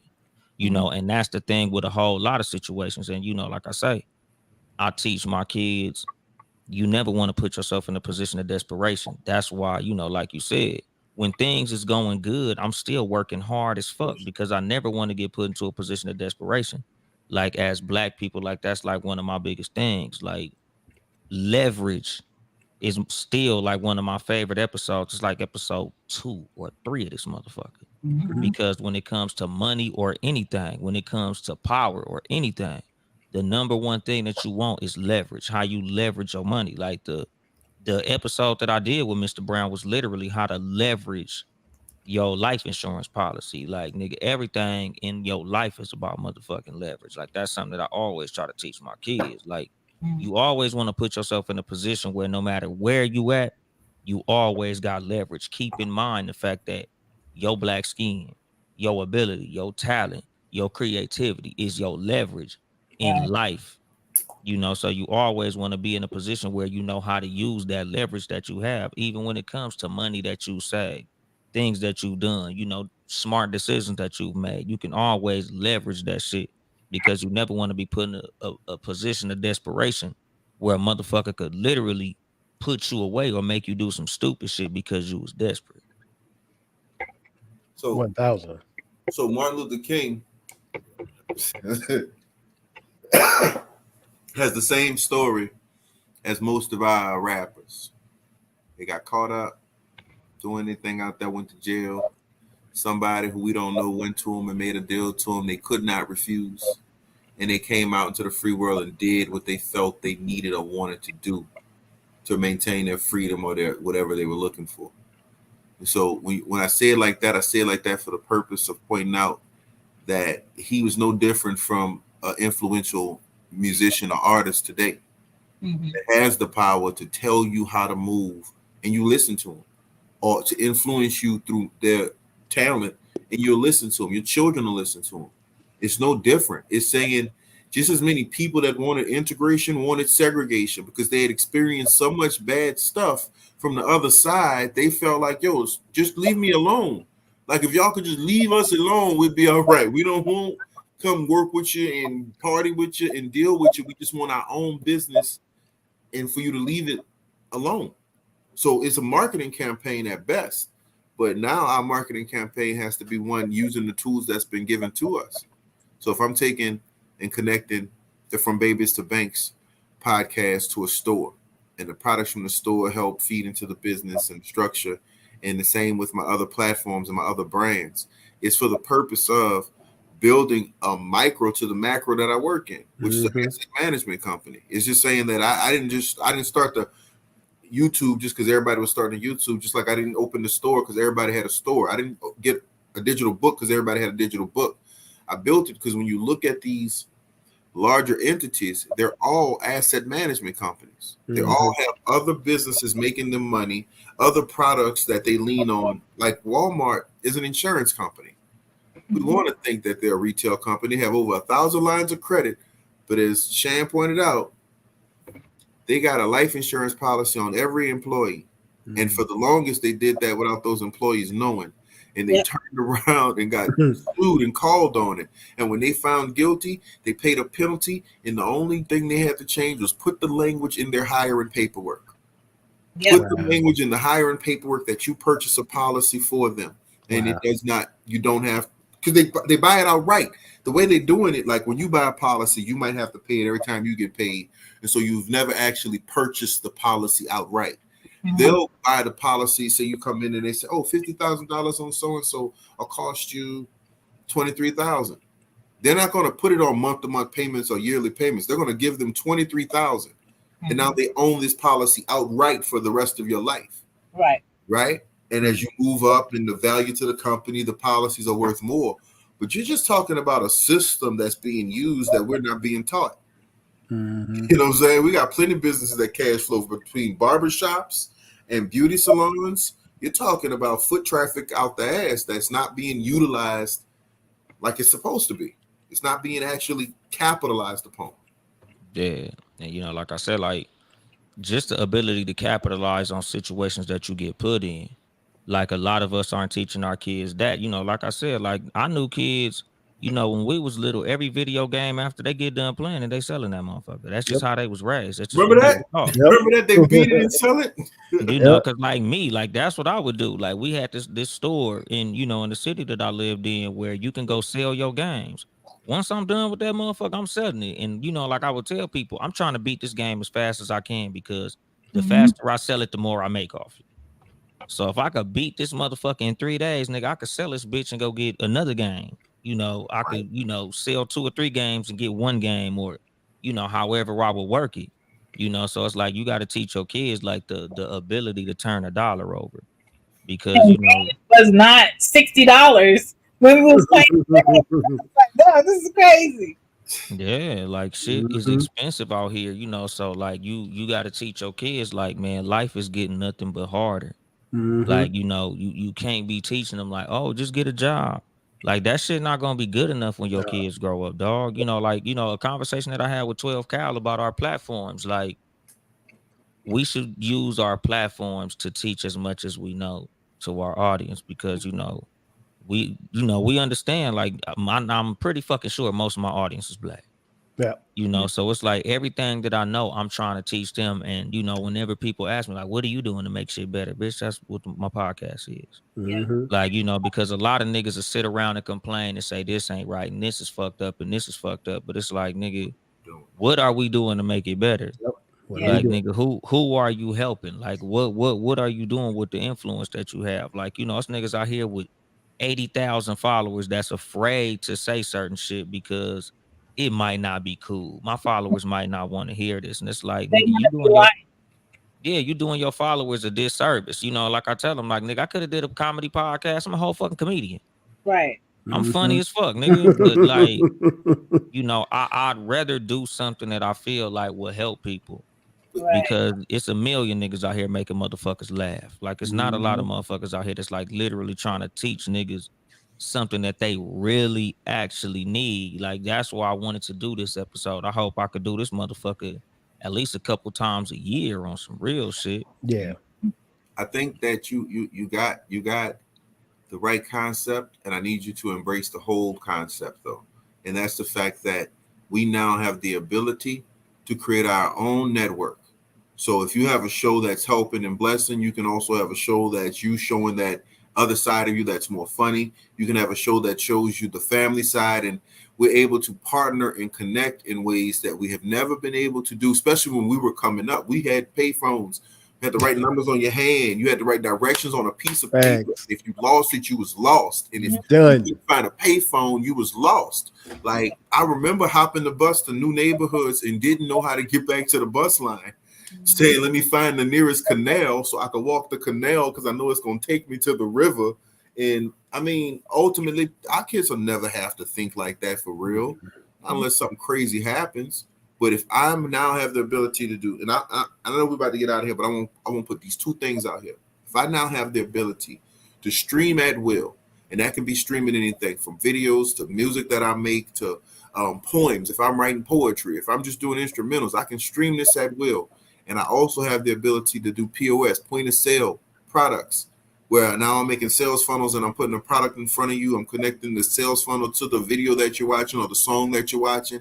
You know, and that's the thing with a whole lot of situations. And, you know, like I say, I teach my kids you never want to put yourself in a position of desperation. That's why, you know, like you said, when things is going good, I'm still working hard as fuck because I never want to get put into a position of desperation. Like as black people, like that's like one of my biggest things. Like leverage is still like one of my favorite episodes. It's like episode 2 or 3 of this motherfucker. Mhm. Because when it comes to money or anything, when it comes to power or anything, the number one thing that you want is leverage. How you leverage your money. Like the episode that I did with Mr. Brown was literally how to leverage your life insurance policy. Like, nigga, everything in your life is about motherfucking leverage. Like, that's something that I always try to teach my kids. Like, you always want to put yourself in a position where no matter where you at, you always got leverage. Keep in mind the fact that your black skin, your ability, your talent, your creativity is your leverage in Right. life. You know, so you always want to be in a position where you know how to use that leverage that you have, even when it comes to money that you save, things that you've done, you know, smart decisions that you've made. You can always leverage that shit because you never want to be put in a position of desperation where a motherfucker could literally put you away or make you do some stupid shit because you was desperate. So 1,000. so Martin Luther King has the same story as most of our rappers. They got caught up doing anything out there, went to jail. Somebody who we don't know went to him and made a deal to him they could not refuse. And they came out into the free world and did what they felt they needed or wanted to do to maintain their freedom or their whatever they were looking for. And so when I say it like that, I say it like that for the purpose of pointing out that he was no different from an influential musician or artist today that has the power to tell you how to move and you listen to him, or to influence you through their talent and you'll listen to them. Your children will listen to them. It's no different. It's saying just as many people that wanted integration wanted segregation because they had experienced so much bad stuff from the other side. They felt like, yo, just leave me alone. Like if y'all could just leave us alone, we'd be all right. We don't want come work with you and party with you and deal with you. We just want our own business and for you to leave it alone. So it's a marketing campaign at best. But now our marketing campaign has to be one using the tools that's been given to us. So if I'm taking and connecting the From Babies to Banks podcast to a store, and the products from the store help feed into the business and structure, and the same with my other platforms and my other brands, it's for the purpose of building a micro to the macro that I work in, which is Mm-hmm. an asset management company. It's just saying that I didn't start the YouTube just because everybody was starting YouTube, just like I didn't open the store because everybody had a store. I didn't get a digital book because everybody had a digital book. I built it because when you look at these larger entities, they're all asset management companies. They Mm-hmm. all have other businesses making them money, other products that they lean on. Like Walmart is an insurance company. We want to think that they're a retail company, have over 1,000 lines of credit, but as Shan pointed out, they got a life insurance policy on every employee. Mm-hmm. And for the longest, they did that without those employees knowing. And they Yep. turned around and got sued and called on it. And when they found guilty, they paid a penalty. And the only thing they had to change was put the language in their hiring paperwork. Yep. Put the language in the hiring paperwork that you purchase a policy for them. And it does not, you don't have, because they buy it outright. The way they're doing it, like when you buy a policy, you might have to pay it every time you get paid. And so you've never actually purchased the policy outright. Mhm. They'll buy the policy. So you come in and they say, oh, $50,000 on so-and-so will cost you $23,000. They're not going to put it on month-to-month payments or yearly payments. They're going to give them $23,000. And now they own this policy outright for the rest of your life. Right. Right. And as you move up in the value to the company, the policies are worth more. But you're just talking about a system that's being used that we're not being taught. Mm-hmm. You know what I'm saying? We got plenty of businesses that cash flow between barbershops and beauty salons. You're talking about foot traffic out the ass that's not being utilized like it's supposed to be. It's not being actually capitalized upon. Yeah. And you know, like I said, like just the ability to capitalize on situations that you get put in. Like a lot of us aren't teaching our kids that. You know, like I said, like I knew kids, you know, when we was little, every video game after they get done playing and they selling that motherfucker. That's just how they was raised. That's just Remember what they that? were taught. Remember that they beat it and sell it? You know, cause like me, like that's what I would do. Like we had this store in, you know, in the city that I lived in where you can go sell your games. Once I'm done with that motherfucker, I'm selling it. And you know, like I would tell people, I'm trying to beat this game as fast as I can because the faster I sell it, the more I make off it. So if I could beat this motherfucker in 3 days, nigga, I could sell this bitch and go get another game. You know, I could, you know, sell 2 or 3 games and get 1 game or, you know, however I would work it. You know, so it's like you got to teach your kids like the ability to turn a dollar over because, you know, It was not $60 when we was playing. Like, no, this is crazy. yeah, like shit is expensive out here, you know, so like you got to teach your kids like, man, life is getting nothing but harder. Like, you know, you can't be teaching them like, oh, just get a job. Like that shit not gonna be good enough when your kids grow up, dog. You know, like, you know, a conversation that I had with 12 Cal about our platforms, like we should use our platforms to teach as much as we know to our audience because, you know, we understand like I'm pretty fucking sure most of my audience is Black. Yeah. You know, so it's like everything that I know, I'm trying to teach them. And, you know, whenever people ask me, like, what are you doing to make shit better? Bitch, that's what my podcast is. Mm-hmm. Like, you know, because a lot of niggas will sit around and complain and say, this ain't right. And this is fucked up. And this is fucked up. But it's like, nigga, what are we doing to make it better? Yep. What Yeah. are we Like, doing? nigga, who are you helping? Like, what are you doing with the influence that you have? Like, you know, us niggas out here with 80,000 followers that's afraid to say certain shit because it might not be cool. My followers might not want to hear this. And it's like, They nigga, want to be like, you doing your followers a disservice. You know, like I tell them, like, nigga, I could have did a comedy podcast. I'm a whole fucking comedian. right. I'm funny as fuck, nigga. But like, you know, I'd rather do something that I feel like will help people. Right. Because it's a million niggas out here making motherfuckers laugh. Like it's not a lot of motherfuckers out here that's like literally trying to teach niggas something that they really actually need. Like that's why I wanted to do this episode. I hope I could do this motherfucker at least a couple times a year on some real shit. Yeah. I think that you got the right concept, and I need you to embrace the whole concept though. And that's the fact that we now have the ability to create our own network. So if you have a show that's helping and blessing, you can also have a show that's you showing that other side of you that's more funny. You can have a show that shows you the family side, and we're able to partner and connect in ways that we have never been able to do, especially when we were coming up. We had pay phones You had to write numbers on your hand. You had to write directions on a piece of paper. Facts. If you lost it, you was lost. And if you Done. couldn't find a payphone, you was lost. Like, I remember hopping the bus to new neighborhoods and didn't know how to get back to the bus line. Saying, let me find the nearest canal so I could walk the canal because I know it's going to take me to the river. And I mean, ultimately, our kids will never have to think like that for real, unless something crazy happens. But if I now have the ability to do, and I know we're about to get out of here, but I won't put these two things out here. If I now have the ability to stream at will, and that can be streaming anything from videos to music that I make to poems. If I'm writing poetry, if I'm just doing instrumentals, I can stream this at will. And I also have the ability to do POS, point of sale products, where now I'm making sales funnels and I'm putting a product in front of you. I'm connecting the sales funnel to the video that you're watching or the song that you're watching.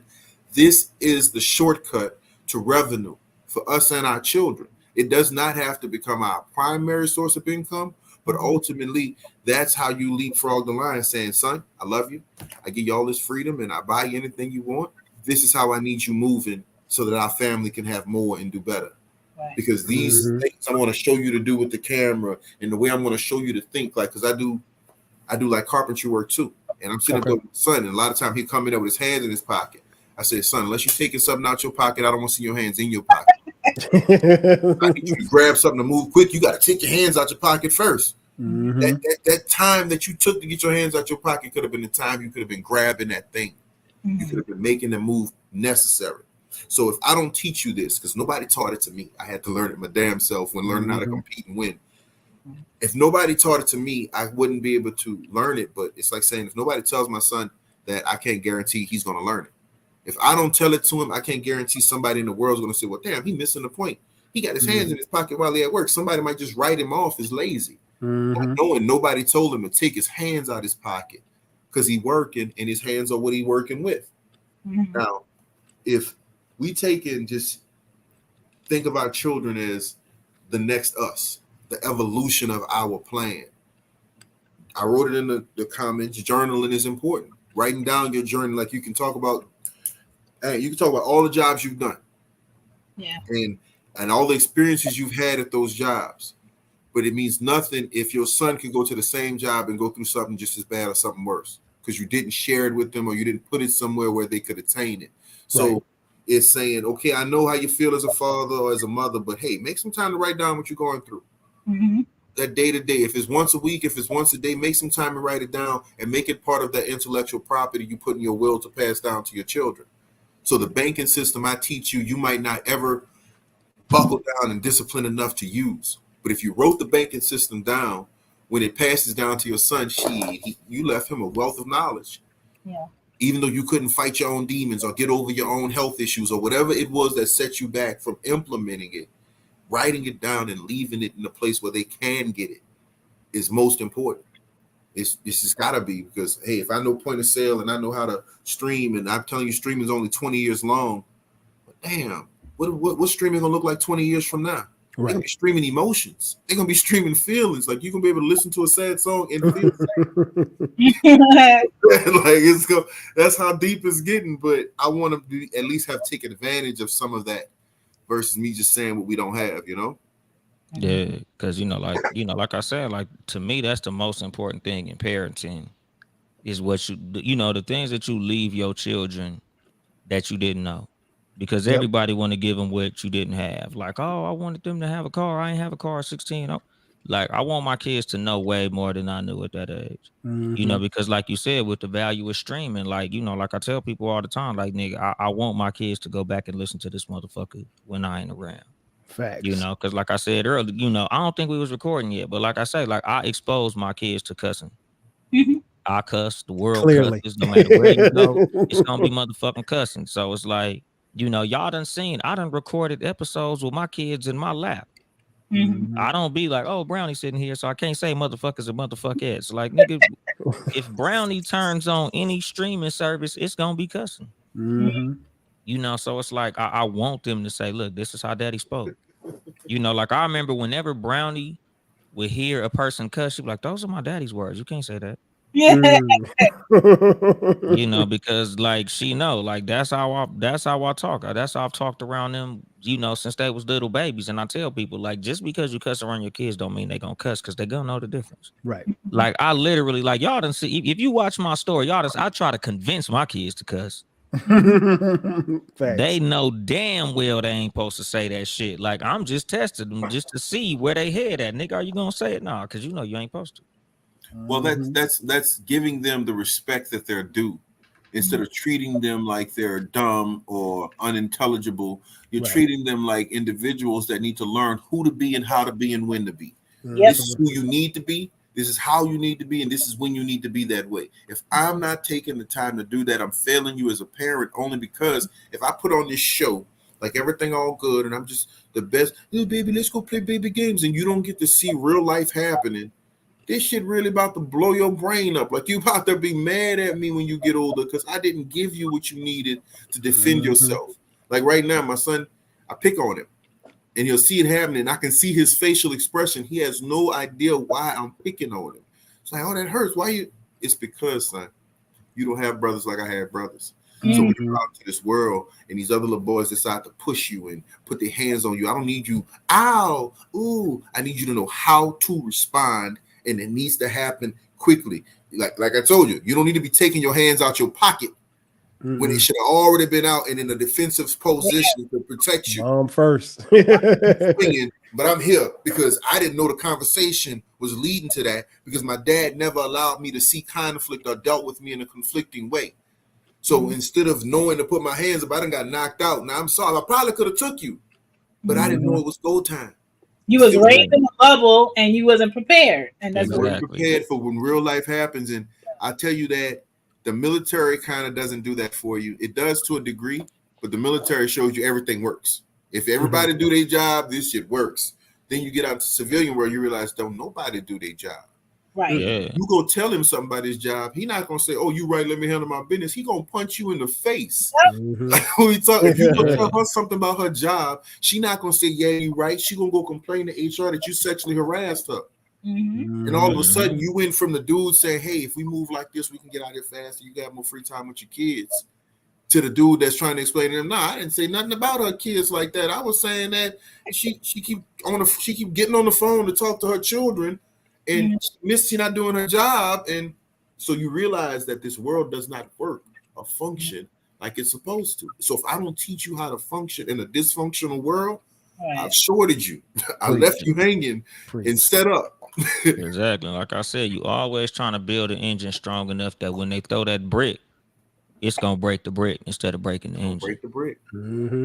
This is the shortcut to revenue for us and our children. It does not have to become our primary source of income, but ultimately that's how you leapfrog the line, saying, son, I love you. I give you all this freedom and I buy you anything you want. This is how I need you moving so that our family can have more and do better. Right. Because these things I want to show you to do with the camera and the way I'm going to show you to think, like, because I do like carpentry work too. And I'm sitting there with my son, and a lot of time he come in there with his hands in his pocket. I said, son, unless you're taking something out your pocket, I don't want to see your hands in your pocket. I need you to grab something to move quick. You got to take your hands out your pocket first. That time that you took to get your hands out your pocket could have been the time you could have been grabbing that thing. You could have been making the move necessary. So if I don't teach you this, because nobody taught it to me, I had to learn it my damn self when learning how to compete and win. If nobody taught it to me, I wouldn't be able to learn it. But it's like saying, if nobody tells my son that, I can't guarantee he's going to learn it. If I don't tell it to him, I can't guarantee somebody in the world is going to say, well, damn, he's missing the point. He got his hands in his pocket while he at work. Somebody might just write him off as lazy. Not knowing nobody told him to take his hands out his pocket because he's working and his hands are what he's working with. Now, if we take and just think of our children as the next us, the evolution of our plan. I wrote it in the comments. Journaling is important. Writing down your journey, like you can talk about all the jobs you've done. Yeah. And all the experiences you've had at those jobs. But it means nothing if your son can go to the same job and go through something just as bad or something worse because you didn't share it with them or you didn't put it somewhere where they could attain it. So it's saying, okay, I know how you feel as a father or as a mother, but hey, make some time to write down what you're going through. That day to day, if it's once a week, if it's once a day, make some time to write it down and make it part of that intellectual property you put in your will to pass down to your children. So the banking system I teach you, you might not ever buckle down and discipline enough to use. But if you wrote the banking system down, when it passes down to your son, you left him a wealth of knowledge. Yeah. Even though you couldn't fight your own demons or get over your own health issues or whatever it was that set you back from implementing it, writing it down and leaving it in a place where they can get it is most important. It's just got to be because, hey, if I know point of sale and I know how to stream, and I'm telling you streaming is only 20 years long, but damn, what's streaming going to look like 20 years from now? They're going to be streaming emotions. They're going to be streaming feelings. Like, you're going to be able to listen to a sad song and feel sad. Like, that's how deep it's getting. But I want to at least take advantage of some of that versus me just saying what we don't have, you know? Yeah, because, like I said, like, to me, that's the most important thing in parenting is what the things that you leave your children that you didn't know. Because everybody want to give them what you didn't have. Like, oh, I wanted them to have a car. I ain't have a car at 16. Oh, like, I want my kids to know way more than I knew at that age. Because like you said, with the value of streaming, like, like I tell people all the time, like, nigga, I want my kids to go back and listen to this motherfucker when I ain't around. Facts. Because like I said earlier, I don't think we was recording yet, but like I say, like, I exposed my kids to cussing. I cuss, the world cusses, no matter where you go, it's gonna be motherfucking cussing. So it's like, y'all done seen, I done recorded episodes with my kids in my lap. I don't be like, oh, Brownie sitting here, so I can't say motherfuckers or motherfuckers. Like, nigga, if Brownie turns on any streaming service, it's gonna be cussing. So it's like, I want them to say, look, this is how daddy spoke. Like, I remember whenever Brownie would hear a person cuss, she'd be like, those are my daddy's words. You can't say that. You know, because like she know, like that's how I talk. That's how I've talked around them, you know, since they was little babies. And I tell people, like, just because you cuss around your kids don't mean they gonna cuss, because they gonna know the difference. Right. Like I literally, like y'all done see, if you watch my story, I try to convince my kids to cuss. They Facts. know damn well they ain't supposed to say that shit. Like I'm just testing them just to see where they head at. Nigga, are you gonna say it? Nah, because you know you ain't supposed to. Well, Mhm. that's giving them the respect that they're due. Instead of treating them like they're dumb or unintelligible, you're Right. treating them like individuals that need to learn who to be and how to be and when to be. Yep. This is who you need to be. This is how you need to be, and this is when you need to be that way. If I'm not taking the time to do that, I'm failing you as a parent, only because if I put on this show like everything all good and I'm just the best, hey, baby, let's go play baby games, and you don't get to see real life happening, this shit really about to blow your brain up. Like you about to be mad at me when you get older because I didn't give you what you needed to defend yourself. Like right now, my son, I pick on him and he'll see it happening. I can see his facial expression. He has no idea why I'm picking on him. It's like, oh, that hurts. Why you? It's because, son, you don't have brothers like I had brothers. So when you go out to this world and these other little boys decide to push you and put their hands on you, I don't need you, ow, ooh. I need you to know how to respond, and it needs to happen quickly. Like I told you, you don't need to be taking your hands out your pocket when it should have already been out and in a defensive position to protect you. Mom first. Swinging, but I'm here because I didn't know the conversation was leading to that because my dad never allowed me to see conflict or dealt with me in a conflicting way. So instead of knowing to put my hands up, I done got knocked out. Now I'm sorry. I probably could have took you, but I didn't know it was go time. You was raised in a bubble and you wasn't prepared, and that's You weren't prepared for when real life happens. And I tell you that the military kind of doesn't do that for you. It does to a degree, but the military shows you everything works. If everybody do their job, this shit works. Then you get out to civilian world, you realize don't nobody do their job. right. Yeah. You go tell him something about his job, he not gonna say, "Oh, you right, let me handle my business." He gonna punch you in the face. Like when we talk, if you go tell her something about her job, she not gonna say, "Yeah, you right." She gonna go complain to HR that you sexually harassed her. And all of a sudden, you went from the dude saying, "Hey, if we move like this, we can get out here faster. You got more free time with your kids," to the dude that's trying to explain to him, "Nah, I didn't say nothing about her kids like that. I was saying that she keep getting on the phone to talk to her children, and she not doing her job." And so you realize that this world does not work or function like it's supposed to. So if I don't teach you how to function in a dysfunctional world, I've shorted you. I left you hanging and set up. Exactly. Like I said, you always trying to build an engine strong enough that when they throw that brick, it's gonna break the brick instead of breaking the engine. Break the brick.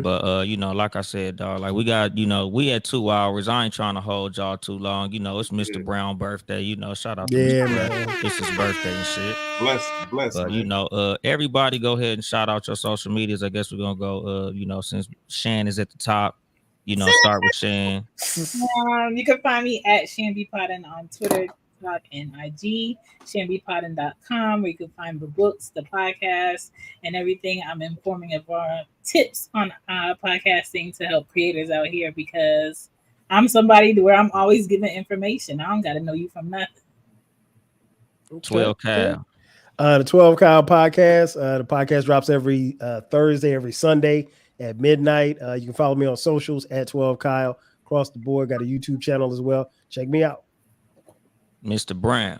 But you know, like I said, dog, like we got, you know, we had 2 hours. I ain't trying to hold y'all too long. You know, it's Mr. Brown birthday. You know, shout out to Mr. Brown. It's his birthday and shit. Bless, But man. you know, everybody go ahead and shout out your social medias. I guess we're gonna go you know, since Shan is at the top, you know, start with Shan. You can find me at ShanbyPodden on Twitter, TikTok, and IG, ShanbyPodden.com, where you can find the books, the podcast, and everything. I'm informing of our tips on podcasting to help creators out here because I'm somebody where I'm always giving information. I don't got to know you from nothing. 12 Cal. The 12 Kyle podcast. The podcast drops every Thursday, every Sunday at midnight. You can follow me on socials at 12 Kyle. Across the board, got a YouTube channel as well. Check me out. Mr. Brown.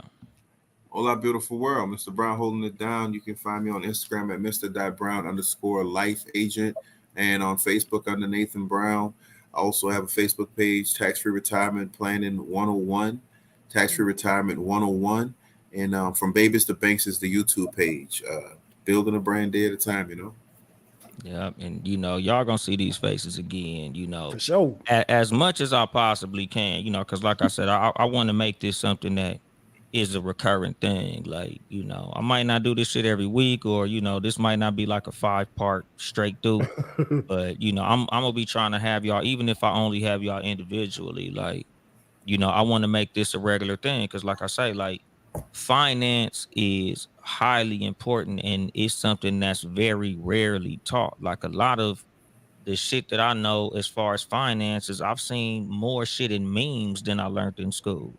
Hola, beautiful world. Mr. Brown holding it down. You can find me on Instagram at Mr.Brown_life agent and on Facebook under Nathan Brown. I also have a Facebook page, Tax Free Retirement Planning 101, Tax Free Retirement 101. And From Babies to Banks is the YouTube page. Building a brand day at a time, you know. Yeah, and you know, y'all gonna see these faces again, you know, For sure. as much as I possibly can, you know, because like I said, I want to make this something that is a recurring thing. Like, you know, I might not do this shit every week, or you know, this might not be like a 5-part straight through, but you know, I'm gonna be trying to have y'all, even if I only have y'all individually. Like, you know, I want to make this a regular thing because, like I say, like finance is highly important and it's something that's very rarely taught. Like a lot of the shit that I know as far as finances, I've seen more shit in memes than I learned in school.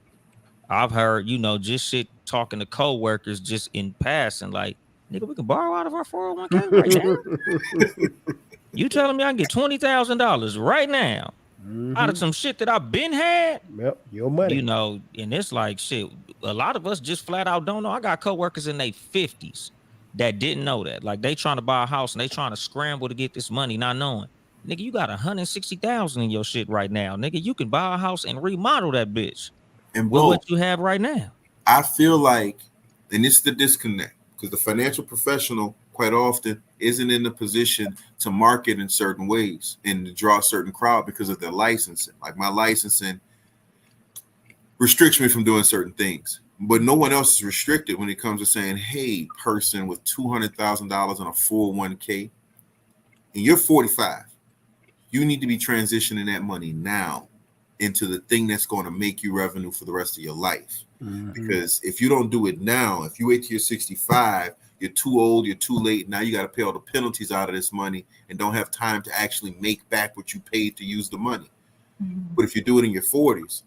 I've heard, you know, just shit talking to coworkers just in passing, like, nigga, we can borrow out of our 401k right now. You telling me I can get $20,000 right now out of some shit that I've been had? Yep, your money. You know, and it's like shit. A lot of us just flat out don't know. I got coworkers in their 50s that didn't know that. Like they trying to buy a house and they trying to scramble to get this money, not knowing. Nigga, you got 160,000 in your shit right now. Nigga, you can buy a house and remodel that bitch And with Bo, what you have right now. I feel like, and it's the disconnect, because the financial professional quite often isn't in the position to market in certain ways and to draw a certain crowd because of their licensing. Like my licensing restricts me from doing certain things, but no one else is restricted when it comes to saying, hey, person with $200,000 on a 401k, and you're 45, you need to be transitioning that money now into the thing that's going to make you revenue for the rest of your life. Because if you don't do it now, if you wait till you're 65, you're too old, you're too late. Now you got to pay all the penalties out of this money and don't have time to actually make back what you paid to use the money. But if you do it in your 40s,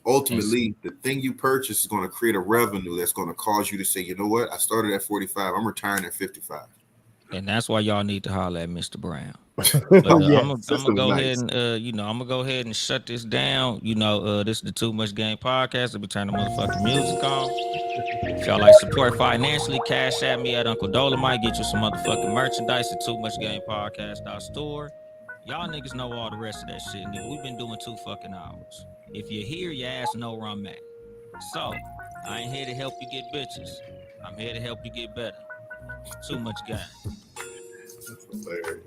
ultimately, the thing you purchase is going to create a revenue that's going to cause you to say, you know what? I started at 45. I'm retiring at 55. And that's why y'all need to holler at Mr. Brown. Yes. I'm gonna go Nice. ahead and I'm gonna go ahead and shut this down. This is the Too Much Game podcast. Let me turn the motherfucking music on. If y'all like support financially, cash at me at Uncle Dolemite. Get you some motherfucking merchandise at Too Much Game Podcast.store. Y'all niggas know all the rest of that shit, nigga. We've been doing 2 fucking hours. If you're here, your ass know where I'm at. So I ain't here to help you get bitches. I'm here to help you get better. Too much game. That's hilarious.